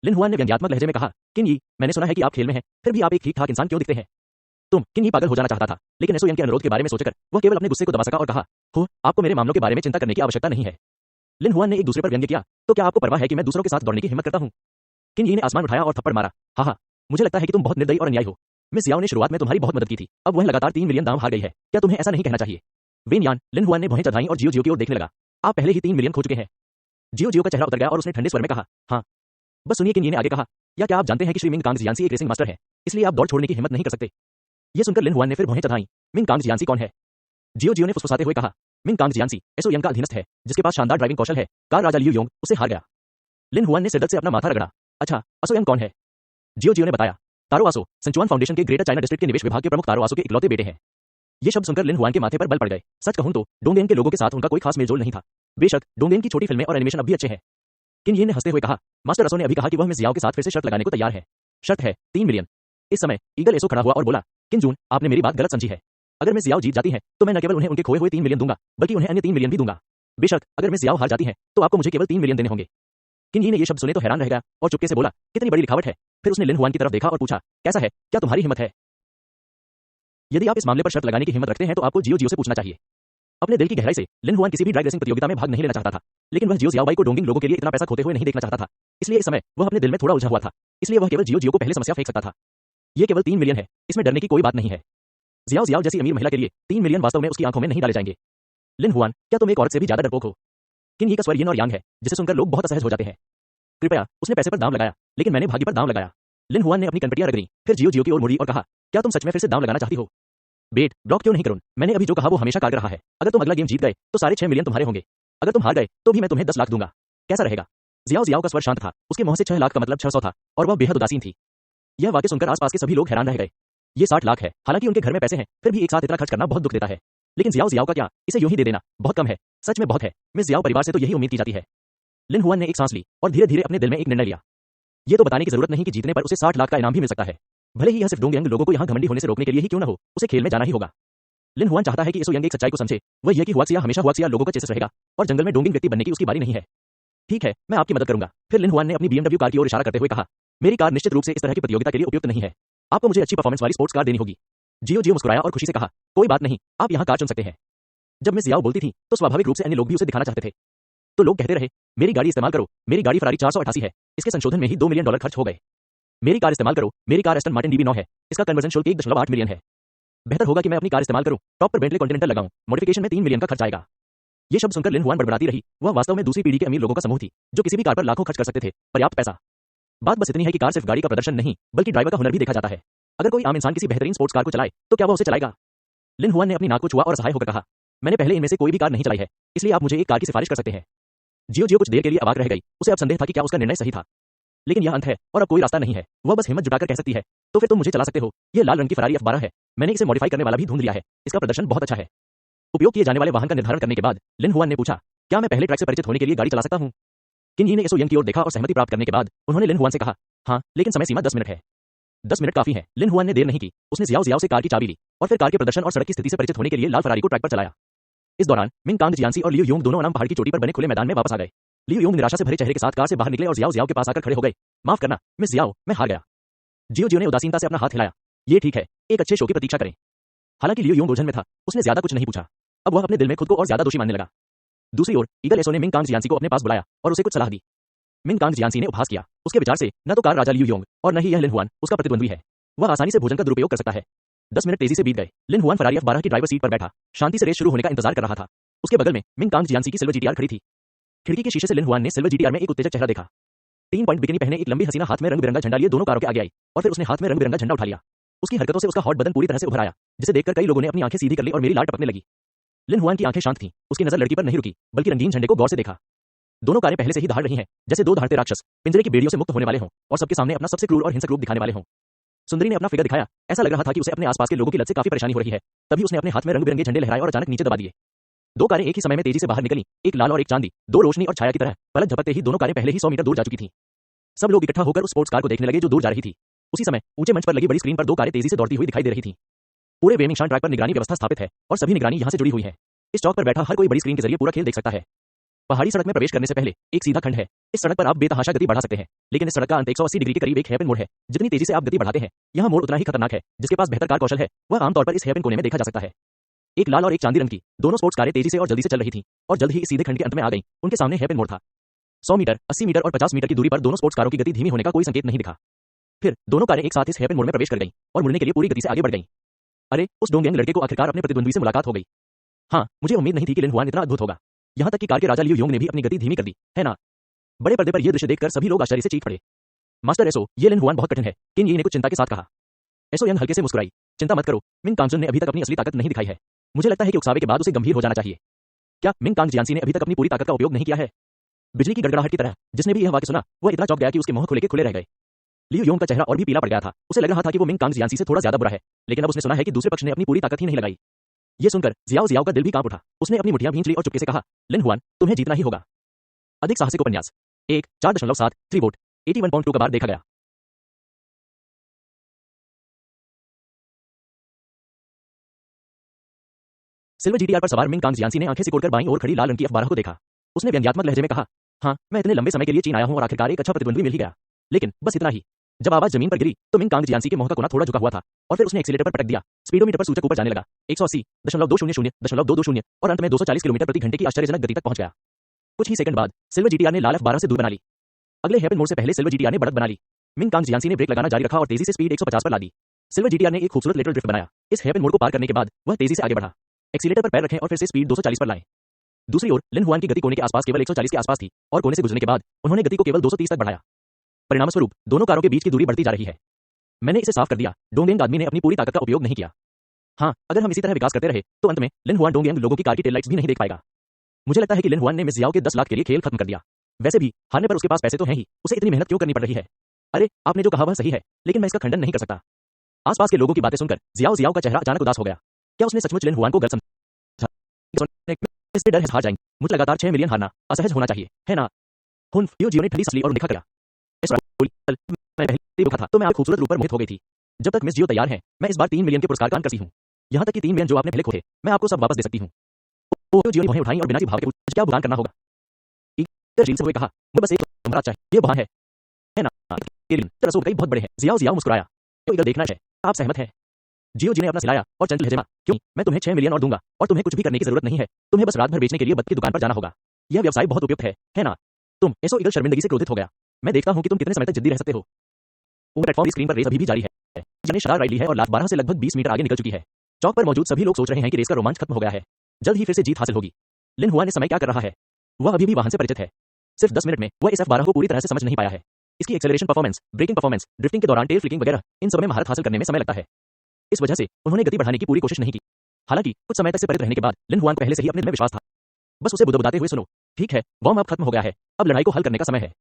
लिन हुआन ने व्यंग्यात्मक लहजे में कहा, किन ये, मैंने सुना है कि आप खेल में हैं, फिर भी आप एक ठीक ठाक इंसान क्यों दिखते हैं? तुम किन ये पागल हो जाना चाहता था, लेकिन एसओएन के अनुरोध के बारे में सोचकर वह केवल अपने गुस्से को दबा सका और कहा, हो, आपको मेरे मामलों के बारे में चिंता करने की आवश्यकता नहीं है। लिन हुआन ने एक दूसरे पर व्यंग्य किया, तो क्या आपको परवाह है कि मैं दूसरों के साथ दौड़ने की हिम्मत करता हूं? किन ये ने आसमान उठाया और थप्पड़ मारा, हाँ, मुझे लगता है कि तुम बहुत निर्दयी और अन्यायी हो। मिस याओ ने शुरुआत में तुम्हारी बहुत मदद की थी, अब वह लगातार 3 मिलियन दांव हार गई है, क्या तुम्हें ऐसा नहीं कहना चाहिए? वेन यान, लिन हुआन ने भौहें चढ़ाई और जियो की ओर देखने लगा, आप पहले ही 3 मिलियन खो चुके हैं। जियो का चेहरा उतर गया और उसने ठंडे स्वर में कहा, हाँ। बस सुनिए, किन ये ने आगे कहा, या क्या आप जानते हैं कि श्री मिंग कांग जियांसी एक रेसिंग मास्टर है, इसलिए आप दौड़ छोड़ने की हिम्मत नहीं कर सकते? ये सुनकर लिन हुआन ने फिर भौहें चढ़ाई, मिंग कांग जियांसी कौन है? जियो ने फुसफुसाते हुए कहा, मिंग कांग जियांसी एसओएन का अधीनस्थ है, जिसके पास शानदार ड्राइविंग कौशल है, कार राजा लियू योंग उससे हार गया। लिन हुआन ने सिरदर्द से अपना माथा रगड़ा, अच्छा, एसओएन कौन है? जियो ने बताया, तारो आसो, सिंचुआन फाउंडेशन के ग्रेटर चाइना डिस्ट्रिक्ट के निवेश विभाग के प्रमुख तारो आसो के इकलौते बेटे हैं। ये शब्द सुनकर लिन हुआन के माथे पर बल पड़ गए। सच कहूं तो डोंगेन के लोगों के साथ उनका कोई खास मेलजोल नहीं था। बेशक डोंगेन की छोटी फिल्में और एनिमेशन अब भी अच्छे हैं। किन ये ने हंसते हुए कहा, मास्टर असो ने अभी कहा कि वह मिस जियाओ के साथ फिर से शर्त लगाने को तैयार है। शर्त है 3 मिलियन। इस समय ईगल एसो खड़ा हुआ और बोला, किन जून, आपने मेरी बात गलत समझी है। अगर मिस जियाओ जीत जाती है तो मैं न केवल उन्हें उनके खोए हुए 3 मिलियन दूंगा, बल्कि उन्हें अन्य 3 मिलियन भी दूंगा। बेशक अगर मिस जियाओ हार जाती है तो आपको मुझे केवल 3 मिलियन देने होंगे। किन ये ने ये शब्द सुने तो हैरान रह गया और चुपके से बोला, कितनी बड़ी लिखावट है। फिर उसने लिन हुआन की तरफ देखा और पूछा, कैसा है, क्या तुम्हारी हिम्मत है? यदि आप इस मामले पर शर्त लगाने की हिम्मत रखते हैं तो आपको जियो से पूछना चाहिए। अपने दिल की गहराई से लिन हुआन किसी भी ड्रैग रेसिंग प्रतियोगिता में भाग नहीं लेना चाहता था, लेकिन वह जियो जियाओबाई को डोंगिंग लोगों के लिए इतना पैसा खोते हुए नहीं देखना चाहता था। इसलिए इस समय वह अपने दिल में थोड़ा उलझा हुआ था, इसलिए वह केवल जियो को पहले समस्या फेंक सकता था। यह केवल 3 मिलियन है, इसमें डरने की कोई बात नहीं है। जियाओ जैसी अमीर महिला के लिए 3 मिलियन वास्तव में उसकी आंखों में नहीं डाले जाएंगे। लिन हुआन, क्या तुम एक औरत से भी ज्यादा डरपोक हो? किन ये का स्वर यिन और यांग है, जिसे सुनकर लोग बहुत असहज हो जाते हैं। कृपया, उसने पैसे पर दाम लगाया, लेकिन मैंने भाग्य पर दाम लगाया। लिन हुआन ने अपनी कनपटियां रगड़ी, फिर जियो की ओर मुड़ी और कहा, क्या तुम सच में फिर से दाम लगाना चाहती हो? बेट, ब्लॉक क्यों नहीं करूं? मैंने अभी जो कहा वो हमेशा कारगर रहा है। अगर तुम अगला गेम जीत गए तो सारे 6 मिलियन तुम्हारे होंगे। अगर तुम हार गए तो भी मैं तुम्हें 10 लाख दूंगा। कैसा रहेगा? जियाओ का स्वर शांत था, उसके मुंह से 6 लाख का मतलब 600 था, और वह बेहद उदासीन थी। यह वाक्य सुनकर आसपास के सभी लोग हैरान रह गए। ये 60 लाख है, हालांकि उनके घर में पैसे हैं, फिर भी एक साथ इतना खर्च करना बहुत दुख देता है। लेकिन जियाओ का क्या, इसे यूं ही दे देना बहुत कम है। सच में बहुत है, मिस जियाओ परिवार से तो यही उम्मीद की जाती है। लिन हुआन ने एक सांस ली और धीरे धीरे अपने दिल में एक निर्णय लिया। ये तो बताने की जरूरत नहीं कि जीतने पर उसे 60 लाख का इनाम भी मिल सकता है। भले ही यह सिर्फ डोंगयांग लोगों को यहाँ घमंडी होने से रोकने के लिए ही क्यों न हो, उसे खेल में जाना ही होगा। लिन हुआन चाहता है कि एसओएन एक सच्चाई को समझे, वह यह कि हुआक्सिया हमेशा हुआक्सिया लोगों का चेसिस रहेगा और जंगल में डोंगिंग व्यक्ति बनने की उसकी बारी नहीं है। ठीक है, मैं आपकी मदद करूंगा। फिर लिन हुआन ने अपनी बीएमडब्ल्यू कार की ओर इशारा करते हुए कहा, मेरी कार निश्चित रूप से इस तरह की प्रतियोगिता के लिए उपयुक्त नहीं है। आपको मुझे अच्छी परफॉर्मेंस वाली स्पोर्ट्स कार देनी होगी। जियो मुस्कुराया और खुशी से कहा, कोई बात नहीं, आप यहाँ कार चुन सकते हैं। जब मिस जियाओ बोलती थी तो स्वाभाविक रूप से अन्य लोग भी उसे दिखाना चाहते थे, तो लोग कहते रहे, मेरी गाड़ी इस्तेमाल करो, मेरी गाड़ी फरारी 488 है, इसके संशोधन में ही $2 मिलियन खर्च हो गए। मेरी कार इस्तेमाल करो, मेरी कार एस्टन मार्टिन DB9 है, इसका कन्वर्जन शुल्क 1.8 मिलियन है। बेहतर होगा कि मैं अपनी कार इस्तेमाल करूं, टॉप पर बेंटले कॉन्टिनेंटल लगाऊं, मॉडिफिकेशन में 3 मिलियन का खर्च आएगा। ये शब्द सुनकर लिन हुआन बड़बड़ाती रही, वह वास्तव में दूसरी पीढ़ी के अमीर लोगों का समूह थी, जो किसी भी कार पर लाखों खर्च कर सकते थे, पर्याप्त पैसा। बात बस इतनी है कि कार सिर्फ गाड़ी का प्रदर्शन नहीं, बल्कि ड्राइवर का हुनर भी देखा जाता है। अगर कोई आम इंसान किसी बेहतरीन स्पोर्ट्स कार को चलाए तो क्या वह उसे चलाएगा? लिन हुआन ने अपनी नाक को छुआ और असहाय होकर कहा, मैंने पहले इनमें से कोई भी कार नहीं चलाई है, इसलिए आप मुझे एक कार की सिफारिश कर सकते हैं। जियो कुछ देर के लिए अवाक रह गई, उसे अब संदेह था कि क्या उसका निर्णय सही था। लेकिन यह अंत है और अब कोई रास्ता नहीं है। वह बस हिम्मत जुटाकर कह सकती है, तो फिर तुम मुझे चला सकते हो। यह लाल रंग की फरारी F12 है, मैंने इसे मॉडिफाई करने वाला भी ढूंढ लिया है, इसका प्रदर्शन बहुत अच्छा है। उपयोग किए जाने वाले वाहन का निर्धारण करने के बाद लिन हुआन ने पूछा, क्या मैं पहले ट्रैक से परिचित होने के लिए गाड़ी चला सकता हूँ? किन ये ने एसओएन की ओर देखा और सहमति प्राप्त करने के बाद उन्होंने लिन हुआन से कहा, हाँ, लेकिन समय सीमा 10 मिनट है। 10 मिनट काफी है। लिन हुआन ने देर नहीं की, उसने जियाओ से कार की चाबी ली और फिर कार के प्रदर्शन और सड़क की स्थिति से परिचित होने के लिए लाल फरारी को ट्रैक पर चलाया। इस दौरान मिंग कांग जियांसी और लियू योंग दोनों अनाम पहाड़ की चोटी पर बने खुले मैदान में वापस आ गए। लियू योंग निराशा से भरे चेहरे के साथ कार से बाहर निकले और जियाओ के पास आकर खड़े हो गए। माफ करना मिस जियाओ, मैं हार गया। जियो ने उदासीनता से अपना हाथ हिलाया। ये ठीक है, एक अच्छे शो की प्रतीक्षा करें। हालांकि लियू योंग उलझन में था, उसने ज्यादा कुछ नहीं पूछा। अब वह अपने दिल में खुद को और ज्यादा दोषी मानने लगा। दूसरी ओर ईगल एसो ने मिंग कांग जियांसी को अपने पास बुलाया और उसे कुछ सलाह दी। मिंग कांग जियांसी ने उपहास किया, उसके विचार से न तो कार राजा लियू योंग और न ही यह लिन हुआन उसका प्रतिद्वंद्वी है। वह आसानी से भोजन का दुरुपयोग कर सकता है। 10 मिनट तेजी से बीत गए। लिन हुआन फरारी F12 की ड्राइवर सीट पर बैठा शांति से रेस शुरू होने का इंतजार कर रहा था। उसके बगल में मिंग कांग जियांसी की सिल्वर जीटीआर खड़ी थी। खिड़की के शीशे से लिन हुआन ने सिल्वर जीटीआर में एक उत्तेजक चेहरा देखा। 3 पॉइंट बिकिनी पहने एक लंबी हसीना हाथ में रंग बिरंगा झंडा लिए दोनों कारों के आगे आई और फिर उसने हाथ में रंग बिरंगा झंडा उठा लिया। उसकी हरकतों से उसका हॉट बदन पूरी तरह से उभर आया, जिसे देखकर कई लोगों ने अपनी आंखें सीधी कर ली और मेरी लार टपकने लगी। लिन हुआन की आंखें शांत थीं, उसकी नजर लड़की पर नहीं रुकी, बल्कि रंगीन झंडे को गौर से देखा। दोनों कारें पहले से ही दहाड़ रही हैं, जैसे 2 दहाड़ते राक्षस पिंजरे की बेड़ियों से मुक्त होने वाले हों और सबके सामने अपना सबसे क्रूर और हिंसक रूप दिखाने वाले हों। सुंदरी ने अपना फिगर दिखाया, ऐसा लग रहा था कि उसे अपने आसपास के लोगों की लत से काफी परेशानी हो रही है। तभी उसने अपने हाथ में रंग बिरंगे झंडे लहराए और अचानक नीचे दबा दिए। 2 कारें एक ही समय में तेजी से बाहर निकली, एक लाल और एक चांदी, 2 रोशनी और छाया की तरह। पलक झपकते ही दोनों कारें पहले ही 100 मीटर दूर जा चुकी थीं। सब लोग इकट्ठा होकर उस स्पोर्ट्स कार को देखने लगे जो दूर जा रही थी। उसी समय ऊंचे मंच पर लगी बड़ी स्क्रीन पर दो कारें तेजी से दौड़ती हुई दिखाई दे रही थीं। पूरे वेमिंगशान ट्रैक पर निगरानी व्यवस्था स्थापित है और सभी निगरानी यहां से जुड़ी हुई है। इस चौक पर बैठा हर कोई बड़ी स्क्रीन के जरिए पूरा खेल देख सकता है। पहाड़ी सड़क में प्रवेश करने से पहले एक सीधा खंड है। इस सड़क पर आप बेतहाशा गति बढ़ा सकते हैं, लेकिन इस सड़क का अंत 180 डिग्री के करीब एक हेयरपिन मोड़ है। जितनी तेजी से आप गति बढ़ाते हैं, यह मोड़ उतना ही खतरनाक है। जिसके पास बेहतर कार कौशल है, वह आमतौर पर इस हेयरपिन कोने में देखा जा सकता है। एक लाल और एक चांदी रंग की दोनों स्पोर्ट्स कारें तेजी से और जल्दी से चल रही थीं और जल्द ही इस सीधे खंड के अंत में आ गईं। उनके सामने हेयरपिन मोड़ था। 100 मीटर, 80 मीटर और 50 मीटर की दूरी पर दोनों स्पोर्ट्स कारों की गति धीमी होने का कोई संकेत नहीं दिखा। फिर दोनों कारें एक साथ इस हेयरपिन मोड़ में प्रवेश कर गईं और मुड़ने के लिए पूरी गति से आगे बढ़ गईं। अरे, उस डोंगयांग लड़के को आखिरकार अपने प्रतिद्वंद्वी से मुलाकात हो गई। हाँ, मुझे उम्मीद नहीं थी कि लिन हुआन इतना अद्भुत होगा। यहाँ तक कि कार के राजा लियू योंग ने भी अपनी गति धीमी कर दी, है ना? बड़े पर्दे पर यह दृश्य देखकर सभी लोग आश्चर्य से चीख पड़े। मास्टर एसो, ये लिन हुआन बहुत कठिन है, किन यी ने कुछ चिंता के साथ कहा। एसो यंग हल्के से मुस्कुराई। चिंता मत करो, मिंग कांगजुन ने अभी तक अपनी असली ताकत नहीं दिखाई है। मुझे लगता है कि उकसावे के बाद उसे गंभीर हो जाना चाहिए। क्या मिंग कांग जियांसी ने अभी तक अपनी पूरी ताकत का उपयोग नहीं किया है? बिजली की गड़गड़ाहट की तरह जिसने भी यह वाक्य सुना, वह इतना चौंक गया कि उसके मुंह खुले के खुले रह गए। लियू योंग का चेहरा और भी पीला पड़ गया था। उसे लग रहा था कि वो मिंग कांग जियांसी से थोड़ा ज्यादा बुरा है, लेकिन अब उसने सुना है कि दूसरे पक्ष ने अपनी पूरी ताकत ही नहीं लगाई। ये सुनकर जियाओ जियाओ का दिल भी कांप उठा। उसने अपनी मुठ्ठियां भींच ली और चुपके से कहा, लिन हुआन, तुम्हें जीतना ही होगा। अधिक साहसिक उपन्यास 1 4.7 3 वोट 81.2 का बार देखा गया। सिल्वर जीटीआर पर सवार मिंग कांग जियांसी ने आंखें सिकोड़कर बाईं ओर खड़ी लाल रंग की F12 को देखा। उसने व्यंग्यात्मक लहजे में कहा, हाँ, मैं इतने लंबे समय के लिए चीन आया हूं और आखिरकार एक अच्छा प्रतिद्वंद्वी मिल ही गया। लेकिन बस इतना ही। जब आवाज जमीन पर गिरी तो मिंग कांग जियांसी के मुंह का कोना थोड़ा झुका हुआ था और फिर उसने एक्सीलेटर पर पटक दिया। स्पीडोमीटर पर सूचक ऊपर जाने लगा। 180.200.220 और अंत में 240 किलोमीटर प्रति घंटे की आश्चर्यजनक गति तक पहुंच गया। कुछ ही सेकंड बाद सिल्वर जीटीआर ने लाल F12 से दूर बना ली। अगले हेयरपिन मोड़ से पहले सिल्वर जीटीआर ने बढ़त बना ली। मिंग कांग जियांसी ने ब्रेक लगाना जारी रखा और तेजी से स्पीड 150 पर ला दी। सिल्वर जीटीआर ने एक खूबसूरत लेटरल ड्रिफ्ट बनाया। इस हेयरपिन मोड़ को पार करने के बाद वह तेजी से आगे बढ़ा। एक्सीलेटर पर पैर रखें और फिर से स्पीड 240 पर लाएं। दूसरी ओर लिन हुआन की गति कोने के आसपास केवल 140 के आसपास थी और कोने से गुजरने के बाद उन्होंने गति को केवल 230 तक बढ़ाया। परिणामस्वरूप दोनों कारों के बीच की दूरी बढ़ती जा रही है। मैंने इसे साफ कर दिया, डोंगयांग आदमी ने अपनी पूरी ताकत का उपयोग नहीं किया। हाँ, अगर हम इसी तरह विकास करते रहे तो अंत में लिन हुआन डोंगयांग लोगों की कार की टेल लाइट्स भी नहीं देख पाएगा। मुझे लगता है कि लिन हुआन ने मिस जियाओ के 10 लाख के लिए खेल खत्म कर दिया। वैसे भी हारने पर उसके पास पैसे तो हैं ही, उसे इतनी मेहनत क्यों करनी पड़ रही है? अरे, आपने जो कहा वह सही है, लेकिन मैं इसका खंडन नहीं कर सकता। आसपास के लोगों की बातें सुनकर जियाओ जियाओ का चेहरा अचानक उदास हो गया। क्या उसने सचमुच लिन हुआन को गलत समझा? इससे डर है हार जाएंगे। मुझे लगातार 6 मिलियन हारना असहज होना चाहिए, है ना? हुन जियो ने ठंडी सांस ली और देखा गया। मैं पहले ही देखा था तो मैं आप खूबसूरत रूप पर मोहित हो गई थी। जब तक मिस जियो तैयार हैं, मैं इस बार 3 मिलियन के पुरस्कार का अंक करती हूँ। यहाँ तक कि 3 मिलियन जो आपने पहले खो थे, मैं आपको सब वापस दे सकती हूँ। जियो ने भौहें उठाई और बिना भाव के पूछा, क्या भुगतान करना होगा? झील से हुए कहा, मुझे बस एक कमरा चाहिए, ये वहाँ है ना? रसों कई बहुत बड़े हैं। जियाओ जियाओ मुस्कुराया, तो इधर देखना है, आप सहमत हैं? जियो जी ने अपना सिलाया और चंचल लहजे में, क्यों? मैं तुम्हें 6 मिलियन और दूंगा और तुम्हें कुछ भी करने की जरूरत नहीं है। तुम्हें बस रात भर बेचने के लिए बद की दुकान पर जाना होगा। यह व्यवसाय बहुत उपयुक्त है ना? तुम एसो ईगल शर्मिंदगी से क्रोधित हो गया। मैं देखता हूँ कि तुम कितने समय तक जिद्दी रह सकते हो। प्लेटफॉर्म की स्क्रीन पर रेस अभी भी जारी है। जिन्हें शरार राइड ली है और लास्ट 12 से लगभग 20 मीटर आगे निकल चुकी है। चौक पर मौजूद सभी लोग सोच रहे हैं कि रेस का रोमांच खत्म हो गया है। जल्द ही फिर से जीत हासिल होगी। लिन हुआन ने समय क्या कर रहा है? वह अभी भी वाहन से परिचित है। सिर्फ 10 मिनट में वह इस F12 को पूरी तरह से समझ नहीं पाया है। इसकी acceleration performance, braking performance, drifting के दौरान टेल फ्लिकिंग वगैरह, इन सब में महारत हासिल करने में समय लगता है। इस वजह से उन्होंने गति बढ़ाने की पूरी कोशिश नहीं की। हालांकि कुछ समय तक से परिचित रहने के बाद लिन हुआन को पहले से ही अपने में विश्वास था। बस उसे बुदबुदाते हुए सुनो, ठीक है, वार्म अप खत्म हो गया है, अब लड़ाई को हल करने का समय है।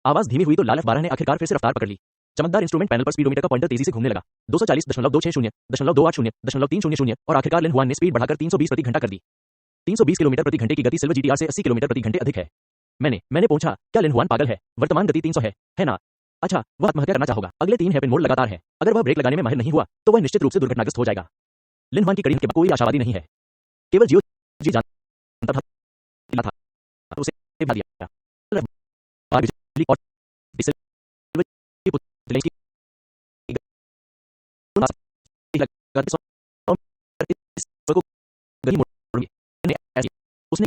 आवाज धीमी हुई तो लाल F12 ने आखिरकार फिर से रफ्तार पकड़ ली। चमकदार इंस्ट्रूमेंट पैनल पर स्पीडोमीटर का पॉइंटर तेजी से घूमने लगा। 240.260, 0.280, 0.300 और आखिरकार लिन हुआन ने स्पीड बढ़ाकर 320 प्रति घंटा कर दी। 320 किलोमीटर प्रति घंटे की गति सिल्वर जीटीआर से 80 किलोमीटर प्रति घंटे अधिक है। मैंने पूछा, क्या लिन हुआन पागल है? वर्तमान गति 300 है ना? अच्छा, वह आत्महत्या करना चाहोगा। अगले 3 हेयरपिन मोड़ लगातार हैं। अगर वह ब्रेक लगाने में माहिर नहीं हुआ तो वह निश्चित रूप से दुर्घटनाग्रस्त हो जाएगा। लिन हुआन की कड़ी के बाद कोई आशावादी नहीं है। केवल जियो जी जानता था तो उसे भा दिया। और उसने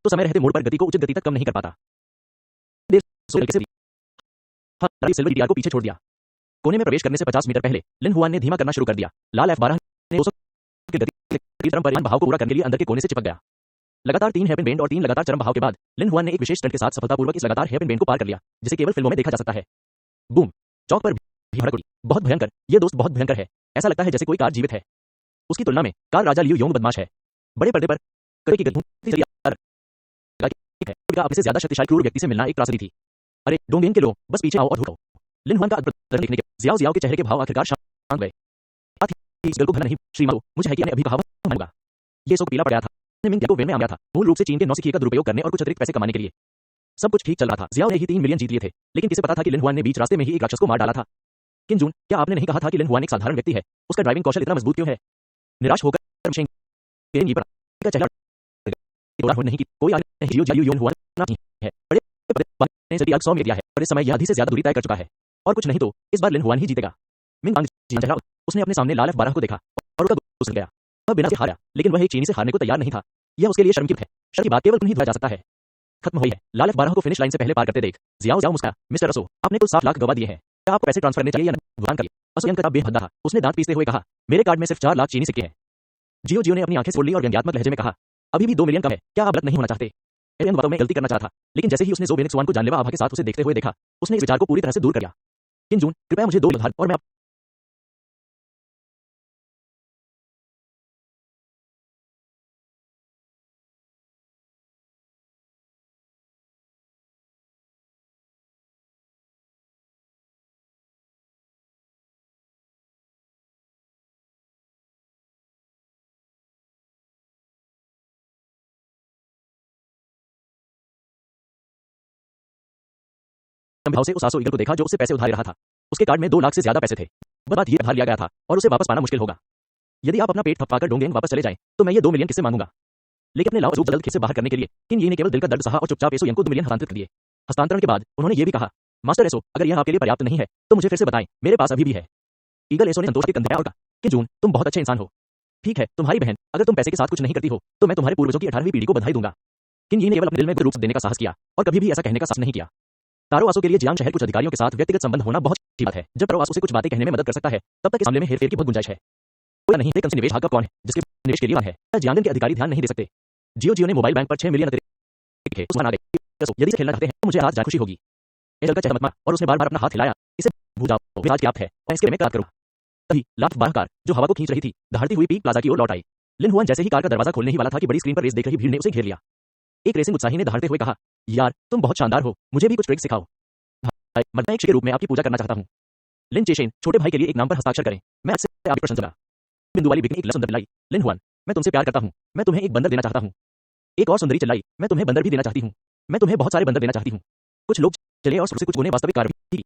तो समय रहते मोड़ पर गति को उचित गति तक कम नहीं कर पाता। सिल्वर जीटीआर को पीछे छोड़ दिया। कोने में प्रवेश करने से 50 मीटर पहले लिन हुआन ने धीमा करना शुरू कर दिया। लाल F12 ने 200 की गति चरम परिमाण बहाव को पूरा करने के लिए अंदर के कोने से चिपक गया। लगातार 3 हेयरपिन बेंड और 3 लगातार चरम बहाव के बाद लिन हुआन ने एक विशेष स्टंट के साथ सफलतापूर्वक इस लगातार हेयरपिन बेंड को पार कर लिया, जिसे केवल फिल्मों में देखा जा सकता है। बूम! चौक पर भी भड़क उड़ी। बहुत भयंकर, ये दोस्त बहुत भयंकर है। ऐसा लगता है जैसे कोई कार जीवित है। उसकी तुलना में कार राजा लियू योंग बदमाश है। बड़े पर्दे पर करे की गति अपने से ज्यादा शक्तिशाली क्रूर व्यक्ति से मिलना एक त्रासदी थी। अरे डोंगयांग के लोग, बस पीछे आओ और रुको। लिन हुआन का अद्भुत देखने के जियाओ जियाओ के चेहरे के भाव आखिरकार शांत गए। इस गल को घना नहीं, श्रीमान, मुझे है कि मैंने अभी कहा होगा। ये सो पीला पड़ गया था। मिंग को वेन में आ गया था, मूल रूप से चीन के नौसिखिए का दुरुपयोग करने और कुछ अतिरिक्त पैसे कमाने के लिए। सब कुछ ठीक चल रहा था। जियाओ ने ही 3 मिलियन जीत लिए थे, लेकिन किसे पता था कि लिन हुआन ने बीच रास्ते में ही एक राक्षस को मार डाला था। किन जून, क्या आपने नहीं कहा था कि लिन हुआन एक साधारण व्यक्ति है? उसका ड्राइविंग कौशल इतना मजबूत क्यों है? निराश होकर शेंग केन पर का चेहरा नहीं कि कोई नहीं जियो जियो योन हुआ नहीं है। बड़े ने जल्दी 100 में दिया है और इस समय यह आधी से ज्यादा दूरी तय कर चुका है और कुछ नहीं तो इस बार लिन हुआन ही जीतेगा। मिंग कांग चेहरा उसने अपने सामने लाल F12 को देखा और उसका गुस्सा गया। वह बिना से हारा, लेकिन वह एक चीनी से हारने को तैयार नहीं था। यह उसके लिए शर्म की बात है। शर्म की बात केवल उन्हीं धोया जा सकता है। खत्म हुई है। लाल F12 को फिनिश लाइन से पहले पार करते देख जियाओ जियाओ मुस्कुराया। मिस्टर असो, आपने कुल 7 लाख गवा दिए हैं। क्या आपको पैसे ट्रांसफर करने चाहिए या भुगतान करिए? असो यंग का बेहद था। उसने दांत पीसते हुए कहा, मेरे कार्ड में सिर्फ 4 लाख चीनी सिक्के हैं। जियो जियो ने अपनी आंखें खोल ली और व्यंग्यात्मक लहजे में कहा, अभी भी 2 मिलियन कम है। क्या आप गलत नहीं होना चाहते? एरियन वास्तव में गलती करना चाहता था, लेकिन जैसे ही उसने ज़ोबेनिक स्वान को जानलेवा आभा के साथ उसे देखते हुए देखा, उसने इस विचार को पूरी तरह से दूर कर दिया। किन जून, कृपया मुझे 2 उधार और मैं भाव से उस आसो ईगल को देखा जो उससे पैसे उधार रहा था। उसके कार्ड में 2 लाख से ज्यादा पैसे थे। बात ये उधार लिया गया था और उसे वापस पाना मुश्किल होगा। यदि आप अपना पेट थपथपाकर डोंगेंग वापस चले जाएं, तो मैं ये 2 मिलियन किससे मांगूंगा? लेकिन अपने लाओ अजूब जल्द से बाहर करने के लिए किन ये ने केवल दिल का दर्द सहा और चुपचाप एसो यंग को 2 मिलियन हस्तांतरित कर दिए। हस्तांतरण के बाद उन्होंने ये भी कहा, मास्टर एसो, अगर यह आपके लिए पर्याप्त नहीं है तो मुझे फिर से बताएं, मेरे पास अभी भी है। ईगल एसो ने संतोष के कंधे और कहा, किन जून, तुम बहुत अच्छे इंसान हो। ठीक है, तुम्हारी बहन, अगर तुम पैसे के साथ कुछ नहीं करती हो तो मैं तुम्हारे पूर्वजों की 18वीं पीढ़ी को बधाई दूंगा। किन ये ने केवल अपने दिल में रूप देने का साहस किया और कभी भी ऐसा कहने का साहस नहीं किया। तारो आसो के लिए जियांग शहर कुछ अधिकारियों के साथ व्यक्तिगत संबंध होना बहुत अच्छी बात है। जब तारो आसो से कुछ बातें कहने में मदद कर सकता है, तब तक इस मामले में हेरफेर की बहुत गुंजाइश है। कोई नहीं, लेकिन निवेश भाग कौन है जिसके निवेश के लिए है? जियांगन के अधिकारी ध्यान नहीं दे सकते। जियो जियो ने मोबाइल बैंक पर 6 मिलियन अतिरिक्त थे। उसमान आ गए। यदि इसे खेलना चाहते हैं तो मुझे आज जान खुशी होगी। एजल का चेहरा मत मार और उसने बार-बार अपना हाथ हिलाया। इसे भूल जाओ, वे आज क्या है, मैं इसके में याद करूंगा। तभी लाख बारह कार जो हवा को खींच रही थी, दहाड़ती हुई पीक प्लाजा की ओर लौट आई। लिन हुआन जैसे ही कार का दरवाजा खोलने ही वाला था कि बड़ी स्क्रीन पर रेस देख रही भीड़ ने उसे घेर लिया। एक रेसिंग उत्साही ने दहाड़ते हुए कहा, यार तुम बहुत शानदार हो, मुझे भी कुछ ट्रिक सिखाओ। मैं एक के रूप में आपकी पूजा करना चाहता हूँ। लिन चेशेन, छोटे भाई के लिए एक नाम पर हस्ताक्षर करें। मैं आपसे आपकी प्रशंसा। बिंदु वाली बिकनी एक सुंदर लाई। लिन हुआन, मैं तुमसे प्यार करता हूँ। मैं तुम्हें एक बंदर देना चाहता हूँ। एक और सुंदरी चिल्लाई, मैं तुम्हें बंदर भी देना चाहती हूँ। मैं तुम्हें बहुत सारे बंदर देना चाहती हूँ। कुछ लोग चले और कुछ ने वास्तविक कार्रवाई की।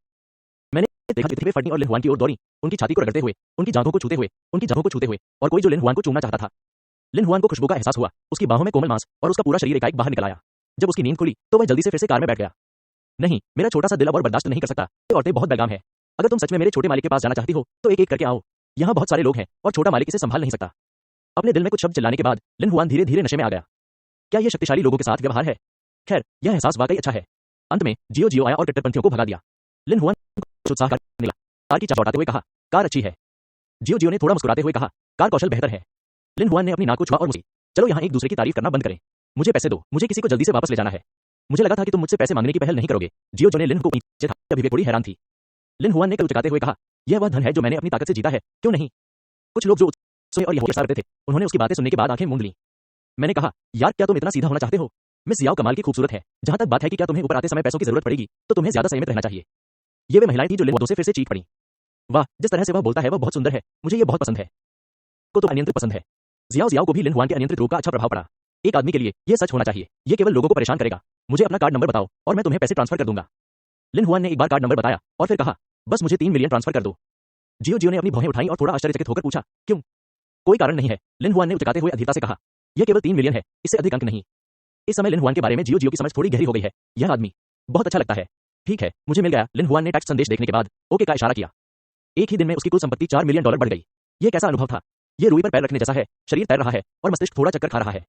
मैंने देखा कि वे फटनी और लिन हुआन की ओर दौड़ी, उनकी छाती को रगड़ते हुए, उनकी जांघों को छूते हुए और कोई जो लिन हुआन को चूमना चाहता था। लिन हुआन को खुशबू का एहसास हुआ, उसकी बाहों में कोमल मांस और उसका पूरा शरीर एकाएक बाहर निकल आया। जब उसकी नींद खुली तो वह जल्दी से फिर से कार में बैठ गया। नहीं, मेरा छोटा सा दिल अब और बर्दाश्त नहीं कर सकता। ये औरतें बहुत बेलगाम है। अगर तुम सच में मेरे छोटे मालिक के पास जाना चाहती हो तो एक एक करके आओ। यहाँ बहुत सारे लोग हैं और छोटा मालिक इसे संभाल नहीं सकता। अपने दिल में कुछ शब्द चिल्लाने के बाद लिन हुआन धीरे धीरे नशे में आ गया। क्या यह शक्तिशाली लोगों के साथ व्यवहार है? खैर, यह एहसास वाकई अच्छा है। अंत में जियो जियो आया और कट्टरपंथियों को भगा दिया। लिन हुआन उत्साह मिला, कार की चाबी लौटाते हुए कहा, कार अच्छी है। जियो जियो ने थोड़ा मुस्कुराते हुए कहा, कार कौशल बेहतर है। लिन हुआन ने अपनी नाक को छुआ और मुझे, चलो यहाँ एक दूसरे की तारीफ करना बंद करें। मुझे पैसे दो, मुझे किसी को जल्दी से वापस ले जाना है। मुझे लगा था कि तुम मुझसे पैसे मांगने की पहल नहीं करोगे। जियो जो ने लिन को नीचे था, तभी वे थोड़ी हैरान थी। लिन हुआन ने कल उचकाते हुए कहा, यह वह धन है जो मैंने अपनी ताकत से जीता है, क्यों नहीं? कुछ लोग जो सोए और यह करते थे, उन्होंने उसकी बातें सुनने के बाद आंखें मूंद लीं। मैंने कहा, यार क्या तुम इतना सीधा होना चाहते हो? मिस जियाओ कमाल की खूबसूरत है। जहां तक बात है कि क्या तुम्हें ऊपर आते समय पैसों की जरूरत पड़ेगी, तो तुम्हें ज्यादा संयमित रहना चाहिए। ये वे महिलाएं थी जो लिन से फिर से चीख पड़ी। वाह, जिस तरह से वह बोलता है वह बहुत सुंदर है। मुझे ये बहुत पसंद है। को तो अनियंत्रित पसंद है। जियाओ जियाओ को भी लिन हुआन के अनियंत्रित रूप का अच्छा प्रभाव पड़ा। एक आदमी के लिए यह सच होना चाहिए। यह केवल लोगों को परेशान करेगा। मुझे अपना कार्ड नंबर बताओ और मैं तुम्हें पैसे ट्रांसफर कर दूंगा। लिन हुआन ने एक बार कार्ड नंबर बताया और फिर कहा, बस मुझे 3 मिलियन ट्रांसफर कर दो। जियो जियो ने अपनी भौहें उठाई और थोड़ा आश्चर्यचकित होकर पूछा, क्यों? कोई कारण नहीं है। लिन हुआन ने उचकाते हुए अधीरता से कहा, यह केवल 3 मिलियन है, इससे अधिक अंक नहीं। इस समय लिन हुआन के बारे में जियो जियो की समझ थोड़ी गहरी हो गई है। यह आदमी बहुत अच्छा लगता है। ठीक है, मुझे मिल गया। लिन हुआन ने टेक्स्ट संदेश देखने के बाद ओके का इशारा किया। एक ही दिन में उसकी कुल संपत्ति $4 मिलियन बढ़ गई। यह कैसा अनुभव था? यह रूई पर पैर रखने जैसा है। शरीर तैर रहा है और मस्तिष्क थोड़ा चक्कर खा रहा है।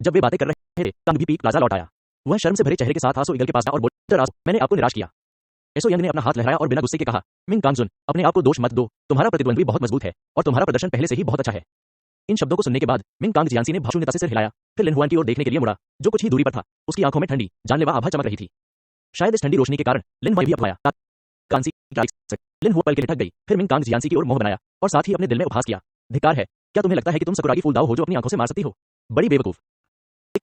जब वे बातें कर रहे थे, तंग भी पीक प्लाजा लौट आया। वह शर्म से भरे चेहरे के साथ आसो ईगल के पास आया और बोला, मैंने आपको निराश किया। एसो यंग ने अपना हाथ लहराया और बिना गुस्से के कहा, मिंग कांगजुन, अपने आप को दोष मत दो। तुम्हारा प्रतिद्वंद्वी बहुत मजबूत है और तुम्हारा प्रदर्शन पहले से ही बहुत अच्छा है। इन शब्दों को सुनने के बाद मिंग कांग जियांसी ने भावुकता से सिर हिलाया, फिर लिन हुआन की ओर देखने के लिए मुड़ा, जो कुछ ही दूरी पर था। उसकी आंखों में ठंडी, जानलेवा आभा चमक रही थी। शायद इस ठंडी रोशनी के कारण लिन हुआन भी अपनाया। कांसी लिन हुआ पल के लिए थक गई, फिर मिंग कांग जियांसी की ओर मोह बनाया और साथ ही अपने दिल में उपहास किया, धिक्कार है, क्या तुम्हें लगता है कि तुम सकुरागी फूलदाव हो जो अपनी आंखों से मार सकती हो? बड़ी बेवकूफ।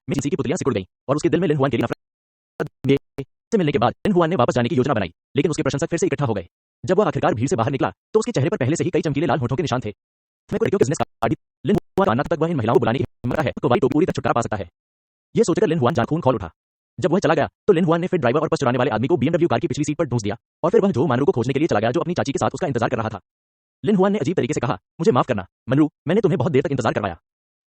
मिंग की पुतलियां सिकुड़ गईं और उसके दिल में लिन हुआन के लिए नफरत से मिलने के बाद लिन हुआन ने वापस जाने की योजना बनाई, लेकिन उसके प्रशंसक फिर से इकट्ठा हो गए। जब वह आखिरकार भीड़ से बाहर निकला तो उसके चेहरे पर पहले से ही कई चमकीले लाल होठों के निशान थे। को रेडियो के बिजनेस कार्ड लिन हुआन जानना तक वह इन महिलाओं को बुलाने की हिम्मत है तो वाई टोपी पूरी तरह छुटकारा पा सकता है। यह सोचकर लिन हुआन जान खून खोल उठा। जब वह चला गया तो लिन हुआन ने फिर ड्राइवर और बस चुराने वाले आदमी को बीएमडब्ल्यू कार की पिछली सीट पर ढूंढ दिया और फिर वह जो मानरू को खोजने के लिए चला गया जो अपनी चाची के साथ उसका इंतजार कर रहा था। लिन हुआन ने अजीब तरीके से कहा, मुझे माफ करना मनरू, मैंने तुम्हें बहुत देर तक इंतजार करवाया।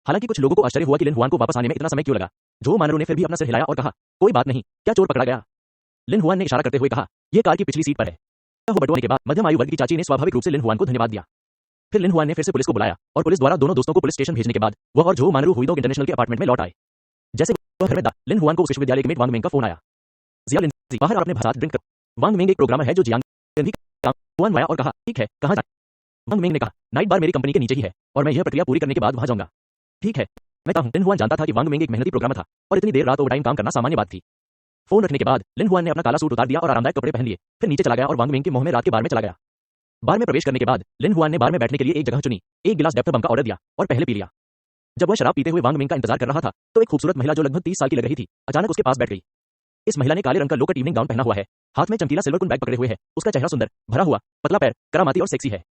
हालांकि कुछ लोगों को आश्चर्य हुआ कि लिन हुआन को वापस आने में इतना समय क्यों लगा। जो मानरू ने फिर भी अपना सिर हिलाया और कहा, कोई बात नहीं, क्या चोर पकड़ा गया। लिन हुआन ने इशारा करते हुए कहा, यह कार की पिछली सीट पर है। बंटवारे के बाद मध्यम आयु वर्ग की चाची ने स्वाभाविक रूप से लिन हुआन को धन्यवाद दिया। फिर लिन हुआन ने फिर से पुलिस को बुलाया और पुलिस द्वारा दोनों दोस्तों को पुलिस स्टेशन भेजने के बाद वह और जो मानरू हुईदोंग इंटरनेशनल के अपार्टमेंट में लौट आए। जैसे वह घर में था, लिन हुआन को उस विश्वविद्यालय के मेट वांग मेंग का फोन आया। जिया लिन बाहर और अपने साथ ड्रिंक कर। वांग मेंग एक प्रोग्रामर है जो जियांग हुआन आया और कहा, ठीक है, कहां जाए। वांग मेंग ने कहा, नाइट बार मेरी कंपनी के नीचे ही है और मैं यह प्रक्रिया पूरी करने के बाद वहां जाऊंगा। ठीक है, मैं कहूं। लिन हुआन जानता था कि वांग मेंग एक मेहनती प्रोग्रामर था और इतनी देर रात ओवरटाइम काम करना सामान्य बात थी। फोन रखने के बाद लिन हुआन ने अपना काला सूट उतार दिया और आरामदायक कपड़े पहन लिए। फिर नीचे चला गया और वांग मेंग के मोह में रात के बार में चला गया। बार में प्रवेश करने के बाद लिन हुआन ने बार में बैठने के लिए एक जगह चुनी, एक गिलास डेप्थ बम का ऑर्डर दिया और पहले पी लिया। जब वह शराब पीते हुए वांग मेंग का इंतजार कर रहा था तो एक खूबसूरत महिला जो लगभग 30 साल की लग रही थी अचानक उसके पास बैठ गई। इस महिला ने काले रंग का लो कट इवनिंग गाउन पहना हुआ है, हाथ में चमकीला सिल्वर कुन बैग पकड़े हुए है। उसका चेहरा सुंदर, भरा हुआ, पतला पैर, करामाती और सेक्सी है।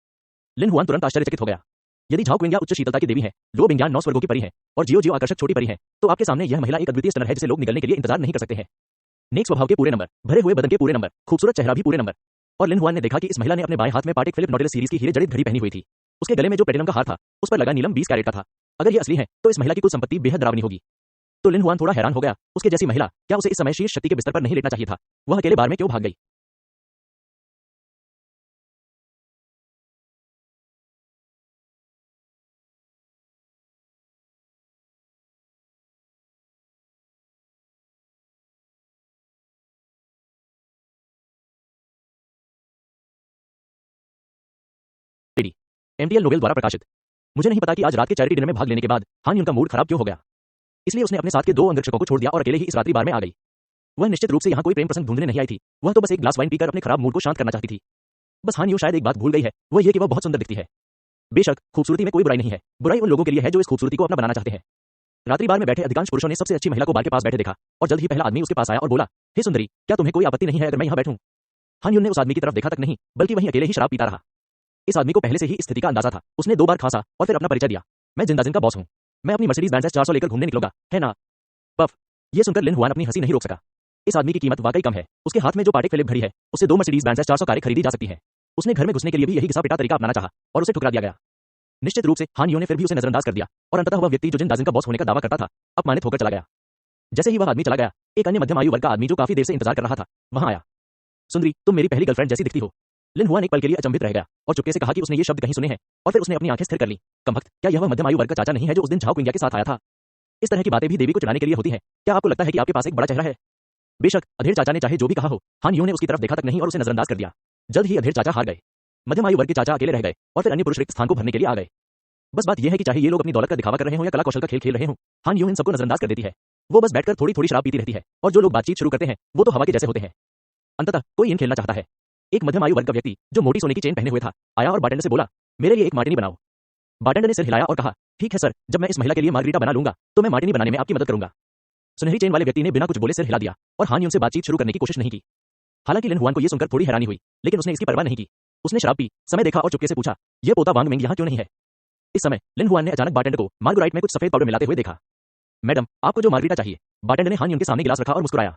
लिन हुआन तुरंत आश्चर्यचकित हो गया। यदि झाओ क्विंग उच्च शीतलता की देवी है, लो बिंग्यान 9 स्वर्गों की परी है और जियो जियो आकर्षक छोटी परी है, तो आपके सामने यह महिला एक अद्वितीय स्टनर है जिसे लोग निगलने के लिए इंतजार नहीं कर सकते हैं। नेक स्वभाव के पूरे नंबर, भरे हुए बदन के पूरे नंबर, खूबसूरत चेहरा भी पूरे नंबर। और लिन हुआन ने देखा कि इस महिला ने अपने बाएं हाथ में पाटेक फिलिप नॉटिलस सीरीज की हीरे जड़ित घड़ी पहनी हुई थी। उसके गले में जो प्लेटिनम का हार था उस पर लगा नीलम 20 कैरेट का था। अगर यह असली है तो इस महिला की कुल संपत्ति बेहद डरावनी होगी। तो लिन हुआन थोड़ा हैरान हो गया। उसके जैसी महिला, क्या उसे इस समय शीर्ष शक्ति के बिस्तर पर नहीं लेटना चाहिए था। वह अकेले बार में क्यों भाग गई। एमटीएल नोबेल द्वारा प्रकाशित। मुझे नहीं पता कि आज रात के चैरिटी डिनर में भाग लेने के बाद हान युन का मूड खराब क्यों हो गया। इसलिए उसने अपने साथ के 2 अंगरक्षकों को छोड़ दिया और अकेले ही इस रात्रि बार में आ गई। वह निश्चित रूप से यहाँ कोई प्रेम प्रसंग ढूंढने नहीं आई थी। वह तो बस एक ग्लास वाइन पीकर अपने खराब मूड को शांत करना चाहती थी। बस हान यू शायद एक बात भूल गई है, वह ये कि वह बहुत सुंदर दिखती है। बेशक खूबसूरती में कोई बुराई नहीं है, बुराई उन लोगों के लिए है जो इस खूबसूरती को अपना बनाना चाहते हैं। रात्रि बार में बैठे अधिकांश पुरुषों ने सबसे अच्छी महिला को बार के पास बैठे देखा और जल्द ही पहला आदमी उसके पास आया और बोला, हे सुंदरी, क्या तुम्हें कोई आपत्ति नहीं है अगर मैं यहाँ बैठूं। हान युन ने उस आदमी की तरफ देखा तक नहीं, बल्कि वहीं अकेले ही शराब पीता रहा। इस आदमी को पहले से ही स्थिति का अंदाजा था। उसने 2 बार खांसा और फिर अपना परिचय दिया, मैं जिंदाजिन का बॉस हूं। मैं अपनी मर्सिडीज बेंज 400 लेकर घूमने निकलूंगा, है ना। पफ। यह सुनकर लिन हुआन अपनी हंसी नहीं रोक सका। इस आदमी की कीमत वाकई कम है। उसके हाथ में जो पाटेक फिलिप घड़ी है उससे 2 मर्सिडीज बेंज 400 कारें खरीदी जा सकती हैं। उसने घर में घुसने के लिए भी यही घिसा पिटा तरीका अपनाना चाहा और उसे ठुकरा दिया गया। निश्चित रूप से हान यू ने फिर भी उसे नजरअंदाज कर दिया और अंततः वह व्यक्ति जो जिंदाजिन का बॉस होने का दावा करता था अपमानित होकर चला गया। जैसे ही वह आदमी चला गया, एक अन्य मध्यम आयु वर्ग का आदमी जो काफी देर से इंतजार कर रहा था वहां आया। सुंदरी, तुम मेरी पहली गर्लफ्रेंड जैसी दिखती हो। लिन हुआन एक पल के लिए अचंभित रह गया और चुपके से कहा कि उसने ये शब्द कहीं सुने हैं और फिर उसने अपनी आंखें स्थिर कर ली। कमबख्त, क्या यह वह मध्यम आयु वर्ग का चाचा नहीं है जो उस दिन झाओ क्विंग के साथ आया था। इस तरह की बातें भी देवी को चिढ़ाने के लिए होती हैं। क्या आपको लगता है कि आपके पास एक बड़ा चेहरा है। बेशक अधेड़ चाचा ने चाहे जो भी कहा हो, हान यू ने उसकी तरफ देखा तक नहीं और उसे नजरअंदाज कर दिया। जल्द ही अधेड़ चाचा हार गए। मध्यम आयु वर्ग के चाचा अकेले रह गए और फिर अन्य पुरुष रिक्त स्थान को भरने के लिए आ गए। बस बात यह है कि चाहे ये लोग अपनी दौलत का दिखावा कर रहे हों या कला कौशल का खेल खेल रहे हों, हान यू इन सबको नजरअंदाज कर देती है। वो बस बैठकर थोड़ी थोड़ी शराब पीती रहती है और जो लोग बातचीत शुरू करते हैं वो तो हवा के जैसे होते हैं। अंततः कोई इन खेलना चाहता है। एक मध्यम आयु वर्ग का व्यक्ति जो मोटी सोने की चेन पहने हुए था आया और बार्टेंडर से बोला, मेरे लिए एक मार्टिनी बनाओ। बार्टेंडर ने सिर हिलाया और कहा, ठीक है सर, जब मैं इस महिला के लिए मार्गरीटा बना लूंगा तो मैं मार्टिनी बनाने में आपकी मदद करूंगा। सुनहरी चेन वाले व्यक्ति ने बिना कुछ बोले सिर हिला दिया और हान यू से बातचीत शुरू करने की कोशिश नहीं की। हालांकि लिन हुआन को यह सुनकर थोड़ी हैरानी हुई, लेकिन उसने इसकी परवाह नहीं की। उसने शराब पी, समय देखा और चुपके से पूछा, यह पोता वांग मेंग यहाँ क्यों नहीं है। इस समय लिन हुआन ने अचानक बार्टेंडर को मार्गराइट में कुछ सफेद पाउडर मिलाते हुए देखा। मैडम, आपको जो मार्गरीटा चाहिए। बार्टेंडर ने हान यून के सामने गिलास रखा और मुस्कुराया।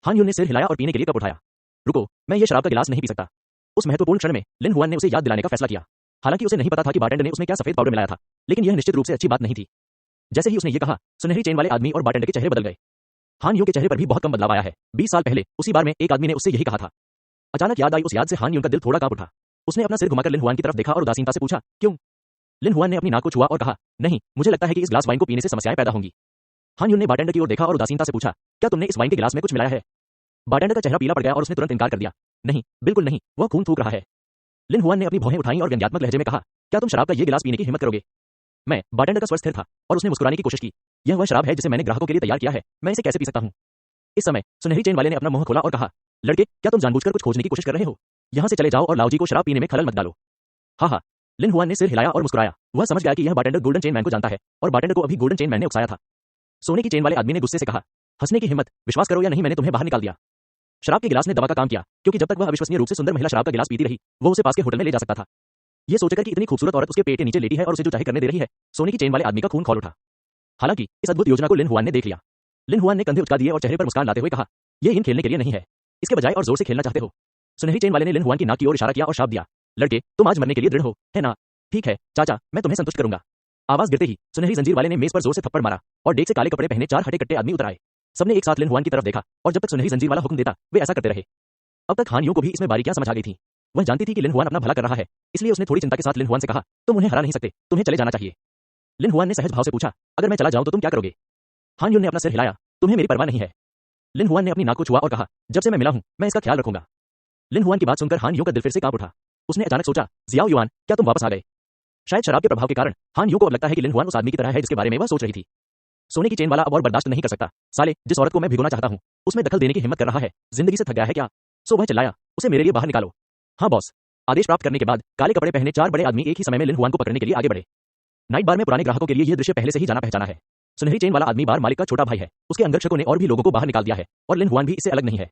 हान यून ने सिर हिलाया और पीने के लिए कप उठाया। रुको, मैं ये शराब का गिलास नहीं पी सकता। उस महत्वपूर्ण क्षण में लिन हुआन ने उसे याद दिलाने का फैसला किया। हालांकि उसे नहीं पता था कि बार्टेंडर ने उसमें क्या सफेद पाउडर मिलाया था, लेकिन यह निश्चित रूप से अच्छी बात नहीं थी। जैसे ही उसने ये कहा, सुनहरी चेन वाले आदमी और बार्टेंडर के चेहरे बदल गए। हान यू के चेहरे पर भी बहुत कम बदलाव आया है। 20 साल पहले उसी बार में एक आदमी ने उससे यही कहा था। अचानक याद आई, उस याद से हान यू का दिल थोड़ा कांप उठा। उसने अपना सिर घुमाकर लिन हुआन की तरफ देखा और उदासीनता से पूछा, क्यों। लिन हुआन ने अपनी नाक को छुआ और कहा, नहीं, मुझे लगता है कि इस ग्लास वाइन को पीने से समस्याएं पैदा होंगी। हान यू ने बार्टेंडर की ओर देखा और उदासीनता से पूछा, क्या तुमने इस वाइन के गिलास में कुछ मिलाया है। बार्टेंडर का चेहरा पीला पड़ गया और उसने तुरंत इनकार कर दिया, नहीं, बिल्कुल नहीं, वह खून थूक रहा है। लिन हुआन ने अपनी भौहें उठाई और व्यंग्यात्मक लहजे में कहा, क्या तुम शराब का ये गिलास पीने की हिम्मत करोगे। मैं। बार्टेंडर का स्वर स्थिर था और उसने मुस्कुराने की कोशिश की। यह वह शराब है जिसे मैंने ग्राहकों के लिए तैयार किया है, मैं इसे कैसे पी सकता हूँ। इस समय सुनहरी चेन वाले ने अपना मुंह खोला और कहा, लड़के, क्या तुम जानबूझकर कुछ खोजने की कोशिश कर रहे हो। यहाँ से चले जाओ और लाओजी को शराब पीने में खलल मत डालो। हाँ, लिन हुआन ने सिर हिलाया और मुस्कुराया। वह समझ गया कि यह बार्टेंडर गोल्डन चेन मैन को जानता है और बार्टेंडर को अभी गोल्डन चेन मैन ने उकसाया था। सोने की चेन वाले आदमी ने गुस्से से कहा, हंसने की हिम्मत, विश्वास करो या नहीं, मैंने तुम्हें बाहर निकाल दिया। शराब के गिलास ने दवा का काम किया, क्योंकि जब तक वह अविश्वसनीय रूप से सुंदर महिला शराब का गिलास पीती रही, वो उसे पास के होटल में ले जा सकता था। ये सोचकर कि इतनी खूबसूरत औरत उसके पेट के नीचे लेटी है और उसे जो चाहे करने दे रही है, सोने की चेन वाले आदमी का खून खौल उठा। हालांकि इस अद्भुत योजना को लिन हुआन ने देख लिया। लिन हुआन ने कंधे उचका दिए और चेहरे पर मुस्कान लाते हुए कहा, ये इन खेलने के लिए नहीं है, इसके बजाय और जोर से खेलना चाहते हो। सुनहरी चेन वाले ने लिन हुआन की नाक की ओर इशारा किया और शाप दिया, लड़के तुम आज मरने के लिए दृढ़ हो, है ना? ठीक है चाचा, मैं तुम्हें संतुष्ट करूंगा। आवाज गिरते ही सुनहरी जंजीर वाले ने मेज पर जोर से थप्पड़ मारा और डेक से काले कपड़े पहने 4 हटे कट्टे आदमी उतर आए। सबने एक साथ लिन हुआन की तरफ देखा और जब तक सुनहरी जंजीर वाला हुक्म देता वे ऐसा करते रहे। अब तक हान यूं को भी इसमें बारीकियां समझ आ गई थी। वह जानती थी कि लिन हुआन अपना भला कर रहा है, इसलिए उसने थोड़ी चिंता के साथ लिन हुआन से कहा, तुम उन्हें हरा नहीं सकते, तुम्हें चले जाना चाहिए। लिन हुआन ने सहज भाव से पूछा, अगर मैं चला जाऊं तो तुम क्या करोगे? हान यून ने अपना सिर हिलाया, तुम्हें मेरी परवाह नहीं है। लिन हुआन ने अपनी नाक को छुआ और कहा, जब से मैं मिला हूं मैं इसका ख्याल रखूंगा। लिन हुआन की बात सुनकर हान यूं का दिल फिर से कांप उठा। उसने अचानक सोचा, जियाओ युआन, क्या तुम वापस आ गए? शायद शराब के प्रभाव के कारण हान यूं को अब लगता है कि लिन हुआन उस आदमी की तरह है जिसके बारे में वह सोच रही थी। सोने की चेन वाला अब और बर्दाश्त नहीं कर सकता। साले, जिस औरत को मैं भिगोना चाहता हूं उसमें दखल देने की हिम्मत कर रहा है, जिंदगी से थक गया है क्या? सो वह चिल्लाया, उसे मेरे लिए बाहर निकालो। हाँ बॉस। आदेश प्राप्त करने के बाद काले कपड़े पहने 4 बड़े आदमी एक ही समय में लिन हुआन को पकड़ने के लिए आगे बढ़े। नाइट बार में पुराने ग्राहकों के लिए यह दृश्य पहले से ही जाना पहचाना है। सुनहरी चेन वाला आदमी बार मालिक का छोटा भाई है, उसके अंगरक्षकों ने और भी लोगों को बाहर निकाल दिया है और लिन हुआन भी इससे अलग नहीं है।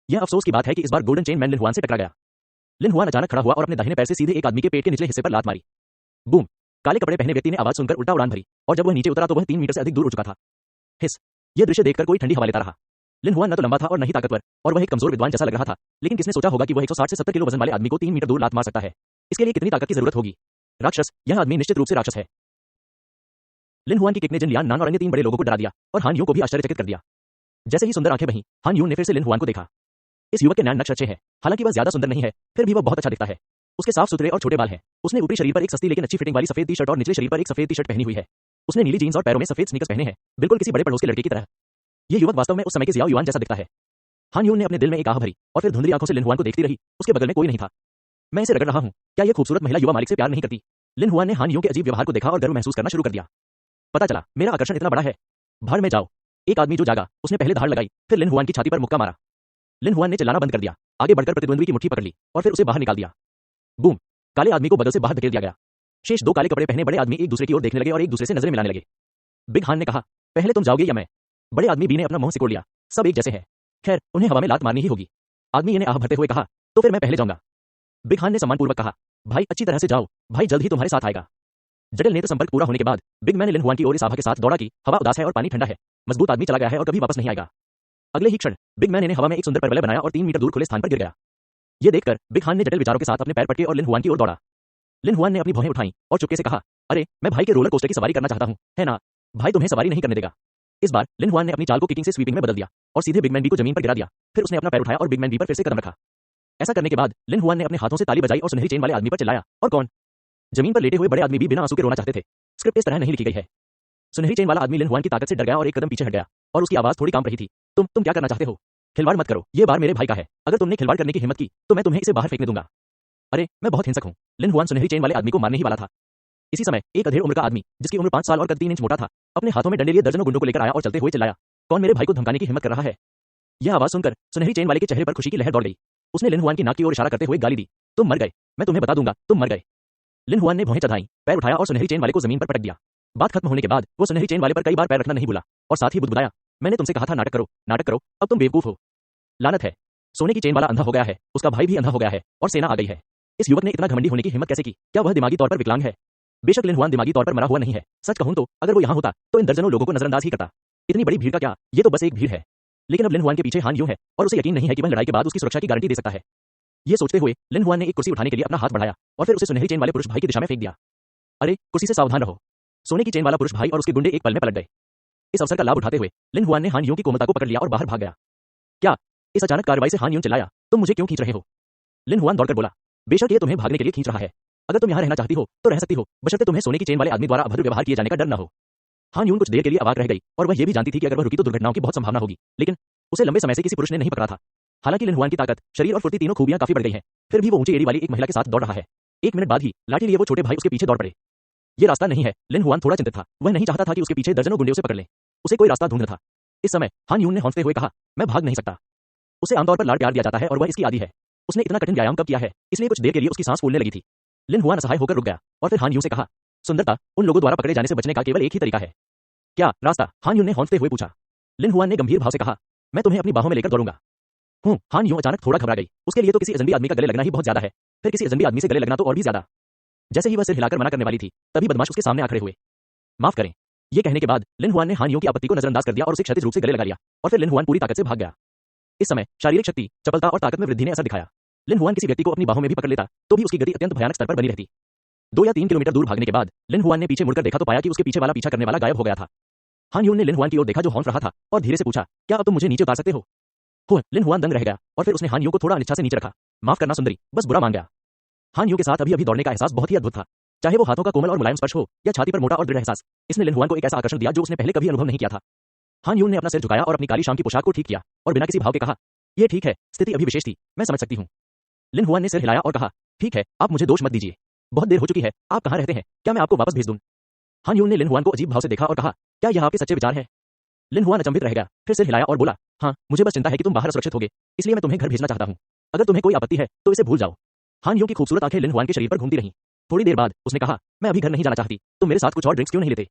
यह अफसोस की बात है कि इस बार गोल्डन चेन मैन लिन हुआन से टकरा गया। लिन हुआन अचानक खड़ा हुआ और अपने दाहिने पैर से सीधे एक आदमी के पेट के निचले हिस्से पर लात मारी। बूम! काले कपड़े पहने व्यक्ति ने आवाज सुनकर उल्टा उड़ान भरी और जब वह नीचे उतरा तो वह 3 मीटर से अधिक दूर उड़ चुका था। हिस! यह दृश्य देखकर कोई ठंडी हवा लेता रहा। लिन हुआन न तो लंबा था और न ही ताकतवर और वह एक कमजोर विद्वान जैसा लग रहा था, लेकिन किसने सोचा होगा कि वह 160 से 70 किलो वजन वाले आदमी को 3 मीटर दूर लात मार सकता है? इसके लिए कितनी ताकत की जरूरत होगी? राक्षस! यह आदमी निश्चित रूप से राक्षस है। लिन हुआन की किक ने जिन लियान नान और अन्य 3 बड़े लोगों को डरा दिया और हान यूं को भी आश्चर्यचकित कर दिया। जैसे ही सुंदर आंखें बहीं, हान यूं ने फिर से लिन हुआन को देखा। इस युवक के नैन नक्श अच्छे हैं, हालांकि वह ज्यादा सुंदर नहीं है, फिर भी वह बहुत अच्छा दिखता है। उसके साफ सुथरे और छोटे बाल हैं। उसने ऊपरी शरीर पर एक सस्ती लेकिन अच्छी फिटिंग वाली सफेद टी शर्ट और निचले शरीर पर एक सफेद टी शर्ट पहनी हुई है। उसने नीली जीन्स और पैरों में सफेद स्नीकर्स पहने हैं, बिल्कुल किसी बड़े पड़ोस के लड़के की तरह। यह युवक वास्तव में उस समय के जियाओ युआन जैसा दिखता है। हान यून ने अपने दिल में एक आह भरी और फिर धुंधली आंखों से लिन हुआन को देखती रही। उसके बगल में कोई नहीं था। मैं इसे रगड़ रहा हूं, क्या यह खूबसूरत महिला युवा मालिक से प्यार नहीं करती? लिन हुआन ने हान यूं के अजीब व्यवहार को देखा और गर्व महसूस करना शुरू कर दिया। पता चला मेरा आकर्षण इतना बड़ा है। भाड़ में जाओ। एक आदमी जो जागा उसने पहले धाड़ लगाई, फिर लिन हुआन की छाती पर मुक्का मारा। लिन हुआन ने चिल्लाना बंद कर दिया, आगे बढ़कर प्रतिद्वंद्वी की मुट्ठी पकड़ ली और फिर उसे बाहर निकाल दिया। बूम! काले आदमी को बगल से बाहर धकेल दिया गया। शेष 2 काले कपड़े पहने बड़े आदमी एक दूसरे की ओर देखने लगे और एक दूसरे से नजरें मिलाने लगे। बिग हान ने कहा, पहले तुम जाओगे या मैं? बड़े आदमी बी ने अपना मुंह सिकोड़ लिया, सब एक जैसे हैं। खैर, उन्हें हवा में लात मारनी ही होगी। आदमी ने आह भरते हुए कहा, तो फिर मैं पहले जाऊंगा। बिग हान ने सम्मानपूर्वक कहा, भाई अच्छी तरह से जाओ, भाई जल्द ही तुम्हारे साथ आएगा। जटिल नेत्र संपर्क पूरा होने के बाद बिग मैन ने लिन हुआन की ओर इस आभा के साथ दौड़ा कि हवा उदास है और पानी ठंडा है, मजबूत आदमी चला गया है और कभी वापस नहीं आएगा। अगले ही क्षण बिग मैन ने हवा में एक सुंदर परवलय बनाया और 3 मीटर दूर खुले स्थान पर गिर गया। यह देखकर बिग हान ने जटिल विचारों के साथ अपने पैर पटके और लिन हुआन की ओर दौड़ा। लिन हुआन ने अपनी भौहें उठाई और चुपके से कहा, अरे मैं भाई के रोलर कोस्टर की सवारी करना चाहता हूं, है ना? भाई तुम्हें सवारी नहीं करने देगा। इस बार लिन हुआन ने अपनी चाल को किकिंग से स्वीपिंग में बदल दिया और सीधे बिग मैन बी को जमीन पर गिरा दिया। फिर उसने अपना पैर उठाया और बिग मैन बी पर फिर से कदम रखा। ऐसा करने के बाद लिन हुआन ने अपने हाथों से ताली बजाई और सुनहरी चेन वाले आदमी पर चिल्लाया, और कौन? जमीन पर लेटे हुए बड़े आदमी भी बिना आंसू के रोना चाहते थे। स्क्रिप्ट इस तरह नहीं लिखी गई है। सुनहरी चेन वाला आदमी लिन हुआन की ताकत से डर गया और एक कदम पीछे हट गया और उसकी आवाज थोड़ी कांप रही थी। तुम क्या करना चाहते हो? खिलवाड़ मत करो, ये बार मेरे भाई का है। अगर तुमने खिलवाड़ करने की हिम्मत की तो मैं तुम्हें इसे बाहर फेंकने दूंगा। अरे मैं बहुत हिंसक हूं। लिन हुआन सुनहरी चेन वाले आदमी को मारने ही वाला था। इसी समय एक अधेड़ उम्र का आदमी जिसकी उम्र 5 साल और कद 3 इंच मोटा था, अपने हाथों में डंडे लिए दर्जनों गुंडों को लेकर आया और चलते हुए चिल्लाया, कौन मेरे भाई को धमकाने की हिम्मत कर रहा है? यह आवाज सुनकर सुनहरी चेन वाले के चेहरे पर खुशी की लहर दौड़ गई। उसने लिन हुआन की नाक की ओर इशारा करते हुए गाली दी, तुम मर गए, मैं तुम्हें बता दूंगा, तुम मर गए। लिन हुआन ने भौहें चढ़ाई, पैर उठाया और सुनहरी चेन वाले को जमीन पर पटक दिया। बात खत्म होने के बाद वो सुनहरी चेन वाले पर कई बार पैर रखना नहीं भूला और साथ ही बुदबुदाया, मैंने तुमसे कहा था नाटक करो, नाटक करो, अब तुम बेवकूफ हो। लानत है, सोने की चेन वाला अंधा हो गया है, उसका भाई भी अंधा हो गया है और सेना आ गई है। इस युवक ने इतना घमंडी होने की हिम्मत कैसे की? क्या वह दिमागी तौर पर विकलांग है? बेशक लिन हुआन दिमागी तौर पर मरा हुआ नहीं है। सच कहूं तो अगर वो यहाँ होता तो इन दर्जनों लोगों को नजरअंदाज ही करता। इतनी बड़ी भीड़ का क्या, ये तो बस एक भीड़ है। लेकिन अब लिन हुआन के पीछे हान यूं है और उसे यकीन नहीं है कि वह लड़ाई के बाद उसकी सुरक्षा की गारंटी दे सकता है। ये सोचते हुए लिन हुआन ने एक कुर्सी उठाने के लिए अपना हाथ बढ़ाया और फिर उसे सुनहरी चेन वाले पुरुष भाई की दिशा में फेंक दिया। अरे कुर्सी से सावधान रहो। सोने की चेन वाला पुरुष भाई और उसके गुंडे एक पल में पलट गए। इस अवसर का लाभ उठाते हुए लिन हुआन ने हान यूं की कोमलता को पकड़ लिया और बाहर भाग गया। क्या? इस अचानक कार्रवाई से हान यूं चिल्लाया, तुम मुझे क्यों खींच रहे हो? लिन हुआन दौड़कर बोला, बेशक ये तुम्हें भागने के लिए खींच रहा है। अगर तुम यहाँ रहना चाहती हो तो रह सकती हो, बशर्ते तुम्हें सोने की चेन वाले आदमी द्वारा अभद्र व्यवहार किए जाने का डर न हो। हान यून कुछ देर के लिए अवाक रह गई और वह ये भी जानती थी कि अगर वह रुकी तो दुर्घटनाओं की बहुत संभावना होगी, लेकिन उसे लंबे समय से किसी पुरुष ने नहीं पकड़ा था। हालांकि लिन हुआन की ताकत, शरीर और फुर्ती तीनों खूबियां काफी बढ़ गई हैं, फिर भी वो ऊंची एड़ी वाली एक महिला के साथ दौड़ रहा है। 1 मिनट बाद ही लाठी लिए वो छोटे भाई उसके पीछे दौड़ पड़े। ये रास्ता नहीं है। लिन हुआन थोड़ा चिंतित था। वह नहीं चाहता था कि उसके पीछे दर्जनों गुंडे उसे पकड़ लें। उसे कोई रास्ता ढूंढना था। इस समय हान यून ने हौंसते हुए कहा, मैं भाग नहीं सकता। उसे आमतौर पर लाड़ प्यार दिया जाता है और वह इसकी आदी है। उसने इतना कठिन व्यायाम कब किया है, इसलिए कुछ देर के लिए उसकी सांस फूलने लगी थी। लिन हुआन असहाय होकर रुक गया और फिर हान यूं से कहा, सुंदरता उन लोगों द्वारा पकड़े जाने से बचने का केवल एक ही तरीका है। क्या रास्ता? हान यून ने हौंसते हुए पूछा। लिन हुआन ने गंभीर भाव से कहा, मैं तुम्हें अपनी बाहों में लेकर दौड़ूंगा। हान यूं अचानक थोड़ा घबरा गई। उसके लिए तो किसी अजनबी आदमी का गले लगना ही बहुत ज्यादा है, फिर किसी अजनबी आदमी से गले लगना तो और भी ज्यादा। जैसे ही वह सिर हिलाकर मना करने वाली थी, तभी बदमाश उसके सामने आ खड़े हुए। माफ करें। ये कहने के बाद लिन हुआन ने हान यूं की आपत्ति को नजरअंदाज कर दिया और उसे क्षैतिज रूप से गले लगा लिया, और फिर लिन हुआन पूरी ताकत से भाग गया। इस समय शारीरिक शक्ति, चपलता और ताकत में वृद्धि ने असर दिखाया। लिन हुआन किसी व्यक्ति को अपनी बाहों में भी पकड़ लेता तो भी उसकी गति अत्यंत भयानक स्तर पर बनी रहती। 2 या 3 किलोमीटर दूर भागने के बाद लिन हुआन ने पीछे मुड़कर देखा तो पाया कि उसके पीछे वाला पीछा करने वाला गायब हो गया था। हान यून ने लिन हुआन की ओर देखा जो हौंफ रहा था, और धीरे से पूछा, क्या अब तुम मुझे नीचे उतार सकते हो? लिन हुआन दंग रह गया और फिर उसने हान यूं को थोड़ा अनिच्छा से नीचे रखा। माफ करना सुंदरी, बस बुरा मान गया। हान यूं के साथ अभी दौड़ने का एहसास बहुत ही अद्भुत था। चाहे वो हाथों का कोमल और मुलायम स्पर्श हो या छाती पर मोटा और दृढ़ एहसास, इसने लिन हुआन को एक ऐसा आकर्षण दिया जो उसने पहले कभी अनुभव नहीं किया था। हान यून ने अपना सिर झुकाया और अपनी काली शाम की पोशाक को ठीक किया और बिना किसी भाव के कहा, यह ठीक है, स्थिति अभी विशेष थी, मैं समझ सकती हूँ। लिन हुआन ने सिर हिलाया और कहा, ठीक है, आप मुझे दोष मत दीजिए। बहुत देर हो चुकी है, आप कहाँ रहते हैं, क्या मैं आपको वापस भेज दूं? हान यून ने लिन हुआन को अजीब भाव से देखा और कहा, क्या यह आपके सच्चे विचार हैं? लिन हुआन अचंभित रह गया, फिर सिर हिलाया और बोला, हाँ, मुझे बस चिंता है कि तुम बाहर सुरक्षित होगे, इसलिए मैं तुम्हें घर भेजना चाहता हूँ। अगर तुम्हें कोई आपत्ति है तो इसे भूल जाओ। हान यूं की खूबसूरत आंखें लिन हुआन के शरीर पर घूमती रहीं। थोड़ी देर बाद उसने कहा, मैं अभी घर नहीं जाना चाहती, तुम मेरे साथ कुछ और ड्रिंक्स क्यों नहीं लेते?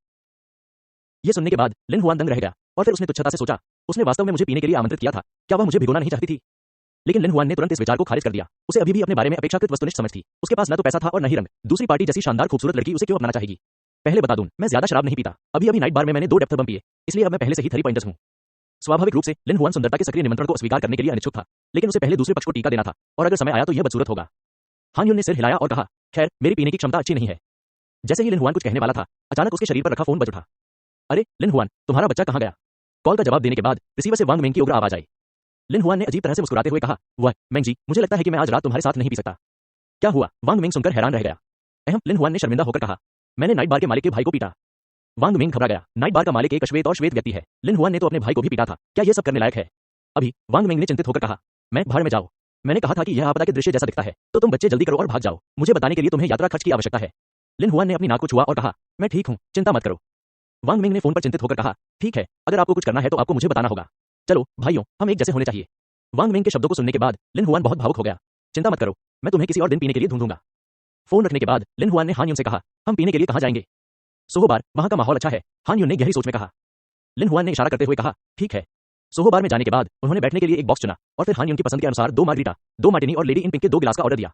ये सुनने के बाद लिन हुआन दंग रह गया और फिर उसने तुच्छता से सोचा, उसने वास्तव में मुझे पीने के लिए आमंत्रित किया था, क्या वह मुझे भिगोना नहीं चाहती थी? लेकिन लिन हुआन ने तुरंत इस विचार को खारिज कर दिया। उसे अभी भी अपने बारे में अपेक्षाकृत वस्तुनिष्ठ समझ थी। उसके पास न तो पैसा था और न ही रंग। दूसरी पार्टी जैसी शानदार खूबसूरत लड़की उसे क्यों अपनाना चाहेगी? पहले बता दूं, मैं ज्यादा शराब नहीं पीता। अभी नाइट बार में मैंने 2 डेप्थ बम पिए, इसलिए अब मैं पहले से ही 3 पॉइंटर्स हूं। स्वाभाविक रूप से लिन हुआन सुंदरता के सक्रिय निमंत्रण को अस्वीकार करने के लिए अनिच्छुक था, लेकिन उसे पहले दूसरे पक्ष को टीका देना था, और अगर समय आया तो यह बदसूरत होगा। हान यून ने सिर हिलाया और कहा, खैर, मेरी पीने की क्षमता अच्छी नहीं है। जैसे ही लिन हुआन कुछ कहने वाला था, अचानक उसके शरीर पर रखा फोन बज उठा। अरे लिन हुआन, तुम्हारा बच्चा कहाँ गया? कॉल का जवाब देने के बाद रिसीवर से वांग मिंग की उग्र आवाज आई। लिन हुआन ने अजीब तरह से मुस्कुराते हुए कहा, वह मेंग जी, मुझे लगता है कि मैं आज रात तुम्हारे साथ नहीं पी सकता। क्या हुआ? वांग मिंग सुनकर हैरान रह गया। लिन हुआन ने शर्मिंदा होकर कहा, मैंने नाइट बार के मालिक के भाई को पीटा। वांग मिंग घबरा गया। नाइट बार का मालिक एक अश्वेत और श्वेत व्यक्ति है। लिन हुआन ने तो अपने भाई को भी पीटा था, क्या यह सब करने लायक है? अभी वांग मिंग ने चिंतित होकर कहा, मैं भाड़ में जाओ। मैंने कहा था कि यह आपदा के दृश्य जैसा दिखता है, तो तुम बच्चे जल्दी करो और भाग जाओ। मुझे बताने के लिए तुम्हें यात्रा खर्च की आवश्यकता है। लिन हुआन ने अपनी नाक को छुआ और कहा, मैं ठीक हूँ, चिंता मत करो। वांग मिंग ने फोन पर चिंतित होकर कहा, ठीक है, अगर आपको कुछ करना है तो आपको मुझे बताना होगा। चलो भाइयों, हम एक जैसे होने चाहिए। वांग मिंग के शब्दों को सुनने के बाद लिन हुआन बहुत भावुक हो गया। चिंता मत करो, मैं तुम्हें किसी और दिन पीने के लिए ढूंढ दूंगा। फोन रखने के बाद लिन हुआन ने हान यून से कहा, हम पीने के लिए कहाँ जाएंगे? सोहो बार, वहां का माहौल अच्छा है। हान यून ने गहरी सोच में कहा। लिन हुआन ने इशारा करते हुए कहा, ठीक है। सोहो बार में जाने के बाद उन्होंने बैठने के लिए एक बॉक्स चुना और फिर हान यून की पसंद के अनुसार 2 मार्गरीटा, 2 मार्टिनी और लेडी इन पिंक के 2 गिलास का ऑर्डर दिया।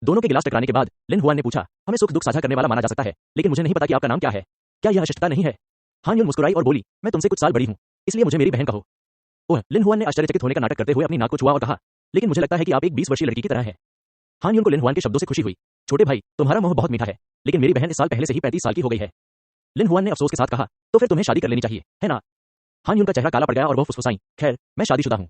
दोनों के गिलास टकराने के बाद लिन हुआन ने पूछा, हमें सुख दुख साझा करने वाला माना जा सकता है, लेकिन मुझे नहीं पता कि आपका नाम क्या है। क्या यह अशिष्टता नहीं है? हान यून मुस्कुराई और बोली, मैं तुमसे कुछ साल बड़ी हूँ, इसलिए मुझे मेरी बहन कहो। लिन हुआन ने आश्चर्यचकित होने का नाटक करते हुए अपनी नाक को छुआ और कहा, लेकिन मुझे लगता है कि आप एक 20 वर्षीय लड़की की तरह हैं। हान यून को लिन हुआन के शब्दों से खुशी हुई। छोटे भाई, तुम्हारा मोह बहुत मीठा है, लेकिन मेरी बहन इस साल पहले से ही 35 साल की हो गई है। लिन हुआन ने अफसोस के साथ कहा, तो फिर तुम्हें शादी कर लेनी चाहिए, है ना? हान यून का चेहरा काला पड़ गया और वह फुसफुसाई, खैर, मैं शादीशुदा हूँ।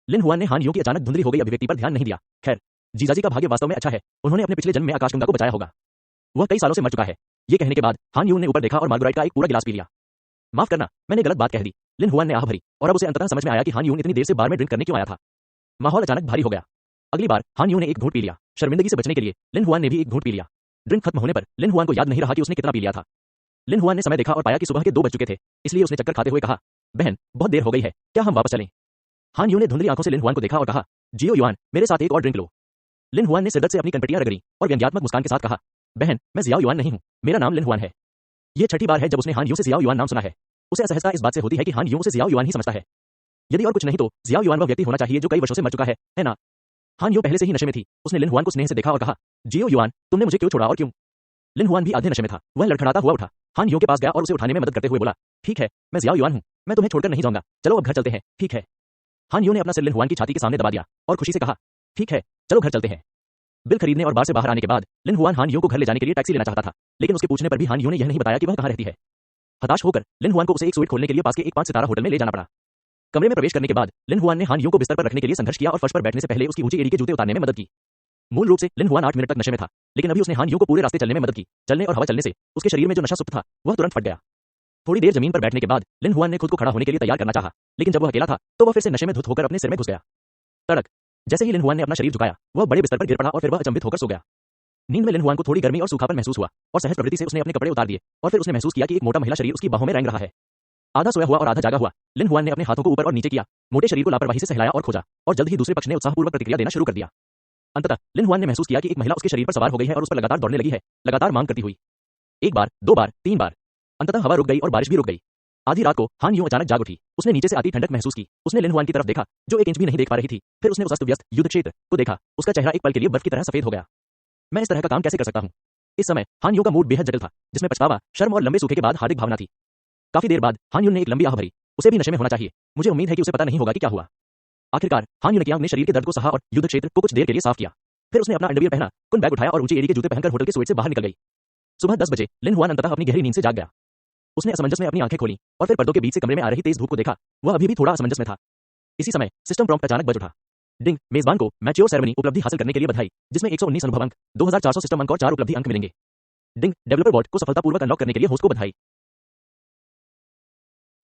लिन हुआन ने हान यून की अचानक धुंधली हो गई अभिव्यक्ति पर ध्यान नहीं दिया। खैर, जीजाजी का भाग्य वास्तव में अच्छा है, उन्होंने अपने पिछले जन्म में आकाशगंगा को बचाया होगा। वह कई सालों से मर चुका है। ये कहने के बाद हान यून ने ऊपर देखा और मार्गराइट का एक पूरा गिलास पी लिया। माफ करना, मैंने गलत बात कह दी। लिन हुआन ने आह भरी और अब उसे अंततः समझ में आया कि हान यून इतनी देर से बार में ड्रिंक करने क्यों आया था। माहौल अचानक भारी हो गया। अगली बार हान यून ने एक घूंट पी लिया। शर्मिंदगी से बचने के लिए लिन हुआन ने भी एक घूंट पी लिया। ड्रिंक खत्म होने पर लिन हुआन को याद नहीं रहा कि उसने कितना पी लिया था। लिन हुआन ने समय देखा और पाया कि सुबह के 2 बज चुके थे, इसलिए उसने चक्कर खाते हुए कहा, बहन, बहुत देर हो गई है, क्या हम वापस चलें? हान यून ने धुंधली आंखों से लिन हुआन को देखा और कहा, जियो युआन, मेरे साथ एक और ड्रिंक लो। लिन हुआन ने सिरदर्द से अपनी कनपटियां रगड़ी और व्यंग्यात्मक मुस्कान के साथ कहा, बहन, मैं जियाओ युआन नहीं हूं, मेरा नाम लिन हुआन है। यह छठी बार है जब उसने हान यून से जियाओ युआन नाम सुना है। उसे असहजता इस बात से होती है कि हान यून उसे जियाओ युआन ही समझता है। यदि और कुछ नहीं तो जियाओ युआन वह व्यक्ति होना चाहिए जो कई वर्षों से मर चुका है ना? हान यून पहले से ही नशे में थी। उसने लिन हुआन को स्नेह से देखा और कहा, जियो युआन, तुमने मुझे क्यों छोड़ा और क्यों? लिन हुआन भी आधे नशे में था। वह लड़खड़ाता हुआ उठा, हान यून के पास गया और उसे उठाने में मदद करते हुए बोला, ठीक है, मैं जियाओ युआन हूं, मैं तुम्हें छोड़कर नहीं जाऊंगा, चलो अब घर चलते हैं, ठीक है? हान यून ने अपना सिर लिन हुआन की छाती के सामने दबा दिया और खुशी से कहा, ठीक है, चलो घर चलते हैं। बिल खरीदने और बार से बाहर आने के बाद लिन हुआन हान यून को घर ले जाने के लिए टैक्सी लेना चाहता था, लेकिन उसके पूछने पर भी हान यून ने यह नहीं बताया कि वह कहां रहती है। हताश होकर लिन हुआन को उसे एक स्वीट खोलने के लिए पास के एक 5 सितारा होटल में ले जाना पड़ा। कमरे में प्रवेश करने के बाद लिन हुआन ने हान यून को बिस्तर पर रखने के लिए संघर्ष किया और फर्श पर बैठने से पहले उसकी ऊंची एड़ी के जूते उतारने में मदद की। मूल रूप से लिन हुआन 8 मिनट तक नशे में था, लेकिन अभी उसने हान यून को पूरे रास्ते चलने में मदद की। चलने और हवा चलने से उसके शरीर में जो नशा सुप्त था वह तुरंत फट गया। थोड़ी देर जमीन पर बैठने के बाद लिन हुआन ने खुद को खड़ा होने के लिए तैयार करना चाहा, लेकिन जब वह अकेला था तो वह फिर से नशे में धुत होकर अपने सिर में घुस गया। तड़क, जैसे ही लिन हुआन ने अपना शरीर झुकाया, वह बड़े बिस्तर पर गिर पड़ा और फिर वह अचंभित होकर सो गया। नींद में लिन हुआन को थोड़ी गर्मी और सूखापन महसूस हुआ और सहज प्रवृत्ति से उसने अपने कपड़े उतार दिए और फिर उसने महसूस किया कि एक मोटा महिला शरीर उसकी बाहों में रेंग रहा है। आधा सोया हुआ और आधा जागा हुआ लिन हुआन ने अपने हाथों को ऊपर और नीचे किया, मोटे शरीर को लापरवाही से सहलाया और खोजा, और जल्द ही दूसरे पक्ष ने उत्साहपूर्वक प्रतिक्रिया देना शुरू कर दिया। अंततः लिन हुआन ने महसूस किया कि एक महिला उसके शरीर पर सवार हो गई है और उस पर लगातार दौड़ने लगी है, लगातार मांग करती हुई। 1 बार, 2 बार, 3 बार। अंततः हवा रुक गई और बारिश भी रुक गई। आधी रात को हान यूं अचानक जाग उठी। उसने नीचे से आती ठंडक महसूस की। उसने लिन हुआन की तरफ देखा जो 1 इंच भी नहीं देख पा रही थी। फिर उसने उस अस्त व्यस्त युद्ध क्षेत्र को देखा। उसका चेहरा एक पल के लिए बर्फ की तरह सफेद हो गया। मैं इस तरह का काम कैसे कर सकता हूँ? इस समय हान यू का मूड बेहद जटिल था, जिसमें पछतावा, शर्म और लंबे सूखे के बाद हार्दिक भावना थी। काफी देर बाद हान यून ने एक लंबी आह भरी। उसे भी नशे में होना चाहिए। मुझे उम्मीद है कि उसे पता नहीं होगा कि क्या हुआ। आखिरकार हान यून ने शरीर के दर्द को सहा और युद्ध क्षेत्र को कुछ देर के लिए साफ किया। फिर उसने अपना अंडरवियर पहना, कुन बैग उठाया और ऊंची एड़ी के जूते पहनकर होटल के स्वीट से बाहर निकल गई। सुबह 10 बजे लिन हुआन अंततः अपनी गहरी नींद से जाग गया। उसने असमंजस में अपनी आंखें खोली और फिर पर्दों के बीच से कमरे में आ रही तेज धूप को देखा। वह अभी भी थोड़ा असमंजस में था। इसी समय सिस्टम प्रॉम्प्ट अचानक बज उठा। डिंग, मेजबान को मैच्योर सेरेमनी उपलब्धि हासिल करने के लिए बधाई, जिसमें 119 अनुभव अंक, 2400 सिस्टम अंक और 4 उपलब्धि अंक मिलेंगे। डिंग, डेवलपर वॉट को सफलतापूर्वक अनलॉक करने के लिए होस्ट को बधाई।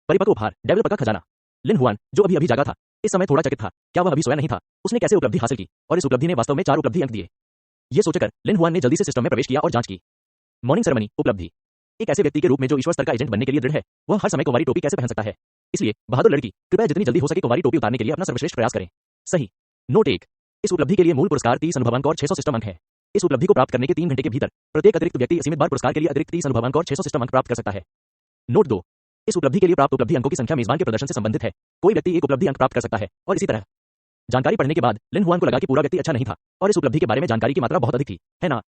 परिपक्व उपहार, डेवलपर का खजाना। लिन हुआन, जो अभी जागा था, इस समय थोड़ा चकित था। क्या वह अभी सोया नहीं था? उसने कैसे उपलब्धि हासिल की और इस उपलब्धि ने वास्तव में 4 उपलब्धि अंक दिए? ये सोचकर लिन हुआन ने जल्दी से सिस्टम में प्रवेश किया और जांच की। मॉर्निंग सेरेमनी उपलब्धि। एक ऐसे व्यक्ति के रूप में जो ईश्वर स्तर का एजेंट बनने के लिए दृढ़ है, वह हर समय कुंवारी टोपी कैसे पहन सकता है? इसलिए बहादुर लड़की, कृपया जितनी जल्दी हो सके कुंवारी टोपी उतारने के लिए अपना सर्वश्रेष्ठ प्रयास करें। सही। नोट 1। इस उपलब्धि के लिए मूल पुरस्कार 30 अनुभव अंक और 600 सिस्टम अंक है। इस उपलब्धि को प्राप्त करने के 3 घंटे के भीतर प्रत्येक अतिरिक्त व्यक्ति असीमित बार पुरस्कार के लिए अतिरिक्त 30 अनुभव अंक और 600 सिस्टम अंक प्राप्त कर सकता है। नोट 2। इस उपलब्धि के लिए प्राप्त उपलब्धि अंकों की संख्या मेजबान के प्रदर्शन से संबंधित है। कोई व्यक्ति एक उपलब्धि अंक प्राप्त कर सकता है और इसी तरह। जानकारी पढ़ने के बाद लिन हुआन को लगा कि पूरा व्यक्ति अच्छा नहीं था और इस उपलब्धि के बारे में जानकारी की मात्रा बहुत अधिक थी, है ना?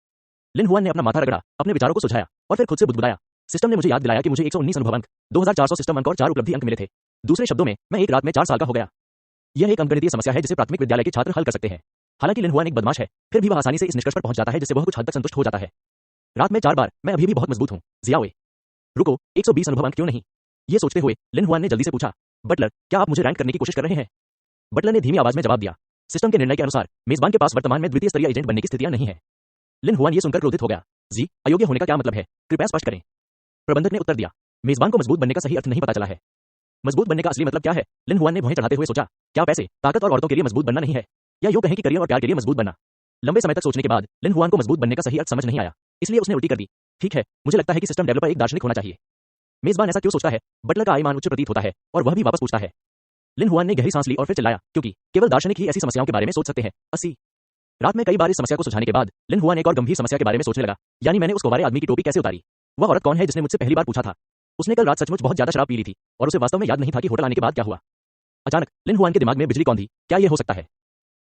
लिन हुआन ने अपना माथा रगड़ा, अपने विचारों को सुझाया और फिर खुद से बुदबुदाया। सिस्टम ने मुझे याद दिलाया कि मुझे 119 अनुभव अंक, 2400 सिस्टम अंक और 4 उपलब्धि अंक मिले थे। दूसरे शब्दों में, मैं एक रात में 4 साल का हो गया। यह एक अंकगणितीय समस्या है जिसे प्राथमिक विद्यालय के छात्र हल कर सकते हैं। हालांकि लिन हुआन एक बदमाश है, फिर भी वह आसानी से इस निष्कर्ष पर पहुंच जाता है जिससे वह कुछ हद तक संतुष्ट हो जाता है। रात में 4 बार, मैं अभी भी बहुत मजबूत हूं। जियाओए, रुको, 120 अनुभव अंक क्यों नहीं? ये सोचते हुए लिन हुआन ने जल्दी से पूछा, बटलर, क्या आप मुझे रैंक करने की कोशिश कर रहे हैं? बटलर ने धीमी आवाज में जवाब दिया, सिस्टम के निर्णय के अनुसार मेजबान के पास वर्तमान में द्वितीय स्तरीय एजेंट बनने की स्थितियां नहीं है। लिन हुआन ये सुनकर क्रोधित हो गया। जी, अयोग्य होने का क्या मतलब है? कृपया स्पष्ट करें। प्रबंधक ने उत्तर दिया, मेजबान को मजबूत बनने का सही अर्थ नहीं पता चला है। मजबूत बनने का असली मतलब क्या है? लिन हुआन ने भौहें चढ़ाते हुए सोचा, क्या पैसे, ताकत और औरतों के लिए मजबूत बनना नहीं है? या यूं कहें कि करियर और प्यार के लिए मजबूत बनना? लंबे समय तक सोचने के बाद लिन हुआन को मजबूत बनने का सही अर्थ समझ नहीं आया, इसलिए उसने उल्टी कर दी। ठीक है, मुझे लगता है कि सिस्टम डेवलपर एक दार्शनिक होना चाहिए। मेजबान ऐसा क्यों सोचता है? बटलर का आयमान उच्च प्रतीत होता है और वह भी वापस पूछता है। लिन हुआन ने गहरी सांस ली और फिर चिल्लाया, क्योंकि केवल दार्शनिक ही ऐसी समस्याओं के बारे में सोच सकते हैं। 80। रात में कई बार इस समस्या को सुलझाने के बाद लिन हुआन एक और गंभीर समस्या के बारे में सोचने लगा, यानी मैंने उस कुंवारे आदमी की टोपी कैसे उतारी? वह औरत कौन है जिसने मुझसे पहली बार पूछा था? उसने कल रात सचमुच बहुत ज्यादा शराब पी ली थी और उसे वास्तव में याद नहीं था कि होटल आने के बाद क्या हुआ। अचानक लिन हुआन के दिमाग में बिजली कौन थी? क्या यह हो सकता है?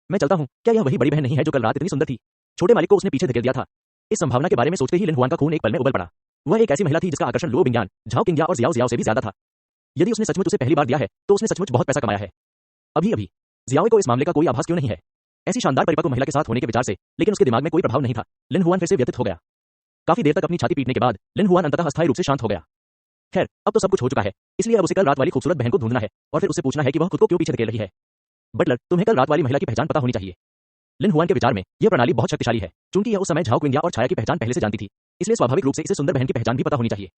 मैं चलता हूं, क्या यह वही बड़ी बहन नहीं है जो कल रात इतनी सुंदर थी? छोटे मालिक को उसने पीछे धकेल दिया था। इस संभावना के बारे में सोचते ही लिन हुआन का खून एक पल में उबल पड़ा। वह एक ऐसी महिला थी जिसका आकर्षण लो बिंगयान, झाओ किंग्या और जियाओ जियाओ से भी ज्यादा था। यदि उसने सचमुच उसे पहली बार दिया है तो उसने सचमुच बहुत पैसा कमाया है। अभी अभी जियाओ को इस मामले का कोई आभास क्यों नहीं है? ऐसी शानदार परिपक्व महिला के साथ होने के विचार से, लेकिन उसके दिमाग में कोई प्रभाव नहीं था। लिन हुआन फिर से व्यथित हो गया। काफी देर तक अपनी छाती पीटने के बाद लिन हुआन अंततः अस्थायी रूप से शांत हो गया। खैर, अब तो सब कुछ हो चुका है, इसलिए अब उसे कल रात वाली खूबसूरत बहन को ढूंढना है और फिर उससे पूछना है कि वह खुद को क्यों पीछे धकेल रही है। बटलर, तुम्हें कल रात वाली महिला की पहचान पता होनी चाहिए। लिन हुआन के विचार में यह प्रणाली बहुत शक्तिशाली है। चूंकि यह उस समय झाओ क्विंग्या और छाया की पहचान पहले से जानती थी, इसलिए स्वाभाविक रूप से इसे सुंदर बहन की पहचान भी पता होनी चाहिए।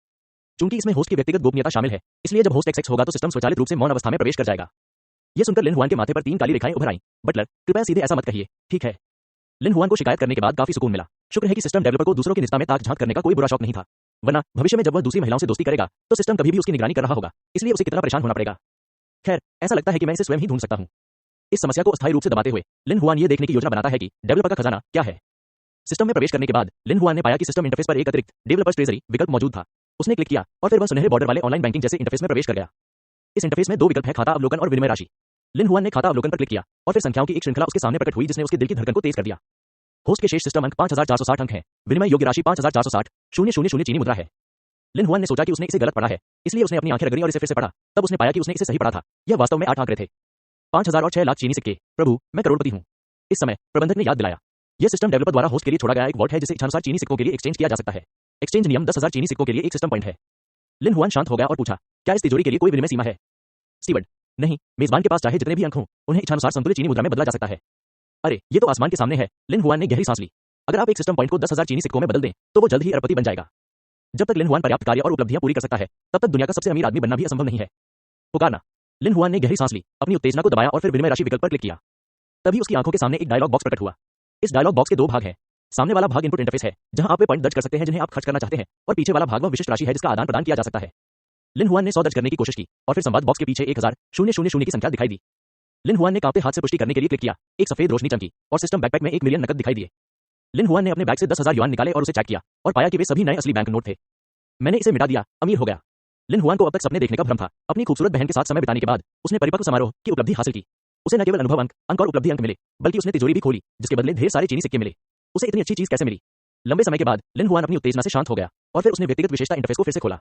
चूंकि इसमें होस्ट की व्यक्तिगत गोपनीयता शामिल है, इसलिए जब होस्ट एक्सेस होगा तो सिस्टम स्वचालित रूप से मौन अवस्था में प्रवेश कर जाएगा। यह सुनकर लिन हुआन के माथे पर 3 काली रेखाएं उभर आईं। बटलर, कृपया सीधे ऐसा मत कहिए, ठीक है? लिन हुआन को शिकायत करने के बाद काफी सुकून मिला। शुक्र है कि सिस्टम डेवलपर को दूसरों की निजता में ताक झांक करने का कोई बुरा शौक नहीं था, वरना भविष्य में जब वह दूसरी महिलाओं से दोस्ती करेगा तो सिस्टम कभी भी उसकी निगरानी कर रहा होगा, इसलिए उसे कितना परेशान होना पड़ेगा। खैर, ऐसा लगता है कि मैं इसे स्वयं ही ढूंढ सकता हूं। इस समस्या को अस्थायी रूप से दबाते हुए लिन हुआन ये देखने की योजना बनाता है कि डेवलपर का खजाना क्या है। सिस्टम में प्रवेश करने के बाद लिन हुआन ने पाया कि सिस्टम इंटरफेस पर एक अतिरिक्त डेवलपर्स ट्रेजरी विकल्प मौजूद था। उसने क्लिक किया और फिर वह सुनहरे बॉर्डर वाले ऑनलाइन बैंकिंग जैसे इंटरफेस में प्रवेश कर गया। इस इंटरफेस में 2 विकल्प हैं, खाता अवलोकन और विनिमय राशि। लिन हुआन ने खाता अवलोकन पर क्लिक किया और फिर संख्याओं की एक श्रृंखला उसके सामने प्रकट हुई जिसने उसके दिल की धड़कन को तेज कर दिया। होस्ट के शेष सिस्टम अंक 5460 अंक हैं। विनिमय योग्य राशि 5460 000 चीनी मुद्रा है। लिन हुआन ने सोचा कि उसने इसे गलत पढ़ा है, इसलिए उसने अपनी आंखें रगड़ी और इसे फिर से पढ़ा। तब उसने पाया कि उसने इसे सही पढ़ा था। यह वास्तव में 8 आंकड़े थे। 5000 और 6 लाख चीनी सिक्के। प्रभु, मैं करोड़पति हूं। इस समय प्रबंधक ने याद दिलाया, यह सिस्टम डेवलपर द्वारा होस्ट के लिए छोड़ा गया एक वॉल्ट है जिसे इच्छानुसार चीनी सिक्कों के लिए एक्सचेंज किया जा सकता है। एक्सचेंज नियम 10,000 चीनी सिक्कों के लिए एक सिस्टम पॉइंट है। लिन हुआन शांत हो गया और पूछा, क्या इस तिजोरी के लिए कोई विनिमय सीमा है? स्टीवर्ड, नहीं, मेजबान के पास चाहे जितने भी अंक हों, उन्हें इच्छानुसार समतुल्य चीनी मुद्रा में बदला जा सकता है। अरे, ये तो आसमान के सामने है। लिन हुआन ने गहरी सांस ली। अगर आप एक सिस्टम पॉइंट को 10,000 चीनी सिक्कों में बदल दें तो वो जल्द ही अरबपति बन जाएगा। जब तक लिन हुआन पर्याप्त कार्य और उपलब्धियां पूरी कर सकता है, तब तक दुनिया का सबसे अमीर आदमी बनना भी असंभव नहीं है। पुकारना। लिन हुआन ने गहरी सांस ली, अपनी उत्तेजना को दबाया और फिर विनिमय राशि विकल्प पर क्लिक किया। तभी उसकी आंखों के सामने एक डायलॉग बॉक्स प्रकट हुआ। इस डायलॉग बॉक्स के 2 भाग हैं। सामने वाला भाग इनपुट इंटरफेस है, जहां आप वे पॉइंट दर्ज कर सकते हैं जिन्हें आप खर्च करना चाहते हैं, और पीछे वाला भाग वह विशिष्ट राशि है जिसका आदान प्रदान किया जा सकता है। लिन हुआन ने 100 दर्ज करने की कोशिश की और फिर संवाद बॉक्स के पीछे 1000,000 की संख्या दिखाई दी। लिन हुआन ने कांपते हाथ से पुष्टि करने के लिए क्लिक किया। एक सफेद रोशनी चमकी और सिस्टम बैकपैक में 1 मिलियन नकद दिखाई दिए। लिन हुआन ने अपने बैग से 10,000 युआन निकाले और उसे चेक किया और पाया कि वे सभी नए असली बैंक नोट थे। मैंने इसे मिटा दिया, अमीर हो गया। लिन हुआन को अब तक सपने देखने का भ्रम था। अपनी खूबसूरत बहन के साथ समय बिताने के बाद उसने परिपक्व समारोह की उपलब्धि हासिल की। उसे न केवल अनुभव अंक और उपलब्धि अंक मिले, बल्कि उसने तिजोरी भी खोली जिसके बदले ढेर सारे चीनी सिक्के मिले। उसे इतनी अच्छी चीज कैसे मिली? लंबे समय के बाद लिन हुआन अपनी उत्तेजना से शांत हो गया और फिर उसने व्यक्तिगत विशेषता इंटरफेस को फिर से खोला।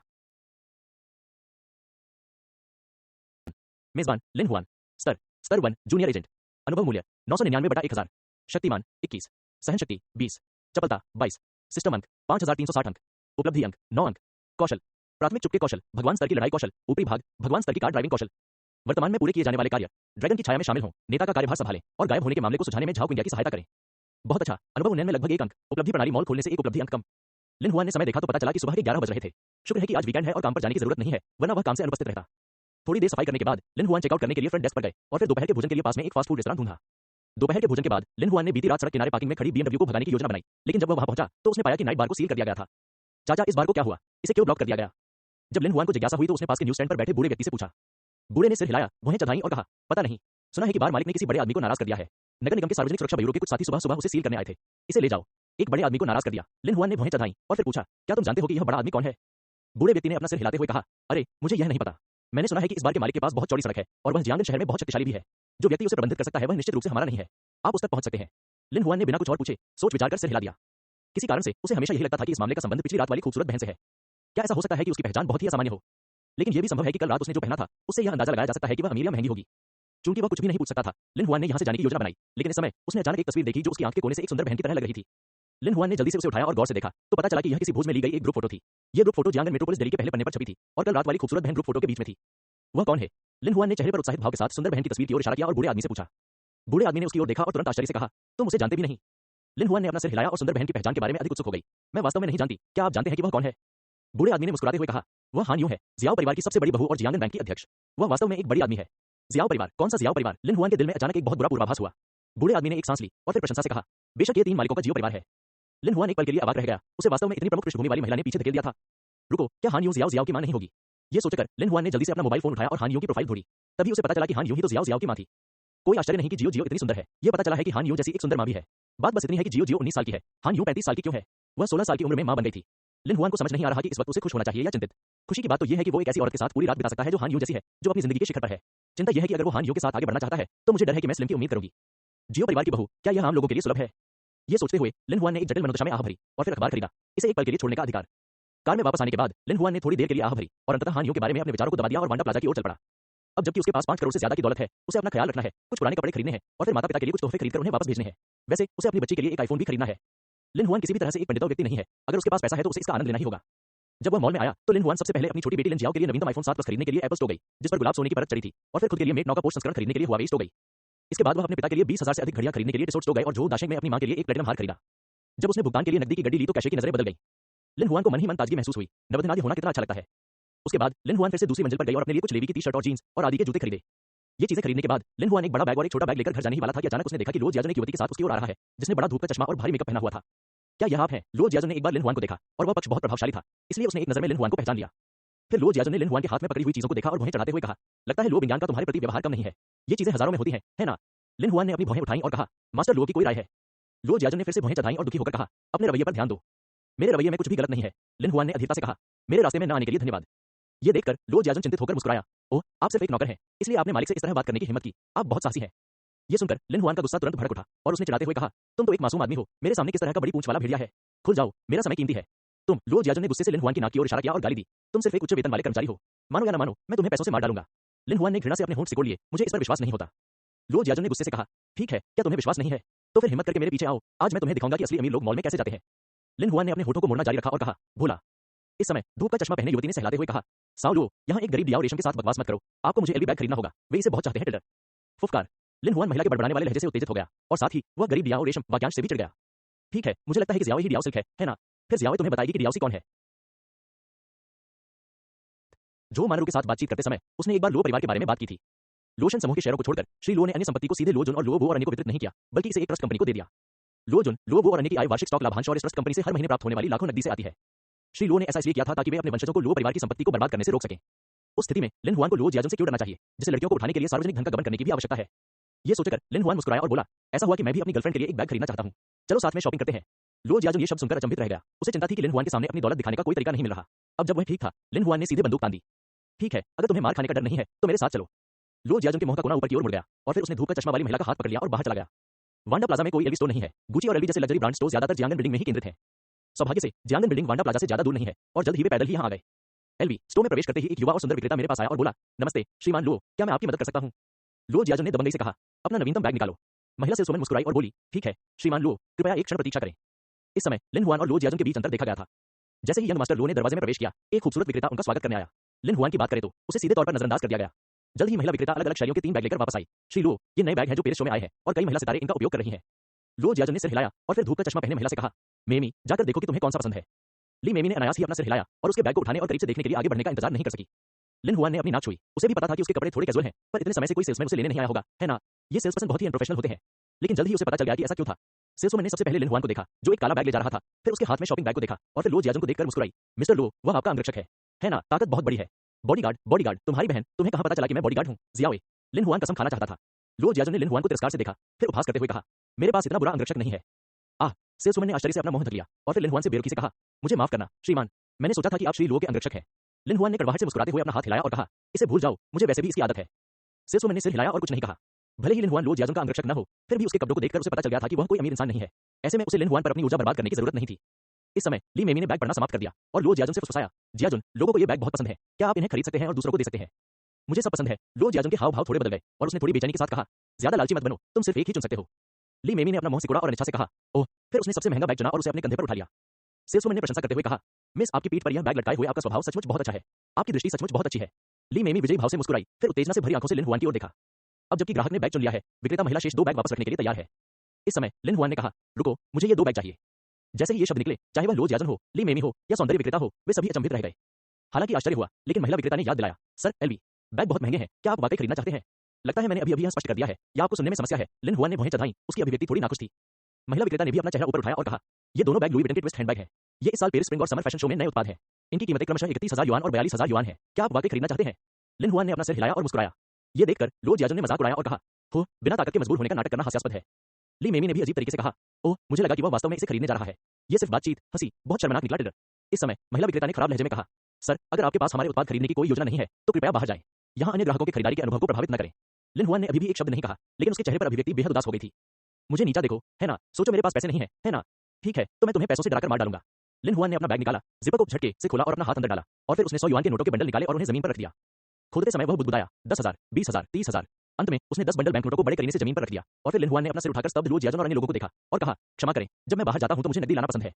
मेजबान लिन हुआन। स्तर 1 जूनियर एजेंट। अनुभव मूल्य 999/1000। शक्तिमान 21। सहन शक्ति 20। चपलता 22। सिस्टम अंक 5360 अंक। उपलब्धि अंक 9 अंक। कौशल प्राथमिक चुपके कौशल, भगवान स्तर की लड़ाई कौशल, ऊपरी भाग भगवान स्तर की कार ड्राइविंग कौशल। वर्तमान में पूरे किए जाने वाले कार्य ड्रैगन की छाया में शामिल हों, नेता का कार्यभार संभालें और गायब होने के मामले को सुलझाने में झाओ इंडिया की सहायता करें। बहुत अच्छा। अनुभव उन्नयन में लगभग 1 अंक। उपलब्धि प्रणाली मॉल खोलने से 1 उपलब्धि अंक कम। लिन हुआन ने समय देखा तो पता चला कि सुबह के 11 बज रहे थे। शुक्र है कि आज वीकेंड है और काम पर जाने की जरूरत नहीं है, वरना वह काम से अनुपस्थित रहता। थोड़ी देर सफाई करने के बाद लिन हुआन चेकआउट करने के लिए फ्रंट डेस्क पर गए और फिर दोपहर के भोजन के लिए पास में एक फास्ट फूड रेस्टोरेंट ढूंढा। दोपहर के भोजन के बाद लिन हुआन ने बीती रात सड़क किनारे पार्किंग में खड़ी BMW को भगाने की योजना बनाई, लेकिन जब वह वहां पहुंचा तो उसने पाया कि नाइट बार को सील कर दिया गया था। चाचा, इस बार को क्या हुआ? इसे क्यों ब्लॉक कर दिया गया? जब लिन हुआन को जिज्ञासा हुई तो उसने पास के न्यूज स्टैंड पर बैठे बूढ़े व्यक्ति से पूछा। बूढ़े ने सिर हिलाया, भौहें चढ़ाई और कहा, पता नहीं। सुना है कि बार मालिक ने किसी बड़े आदमी को नाराज कर दिया है। नगर निगम के सार्वजनिक सुरक्षा ब्यूरो के कुछ साथी सुबह सुबह उसे सील करने आए थे। इसे ले जाओ। एक बड़े आदमी को नाराज कर दिया। लिन हुआन ने भौहें चढ़ाई और फिर पूछा, क्या तुम जानते हो कि यह बड़ा आदमी कौन है? बूढ़े व्यक्ति ने अपना सिर हिलाते हुए कहा, अरे मुझे यह नहीं पता। मैंने सुना है कि इस बार के मालिक के पास बहुत चौड़ी सड़क है और वह जियांगन शहर में बहुत शक्तिशाली भी है। जो व्यक्ति उसे प्रबंधित कर सकता है वह निश्चित रूप से हमारा नहीं है। आप उस तक पहुंच सकते हैं। लिन हुआन ने बिना कुछ और पूछे सोच विचार कर सिर हिला दिया। किसी कारण से उसे हमेशा यही लगता था कि इस मामले का संबंध पिछली रात वाली खूबसूरत बहन से है। क्या ऐसा हो सकता है कि उसकी पहचान बहुत ही असामान्य हो? लेकिन यह भी संभव है कि कल रात उसने जो पहना था उससे यह अंदाजा लगाया जा सकता है कि वह अमीर या महंगी होगी। चूंकि वह कुछ भी नहीं पूछ सकता था, लिन हुआन ने यहां से जाने की योजना बनाई, लेकिन इस समय उसने अचानक एक तस्वीर देखी जो उसकी आंख के कोने से एक सुंदर बहन की तरह लग रही थी। लिन हुआन ने जल्दी से उसे उठाया और गौर से देखा तो पता चला कि यह किसी भोज में ली गई एक ग्रुप फोटो थी। यह ग्रुप फोटो जियांगन मेट्रोपोलिस दिल्ली के पहले पन्ने पर छपी थी और कल रात वाली खूबसूरत बहन ग्रुप फोटो के बीच में थी। वह कौन है? लिन हुआन ने चेहरे पर उत्साहित भाव के साथ सुंदर बहन की तस्वीर की ओर इशारा किया और बूढ़े आदमी से पूछा। बूढ़े आदमी ने उसकी ओर देखा और तुरंत आश्चर्य से कहा, तुम उसे जानते भी नहीं? लिन हुआन ने अपना सिर हिलाया और सुंदर बहन की पहचान के बारे में अधिक उत्सुक हो गई। मैं वास्तव में नहीं जानती, क्या आप जानते हैं कि वह कौन है? बूढ़े आदमी ने मुस्कुराते हुए कहा, वह हान यूं है, जियाओ परिवार की सबसे बड़ी बहू और जियांगन बैंक की अध्यक्ष। वह वास्तव में एक बड़ी आदमी है। जियाओ परिवार? कौन सा जियाओ परिवार? लिन हुआन के दिल में अचानक एक बहुत बुरा पूर्वाभास हुआ। बूढ़े आदमी ने एक सांस ली और फिर प्रशंसा से कहा, बेशक ये 3 मालिकों का जियो परिवार है। लिन हुआन एक पल के लिए अवाक रह गया। उसे वास्तव में इतनी प्रमुख पृष्ठभूमि वाली महिला ने पीछे धकेल दिया था। रुको, क्या हान यूं जियाओ की मां नहीं होगी? ये सोचकर लिन हुआन ने जल्दी से अपना मोबाइल फोन उठाया और हान यूं की प्रोफाइल ढूंढी। तभी उसे पता चला कि हान यूं ही तो जियाओ की मां थी। कोई आश्चर्य नहीं कि जियो इतनी सुंदर है। यह पता चला है कि हान यूं जैसी एक सुंदर मां भी है। बात बस इतनी है कि जियो 19 साल की है, हान यूं 35 साल की क्यों है? वह 16 साल की उम्र में मां बन गई थी। लिन हुआन को समझ नहीं आ रहा कि इस वक्त उसे खुश होना चाहिए या चिंतित। खुशी की बात तो यह है कि वो एक ऐसी औरत के साथ पूरी रात बिता सकता है जो हान यूं जैसी है, जो अपनी जिंदगी के शिखर पर है। चिंता यह है कि अगर वो हान यूं के साथ आगे बढ़ना चाहता है तो मुझे डर है कि मैं स्लिम की उम्मीद करूंगी। जियो परिवार की बहू, क्या यह आम लोगों के लिए सुलभ है? ये सोचते हुए लिन हुआन ने एक जटिल मनोदशा में आह भरी और फिर अखबार खरीदा, इसे एक पल के लिए छोड़ने का अधिकार। कार में वापस आने के बाद लिन हुआन ने थोड़ी देर के लिए आह भरी और अंततः हान यूं के बारे में अपने विचारों को दबा दिया और वांडा प्लाजा की ओर चल पड़ा। अब जबकि उसके पास 5 करोड़ से ज्यादा की दौलत है, उसे अपना ख्याल रखना है, कुछ पुराने कपड़े खरीदने हैं और फिर माता पिता के लिए कुछ तोहफे खरीदकर उन्हें वापस भेजने हैं। वैसे उसे अपनी बच्ची के लिए एक आईफोन भी खरीदना है। लिन हुआन किसी भी तरह से एक पंडित व्यक्ति नहीं है। अगर उसके पास पैसा है तो उसे इसका आनंद लेना ही होगा। जब वह मॉल में आया तो लिन हुआन सबसे पहले अपनी छोटी बेटी लिन जियाओ के लिए नवीनतम आईफोन 7 प्लस खरीदने के लिए एप्पल स्टोर गई, जिस पर गुलाब सोने की परत चढ़ी थी, और फिर खुद के लिए मेट 9 का पोस्ट संस्करण खरीदने के लिए हुआवे स्टोर गई। इसके बाद वह अपने पिता के लिए 20,000 से अधिक घड़ियां खरीदने के लिए टिसोट स्टोर गए और जो दाशेंग में अपनी मां के लिए एक प्लेटिनम हार खरीदा। जब उसने भुगतान के लिए नकदी की गड्डी ली तो कैशे की नजरें बदल गईं। लिन हुआन को मन ही मन ताजगी महसूस हुई। नवदनादि होना कितना अच्छा लगता है। उसके बाद लिन हुआन फिर से दूसरी मंजिल पर गई और अपने लिए कुछ लेवी की टी-शर्ट और जींस और आदि के जूते खरीदे। ये चीजें खरीदने के बाद लिन हुआन एक बड़ा बैग और एक छोटा बैग लेकर घर जाने ही वाला था कि अचानक उसने देखा कि लो जियाजन एक युवती के साथ उसकी ओर आ रहा है, जिसने बड़ा धूप का चश्मा और भारी मेकअप पहना हुआ था। क्या यह आप हैं? लो जियाजन ने एक बार लिन हुआन को देखा और वह पक्ष बहुत प्रभावशाली था, इसलिए उसने एक नजर में लिन हुआन को पहचान लिया। फिर लो जियाजन ने लिन हुआन के हाथ में पकड़ी हुई चीजों को देखा और भौहें चढ़ाते हुए कहा, लगता है लो बिंगान का तुम्हारे प्रति व्यवहार कम नहीं है। ये चीजें हजारों में होती हैं, है ना? लिन हुआन ने अपनी भौहें उठाई और कहा, मास्टर लो की कोई राय है? लो जियाजन ने फिर से भौहें चढ़ाई और दुखी होकर कहा, अपने रवैये पर ध्यान दो। मेरे रवैये में कुछ भी गलत नहीं है, लिन हुआन ने अधीरता से कहा। मेरे रास्ते में न आने के लिए धन्यवाद। ये देखकर लो जियाजन चिंतित होकर मुस्कुराया। ओह, आप सिर्फ एक नौकर हैं, इसलिए आपने मालिक से इस तरह बात करने की हिम्मत की। आप बहुत साहसी हैं। ये सुनकर लिन हुआन का गुस्सा तुरंत भड़क उठा और उसने चिल्लाते हुए कहा, तुम तो एक मासूम आदमी हो, मेरे सामने किस तरह का बड़ी पूंछ वाला भेड़िया है? खुल जाओ, मेरा समय कीमती है। तुम, लो जियाजन ने गुस्से से लिन हुआन की नाक की ओर इशारा किया और गाली दी। तुम सिर्फ एक उच्च वेतन वाले कर्मचारी हो। मानो या ना मानो, मैं तुम्हें पैसों से मार डालूंगा। लिन हुआन ने घृणा से अपने होंठ सिकोड़ लिए। मुझे इस पर विश्वास नहीं होता। लो जियाजन ने गुस्से से कहा, ठीक है, क्या तुम्हें विश्वास नहीं है? तो फिर हिम्मत करके मेरे पीछे आओ, आज मैं तुम्हें दिखाऊंगा कि असली अमीर लोग मॉल में कैसे जाते हैं। लिन हुआन ने अपने होठों को मोड़ना जारी रखा और कहा, भोला। इस समय धूप का चश्मा पहने युवती ने सहलाते हुए कहा, साओ, यहाँ एक गरीब दियाओ रेशम के साथ बकवास मत करो। आपको मुझे एलबी बैग खरीदना होगा, वे इसे बहुत चाहते हैं टिल्डर। फुफकार। लिन हुआन महिला के बड़बड़ाने वाले लहजे से उत्तेजित हो गया और साथ ही वह गरीब दियाओ रेशम वाक्यांश से भी चिढ़ गया। ठीक है, मुझे लगता है कि जियाओ ही दियाओ सिल्क है ना? फिर जियाओ तुम्हें बताएगी कि दियाओसी कौन है। जो मानरू के साथ बातचीत करते समय उसने एक बार लो परिवार के बारे में बात की थी। लोशन समूह के शेयरों को छोड़कर श्री लो ने अन्य संपत्ति को सीधे लो जुन और लो वो और अन्य को वितरित नहीं किया, बल्कि इसे एक ट्रस्ट कंपनी को दे दिया। लो जुन, लो वो और अन्य की आय वार्षिक स्टॉक लाभांश और इस ट्रस्ट कंपनी से हर महीने प्राप्त होने वाली लाखों नकदी से आती है। श्री लो ने ऐसा इसलिए किया था ताकि वे अपने वंशजों को लो परिवार की संपत्ति को बर्बाद करने से रोक सकें। उस स्थिति में लिन हुआन को लो जियाजन से क्यों डरना चाहिए, जिसे लड़कियों को उठाने के लिए सार्वजनिक धन का गबन करने की भी आवश्यकता है? ये सोचकर लिन हुआन मुस्कुराया और बोला, ऐसा हुआ कि मैं भी अपनी गर्लफ्रेंड के लिए एक बैग खरीदना चाहता हूँ। चलो साथ में शॉपिंग करते हैं। लो जियाजन ये शब्द सुनकर अचंभित रह गया। उसे चिंता थी कि लिन हुआन के सामने अपनी दौलत दिखाने का कोई तरीका नहीं मिल रहा। अब जब वह ठीक था, लिन हुआन ने सीधे बंदूक तान दी। ठीक है, अगर तुम्हें मार खाने का डर नहीं है तो मेरे साथ चलो। लो जियाजन के मुंह का कोना ऊपर की ओर मुड़ गया और फिर उसने धूप का चश्मा वाली महिला का हाथ पकड़ लिया और बाहर चला गया। वांडा प्लाजा में कोई एलवी स्टोर नहीं है। गुची और एलवी जैसे लग्जरी ब्रांड स्टोर ज्यादातर जियांगन बिल्डिंग में ही केंद्रित हैं। सौभाग्य से जियांगन बिल्डिंग वांडा प्लाजा से ज्यादा दूर नहीं है और जल्द ही वे पैदल ही यहाँ आ गए। एलवी स्टोर में प्रवेश करते ही एक युवा और सुंदर विक्रेता मेरे पास आया और बोला, नमस्ते श्रीमान लुओ, क्या मैं आपकी मदद कर सकता हूँ? लुओ जियाजुन ने दबंगई से कहा, अपना नवीनतम बैग निकालो। महिला सेल्सवुमन मुस्कुराई और बोली, ठीक है श्रीमान लुओ, कृपया एक क्षण प्रतीक्षा करें। इस समय लिन हुआन और लुओ जियाजुन के बीच अंतर देखा गया था। जैसे ही यंग मास्टर लुओ ने दरवाजे में प्रवेश किया, एक खूबसूरत विक्रेता उनका स्वागत करने आया। लिन हुआन की बात करें तो उसे सीधे तौर पर नजरअंदाज कर दिया गया। जल्द ही महिला विक्रेता अलग अलग शैलियों के 3 बैग लेकर वापस आई। श्री लुओ, ये नए बैग हैं जो पेरिस शो में आए हैं और कई महिला सितारे इनका उपयोग कर रही हैं। लुओ जियाजुन ने सिर हिलाया और फिर धूप का चश्मा पहने महिला से कहा, मेमी जाकर देखो कि तुम्हें कौन सा पसंद है। ली मेमी ने अनायास ही अपना सिर हिलाया और उसके बैग को उठाने और करीब से देखने के लिए आगे बढ़ने का इंतजार नहीं कर सकी। लिन हुआन ने अपनी नाक छुई। उसे भी पता था कि उसके कपड़े थोड़े कैजुअल हैं, पर इतने समय से कोई सेल्समैन उसे लेने नहीं आया होगा, है ना? ये सेल्स पर्सन बहुत ही अनप्रोफेशनल होते हैं। लेकिन जल्द ही उसे पता चल गया कि ऐसा क्यों था। सेल्समैन ने सबसे पहले लिन हुआन को देखा, जो एक काला बैग ले जा रहा था, फिर उसके हाथ में शॉपिंग बैग को देखा और फिर लुओ जियाजुन को देखकर मुस्कुराई। मिस्टर लुओ, वह आपका अंगरक्षक है ना? ताकत बहुत बड़ी है। बॉडीगार्ड, तुम्हारी बहन, तुम्हें कहाँ पता चला कि मैं बॉडीगार्ड हूँ? जियाओए। लिन हुआन कसम खाना चाहता था। लुओ जियाजुन ने लिन हुआन को तिरस्कार से देखा, फिर उपहास करते हुए कहा, मेरे पास इतना बुरा अंगरक्षक नहीं है। आह! सेल्सवुमन ने आश्चर्य से अपना मुंह ढक लिया और फिर लिन हुआन से बेरुखी से कहा, मुझे माफ करना श्रीमान, मैंने सोचा था कि आप श्री लुओ के अंगरक्षक हैं। लिन हुआन ने कड़वाहट से मुस्कुराते हुए अपना हाथ हिलाया और कहा, इसे भूल जाओ, मुझे वैसे भी इसकी आदत है। सेल्सवुमन ने सिर हिलाया और कुछ नहीं कहा। भले ही लिन हुआन लुओ जियाजुन का अंगरक्षक न हो, फिर भी उसके कपड़ों को देखकर उसे पता चल गया था कि वह कोई अमीर इंसान नहीं है। ऐसे में उसे लिन हुआन पर अपनी ऊर्जा बर्बाद करने की जरूरत नहीं थी। इस समय ली मेमी ने बैग पढ़ना समाप्त कर दिया और लुओ जियाजुन से फुसफुसाया, जियाजुन, लोगों को ये बैग बहुत पसंद है, क्या आप इन्हें खरीद सकते हैं और दूसरों को दे सकते हैं? मुझे सब पसंद है। लुओ जियाजुन के हाव भाव थोड़े बदल गए और उसने थोड़ी बेचैनी के साथ कहा, ज्यादा लालची मत बनो, तुम सिर्फ एक ही चुन सकते हो। ली मेमी ने अपना मुंह सिकुड़ा और अनिच्छा से कहा, ओह। फिर उसने सबसे महंगा बैग चुना और उसे अपने कंधे पर उठा लिया। सेल्सवुमन ने प्रशंसा करते हुए कहा, मिस, आपकी पीठ पर यह बैग लटकाए हुए आपका स्वभाव सचमुच बहुत अच्छा है। आपकी दृष्टि सचमुच बहुत अच्छी है। ली मेमी विजयी भाव से मुस्कुराई, फिर उत्तेजना से भरी आंखों से लिन हुआन की ओर देखा। अब जबकि ग्राहक ने बैग चुन लिया है, विक्रेता महिला शेष 2 बैग वापस रखने के लिए तैयार है। इस समय लिन हुआन ने कहा, रुको, मुझे ये 2 बैग चाहिए। जैसे ही ये शब्द निकले, चाहे वह लुओ जियाजुन हो, ली मेमी हो या सौंदर्य विक्रेता हो, वे सभी अचंभित रह गए। हालांकि आश्चर्य हुआ, लेकिन महिला विक्रेता ने याद दिलाया, सर एलवी, बैग बहुत महंगे हैं, क्या आप वाकई खरीदना चाहते हैं? लगता है मैंने अभी यह स्पष्ट कर दिया है, या आपको सुनने में समस्या है? लिन हुआन ने भौहें चढ़ाई, उसकी अभिव्यक्ति थोड़ी नाखुश थी। महिला विक्रेता ने भी अपना चेहरा ऊपर उठाया और कहा, ये दोनों बैग लुई विटन के ट्विस्ट हैंडबैग हैं। ये इस साल पेरिस स्प्रिंग और समर फैशन शो में नए उत्पाद हैं। इनकी कीमतें क्रमशः 31,000 युआन और 42,000 युआन हैं। क्या आप वाकई खरीदना चाहते हैं? लिन हुआन ने अपना सिर हिलाया और मुस्कुराया। ये देखकर लुओ जियाजुन ने मजाक उड़ाया और कहा, हो, बिना ताकत के मजबूर होने का नाटक करना हास्यास्पद है। ली मेमी ने भी अजीब तरीके से कहा, ओह, मुझे लगा कि वह वास्तव में इसे खरीदने जा रहा है। ये सिर्फ बातचीत, हंसी, बहुत शर्मनाक निकला टिलर। इस समय महिला विक्रेता ने खराब लहजे में कहा, सर, अगर आपके पास हमारे उत्पाद खरीदने की कोई योजना नहीं है, तो कृपया बाहर जाएं। यहाँ अन्य ग्राहकों के खरीदारी के अनुभव को प्रभावित न करें। लिन हुआन ने अभी भी एक शब्द नहीं कहा, लेकिन उसके चेहरे पर अभिव्यक्ति बेहद उदास हो गई थी। मुझे नीचा देखो, है ना? सोचो मेरे पास पैसे नहीं है ना? ठीक है, तो मैं तुम्हें पैसों से डराकर मार डालूंगा। लिन हुआन ने अपना बैग निकाला, जिपर को झटके से खोला और अपना हाथ अंदर डाला और फिर उसने 100 युआन के नोटों के बंडल निकाले और उन्हें जमीन पर रख दिया। खोदते समय वह बुदबुदाया, 10,000, 20,000, 30,000। अंत में उसने 10 बंडल बैंक नोटों को बड़े करीने से जमीन पर रख दिया और फिर लिन हुआन ने अपना सिर उठाकर स्तब्ध लुओ जियाजुन और अन्य लोगों को देखा और कहा, क्षमा करें, जब मैं बाहर जाता हूं तो मुझे नकदी लाना पसंद है।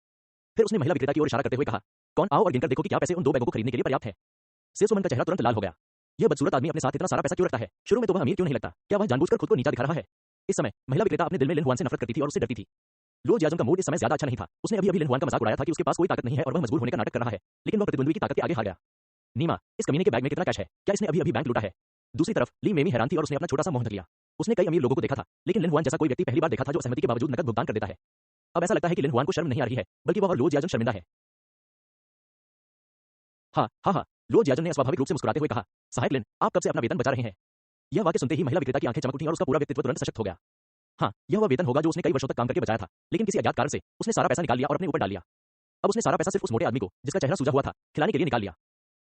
फिर उसने महिला विक्रेता की ओर इशारा करते हुए कहा, कौन, आओ और गिनकर देखो कि क्या पैसे उन 2 बैगों को खरीदने के लिए पर्याप्त है। सेल्सवुमन का चेहरा तुरंत लाल हो गया। यह बदसूरत आदमी अपने साथ इतना सारा पैसा क्यों रखता है? शुरू में तो वह अमीर क्यों नहीं लगता? क्या वह जानबूझकर खुद को नीचा दिखा रहा है? इस समय महिला विक्रेता अपने दिल में लिन हुआन से नफरत करती थी और उससे डरती थी। लुओ जियाजुन का मूड इस समय ज्यादा अच्छा नहीं था। उसने अभी लिन हुआन का मजाक उड़ाया था कि उसके पास कोई ताकत नहीं है और वह मजबूर होने का नाटक कर रहा है, लेकिन वह प्रतिद्वंद्वी की ताकत के आगे हार गया। नीमा, इस कमीने के बैग में कितना कैश है? क्या इसने अभी बैंक लूटा है? दूसरी तरफ ली मेमी हैरान थी और उसने अपना छोटा सा मुंह ढक लिया। उसने कई अमीर लोगों को देखा था, लेकिन लिन हुआन जैसा कोई व्यक्ति पहली बार देखा था जो असहमति के बावजूद नकद भुगतान कर देता है। अब ऐसा लगता है कि लिन हुआन को शर्म नहीं आ रही है, बल्कि वह और लुओ जियाजुन शर्मिंदा है। हाँ, लुओ जियाजुन ने अस्वाभाविक रूप से मुस्कुराते हुए कहा, सहायक लिन, आप कब से अपना वेतन बचा रहे हैं? यह वाक्य सुनते ही महिला विक्रेता की आंखें चमक उठीं और उसका पूरा व्यक्तित्व तुरंत सशक्त हो गया। हाँ, यह वह वेतन होगा जो उसने कई वर्षों तक काम करके बचाया था, लेकिन किसी अज्ञात कारण से उसने सारा पैसा निकाल लिया और अपने ऊपर डाल लिया। अब उसने सारा पैसा सिर्फ उस मोटे आदमी को, जिसका चेहरा सूजा हुआ था, खिलाने के लिए निकाल लिया।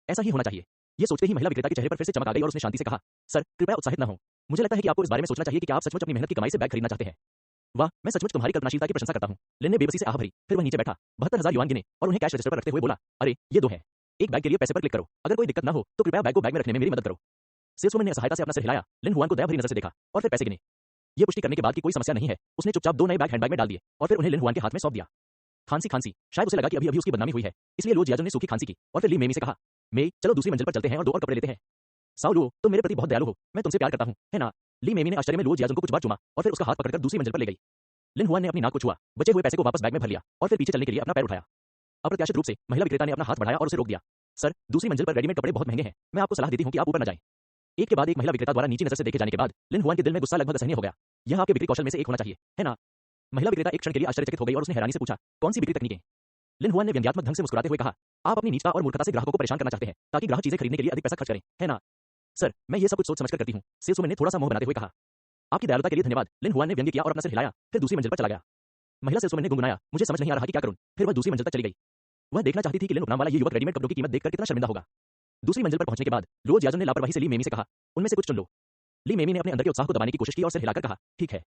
ऐसा ही होना चाहिए। ये सोचते ही महिला विक्रेता के चेहरे पर फिर से चमक आ गई और उसने शांति से कहा, सर, कृपया उत्साहित न हो। मुझे लगता है कि आपको इस बारे में सोचना चाहिए कि क्या आप सचमुच अपनी मेहनत की कमाई से बैग खरीदना चाहते हैं। वाह, मैं सचमुच तुम्हारी कल्पनाशीलता की प्रशंसा करता हूँ। लिन ने बेबसी से आह भरी, फिर वह नीचे बैठा, 72,000 युआन गिने और उन्हें कैश रजिस्टर पर रखते हुए बोला, अरे, ये 2 हैं। एक बैग के लिए पैसे पर क्लिक करो। अगर कोई दिक्कत न हो तो कृपया बैग को बैग में रखने में मेरी मदद करो। सेल्सवुमन ने असहायता से अपना सिर हिलाया, लिन हुआन को दया भरी नजर से देखा और फिर पैसे गिने। ये पुष्टि करने के बाद कि कोई समस्या नहीं है, उसने चुपचाप 2 नए बैग हैंडबैग में डाल दिए और फिर उन्हें लिन हुआन के हाथ में सौंप दिया। खांसी, शायद उसे लगा कि अभी उसकी बदनामी हुई है, इसलिए लुओ जियाजुन ने सूखी खांसी की और फिर ली मेमी से कहा, मे, चलो दूसरी मंजिल पर चलते हैं और 2 और कपड़े लेते हैं। साओ लुओ, तुम मेरे प्रति बहुत दयालु हो, मैं तुमसे प्यार करता हूँ, है ना? ली मेमी ने आश्चर्य में लुओ जियाजुन को कुछ बार चूमा और फिर उसका हाथ पकड़कर दूसरी मंजिल पर ले गई। लिन हुआन ने अपनी नाक को छुआ, बचे हुए पैसे को वापस बैग में भर लिया और फिर पीछे चलने के लिए अपना पैर उठाया। अप्रत्याशित रूप से महिला विक्रेता ने अपना हाथ बढ़ाया और उसे रोक दिया। सर, दूसरी मंजिल पर रेडीमेड कपड़े बहुत महंगे हैं, मैं आपको सलाह देती हूँ कि आप ऊपर न जाएं। एक के बाद एक महिला विक्रेता द्वारा नीची नजर से देखे जाने के बाद लिन हुआन के दिल में गुस्सा लगभग असहनीय हो गया। यह आपके बिक्री कौशल में से एक होना चाहिए, है ना? महिला विक्रेता एक क्षण के लिए आश्चर्यचकित हो गई और उसने हैरानी से पूछा, कौन सी बिक्री तकनीकें? लिन हुआन ने व्यंग्यात्मक ढंग से मुस्कुराते हुए कहा, आप अपनी नीचता और मूर्खता से ग्राहकों को परेशान करना चाहते हैं ताकि ग्राहक चीजें खरीदने के लिए अधिक पैसा खर्च करें, है ना? सर, मैं ये सब कुछ सोच समझकर करती हूँ। सेल्सवुमन ने थोड़ा सा मुंह बनाते हुए कहा, आपकी दयालुता के लिए धन्यवाद। लिन हुआन ने व्यंग्य किया और अपना सिर हिलाया, फिर दूसरी मंजिल पर चला गया। महिला सेल्सवुमन ने गुनगुनाया, मुझे समझ नहीं आ रहा कि क्या करूं। फिर वह दूसरी मंजिल तक चली गई। वह देखना चाहती थी कि लिन उपनाम वाला ये युवक रेडीमेड कपड़ों की कीमत देखकर कितना शर्मिंदा होगा। दूसरी मंजिल पर पहुंचने के बाद लुओ जियाजुन ने लापरवाही से ली मेमी से कहा, उनमें से कुछ चुन लो। ली मेमी ने अपने अंदर के उत्साह को दबाने की कोशिश की और सिर हिलाकर कहा, ठीक है।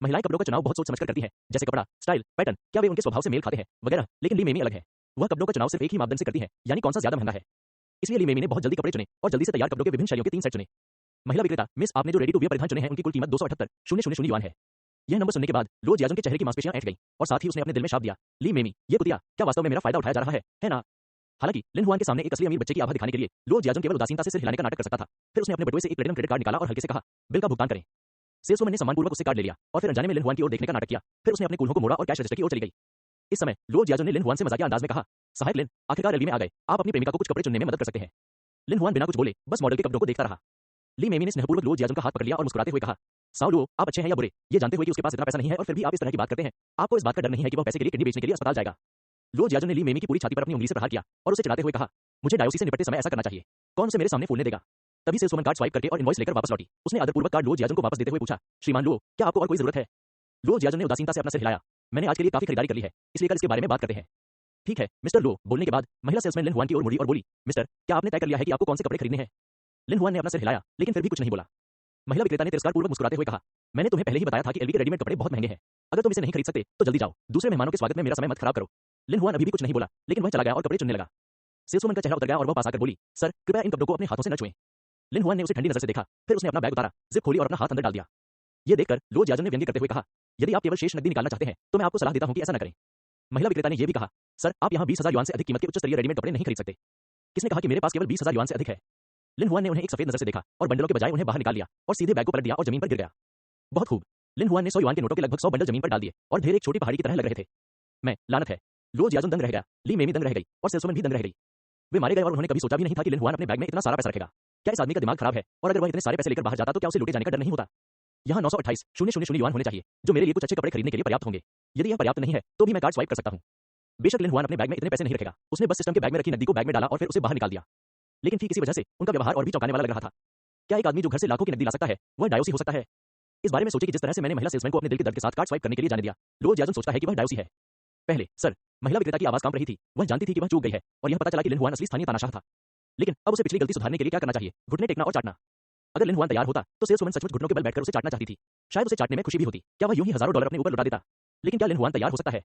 महिलाएं कपड़ों का चुनाव बहुत सोच समझकर करती हैं, जैसे कपड़ा, स्टाइल, पैटर्न, क्या वे उनके स्वभाव से मेल खाते हैं, वगैरह। लेकिन ली मेमी अलग है। वह कपड़ों का चुनाव सिर्फ एक ही मापदंड से करती है, यानी कौन सा ज्यादा महंगा है। इसलिए ली मेमी ने बहुत जल्दी कपड़े चुने और जल्दी से तैयार कपड़ों के विभिन्न शैलियों के 3 सेट चुने। महिला विक्रेता, मिस, आपने जो रेडी टू वियर परिधान चुने हैं उनकी कुल कीमत 278,000 युआन है। यह नंबर सुनने के बाद लो जियाजुन के चेहरे की मांसपेशियां ऐंठ गईं और साथ ही उसने अपने दिल में शाप दिया, ली मेमी, ये कुतिया, क्या वास्तव में मेरा फायदा उठाया जा रहा है ना? हालांकि लिन हुआन के सामने एक असली अमीर बच्चे की आभा दिखाने के लिए लो जियाजुन केवल उदासीनता से सिर हिलाने का नाटक कर सकता था। फिर उसने अपने बटुए से एक प्लेटिनम क्रेडिट कार्ड निकाला और हल्के से कहा, बिल का भुगतान करें। सेल्सवुमन ने सम्मानपूर्वक उससे कार्ड ले लिया और फिर अनजाने में लिन हुआन की ओर देखने का नाटक किया। फिर उसने अपने कूल्हों को मोड़ा और कैश रजिस्टर की ओर चली गई। इस समय लो जियाजुन ने लिन हुआन से मजाकिया अंदाज में कहा, सहायक लिन, आखिरकार एलवी में आ गए, आप अपनी प्रेमिका को कुछ कपड़े चुनने में मदद कर सकते हैं। लिन हुआन बिना कुछ बोले बस मॉडल के कपड़ों को देखता रहा। ली मेमी ने स्नेहपूर्वक लो जियाजुन का हाथ पकड़ लिया और मुस्कुराते हुए कहा, साओ लुओ, आप अच्छे हैं या बुरे, ये जानते हुए कि उसके पास इतना पैसा नहीं है और फिर भी आप इस तरह की बात करते हैं, आपको इस बात का डर नहीं है कि वह पैसे के लिए किडनी बेचने के लिए अस्पताल जाएगा। लो जियाजुन ने ली मेमी की पूरी छाती पर अपनी उंगली से प्रहार किया और उसे चिढ़ाते हुए कहा, मुझे डायोसी से निपटते समय ऐसा करना चाहिए, कौन उसे मेरे सामने फूलने देगा। तभी सेल्सवुमन कार्ड स्वाइप करके और इनवॉइस लेकर वापस लौटी। उसने आदरपूर्वक कार्ड लो जियाजुन को वापस देते हुए पूछा, श्रीमान लुओ, क्या आपको और कोई जरूरत है? लो जियाजुन ने उदासीनता से अपना सिर हिलाया, मैंने आज के लिए काफी खरीदारी कर ली है, इसलिए कल इसके बारे में बात करते हैं। ठीक है मिस्टर लो। बोलने के बाद महिला सेल्समैन लिन हुआन की ओर मुड़ी और बोली, मिस्टर, क्या आपने तय कर लिया है कि आपको कौन से कपड़े खरीदने हैं? लिन हुआन ने अपना सिर हिलाया लेकिन फिर भी कुछ नहीं बोला। महिला विक्रेता ने तिरस्कारपूर्वक मुस्कुराते हुए कहा, मैंने तुम्हें पहले ही बताया था कि एलवी के रेडीमेड कपड़े बहुत महंगे हैं, अगर तुम इसे नहीं खरीद सकते तो जल्दी जाओ, दूसरे मेहमानों के स्वागत में मेरा समय मत खराब करो। लिन हुआन अभी भी कुछ नहीं बोला, लेकिन वह चला गया और कपड़े चुनने लगा। सेल्सवुमन का चेहरा उतर गया और वह पास आकर बोली, सर, कृपया इन कपड़ों को अपने हाथों से न छुएं। लिन हुआन ने उसे ठंडी नजर से देखा, फिर उसने अपना बैग उतारा, जिप खोली और अपना हाथ अंदर डाल दिया। ये देखकर लो जियाजुन ने व्यंग्य करते हुए कहा, यदि आप केवल शेष नकदी निकालना चाहते हैं तो मैं आपको सलाह देता हूं कि ऐसा न करें। महिला विक्रेता ने यह भी कहा, सर, आप यहाँ 20,000 युआन से अधिक कीमत के उच्च स्तरीय रेडीमेड कपड़े नहीं खरीद सकते। किसने कहा कि मेरे पास केवल 20,000 युआन से अधिक है? लिन हुआन ने उन्हें एक सफेद नजर से देखा और बंडलों के बजाय उन्हें बाहर निकाल लिया और सीधे बैग को पलट दिया और जमीन पर गिर गया। बहुत खूब। लिन हुआन ने 100 युआन के नोटों के लगभग 100 बंडल जमीन पर डाल दिए और ढेर एक छोटी पहाड़ी की तरह लग रहे थे। मैं, लानत है। लो जियाजुन दंग रह गया, ली मेमी दंग रह गई और सेल्सवुमन भी दंग रह गई। वे मारे गए और उन्होंने कभी सोचा भी नहीं था कि लिन हुआन अपने बैग में इतना सारा पैसा रखेगा। क्या इस आदमी का दिमाग खराब है? और अगर वह इतने सारे पैसे लेकर बाहर जाता तो क्या उसे लूटे जाने का डर नहीं होता? यहाँ 928,000 युआन होने चाहिए, जो मेरे लिए कुछ अच्छे कपड़े खरीदने के लिए पर्याप्त होंगे। यदि यह पर्याप्त नहीं है तो भी मैं कार्ड स्वाइप कर सकता हूँ। बेशक लिन हुआन अपने बैग में इतने पैसे नहीं रखेगा, उसने बस सिस्टम के बैग में रखी नकदी को बैग में डाला और फिर उसे बाहर निकाल दिया। लेकिन ठीक इसी वजह से उनका व्यवहार और भी चौंकाने वाला लग रहा था। क्या एक आदमी जो घर से लाखों की नकदी ला सकता है वह डायोसी हो सकता है? इस बारे में सोचे कि जिस तरह से मैंने महिला सेल्समैन को अपने दिल के दर्द के साथ कार्ड स्वाइप करने के लिए जाने दिया, लो जियाजुन सोचता है कि वह डायोसी है। पहले, सर, महिला विक्रेता की आवाज कांप रही थी, वह जानती थी कि वह चूक गई है और यह पता चला कि लिन हुआन असली स्थानीय तानाशाह था। लेकिन अब उसे पिछली गलती सुधारने के लिए क्या करना चाहिए? घुटने टेकना और चाटना। अगर लिन हुआन तैयार होता तो सेल्सवुमन सचमुच घुटनों के बल बैठकर उसे चाटना चाहती थी। शायद उसे चाटने में खुशी भी होती। क्या वह यूं ही हजारों डॉलर अपने ऊपर लुटा देता? लेकिन क्या लिन हुआन तैयार हो सकता है?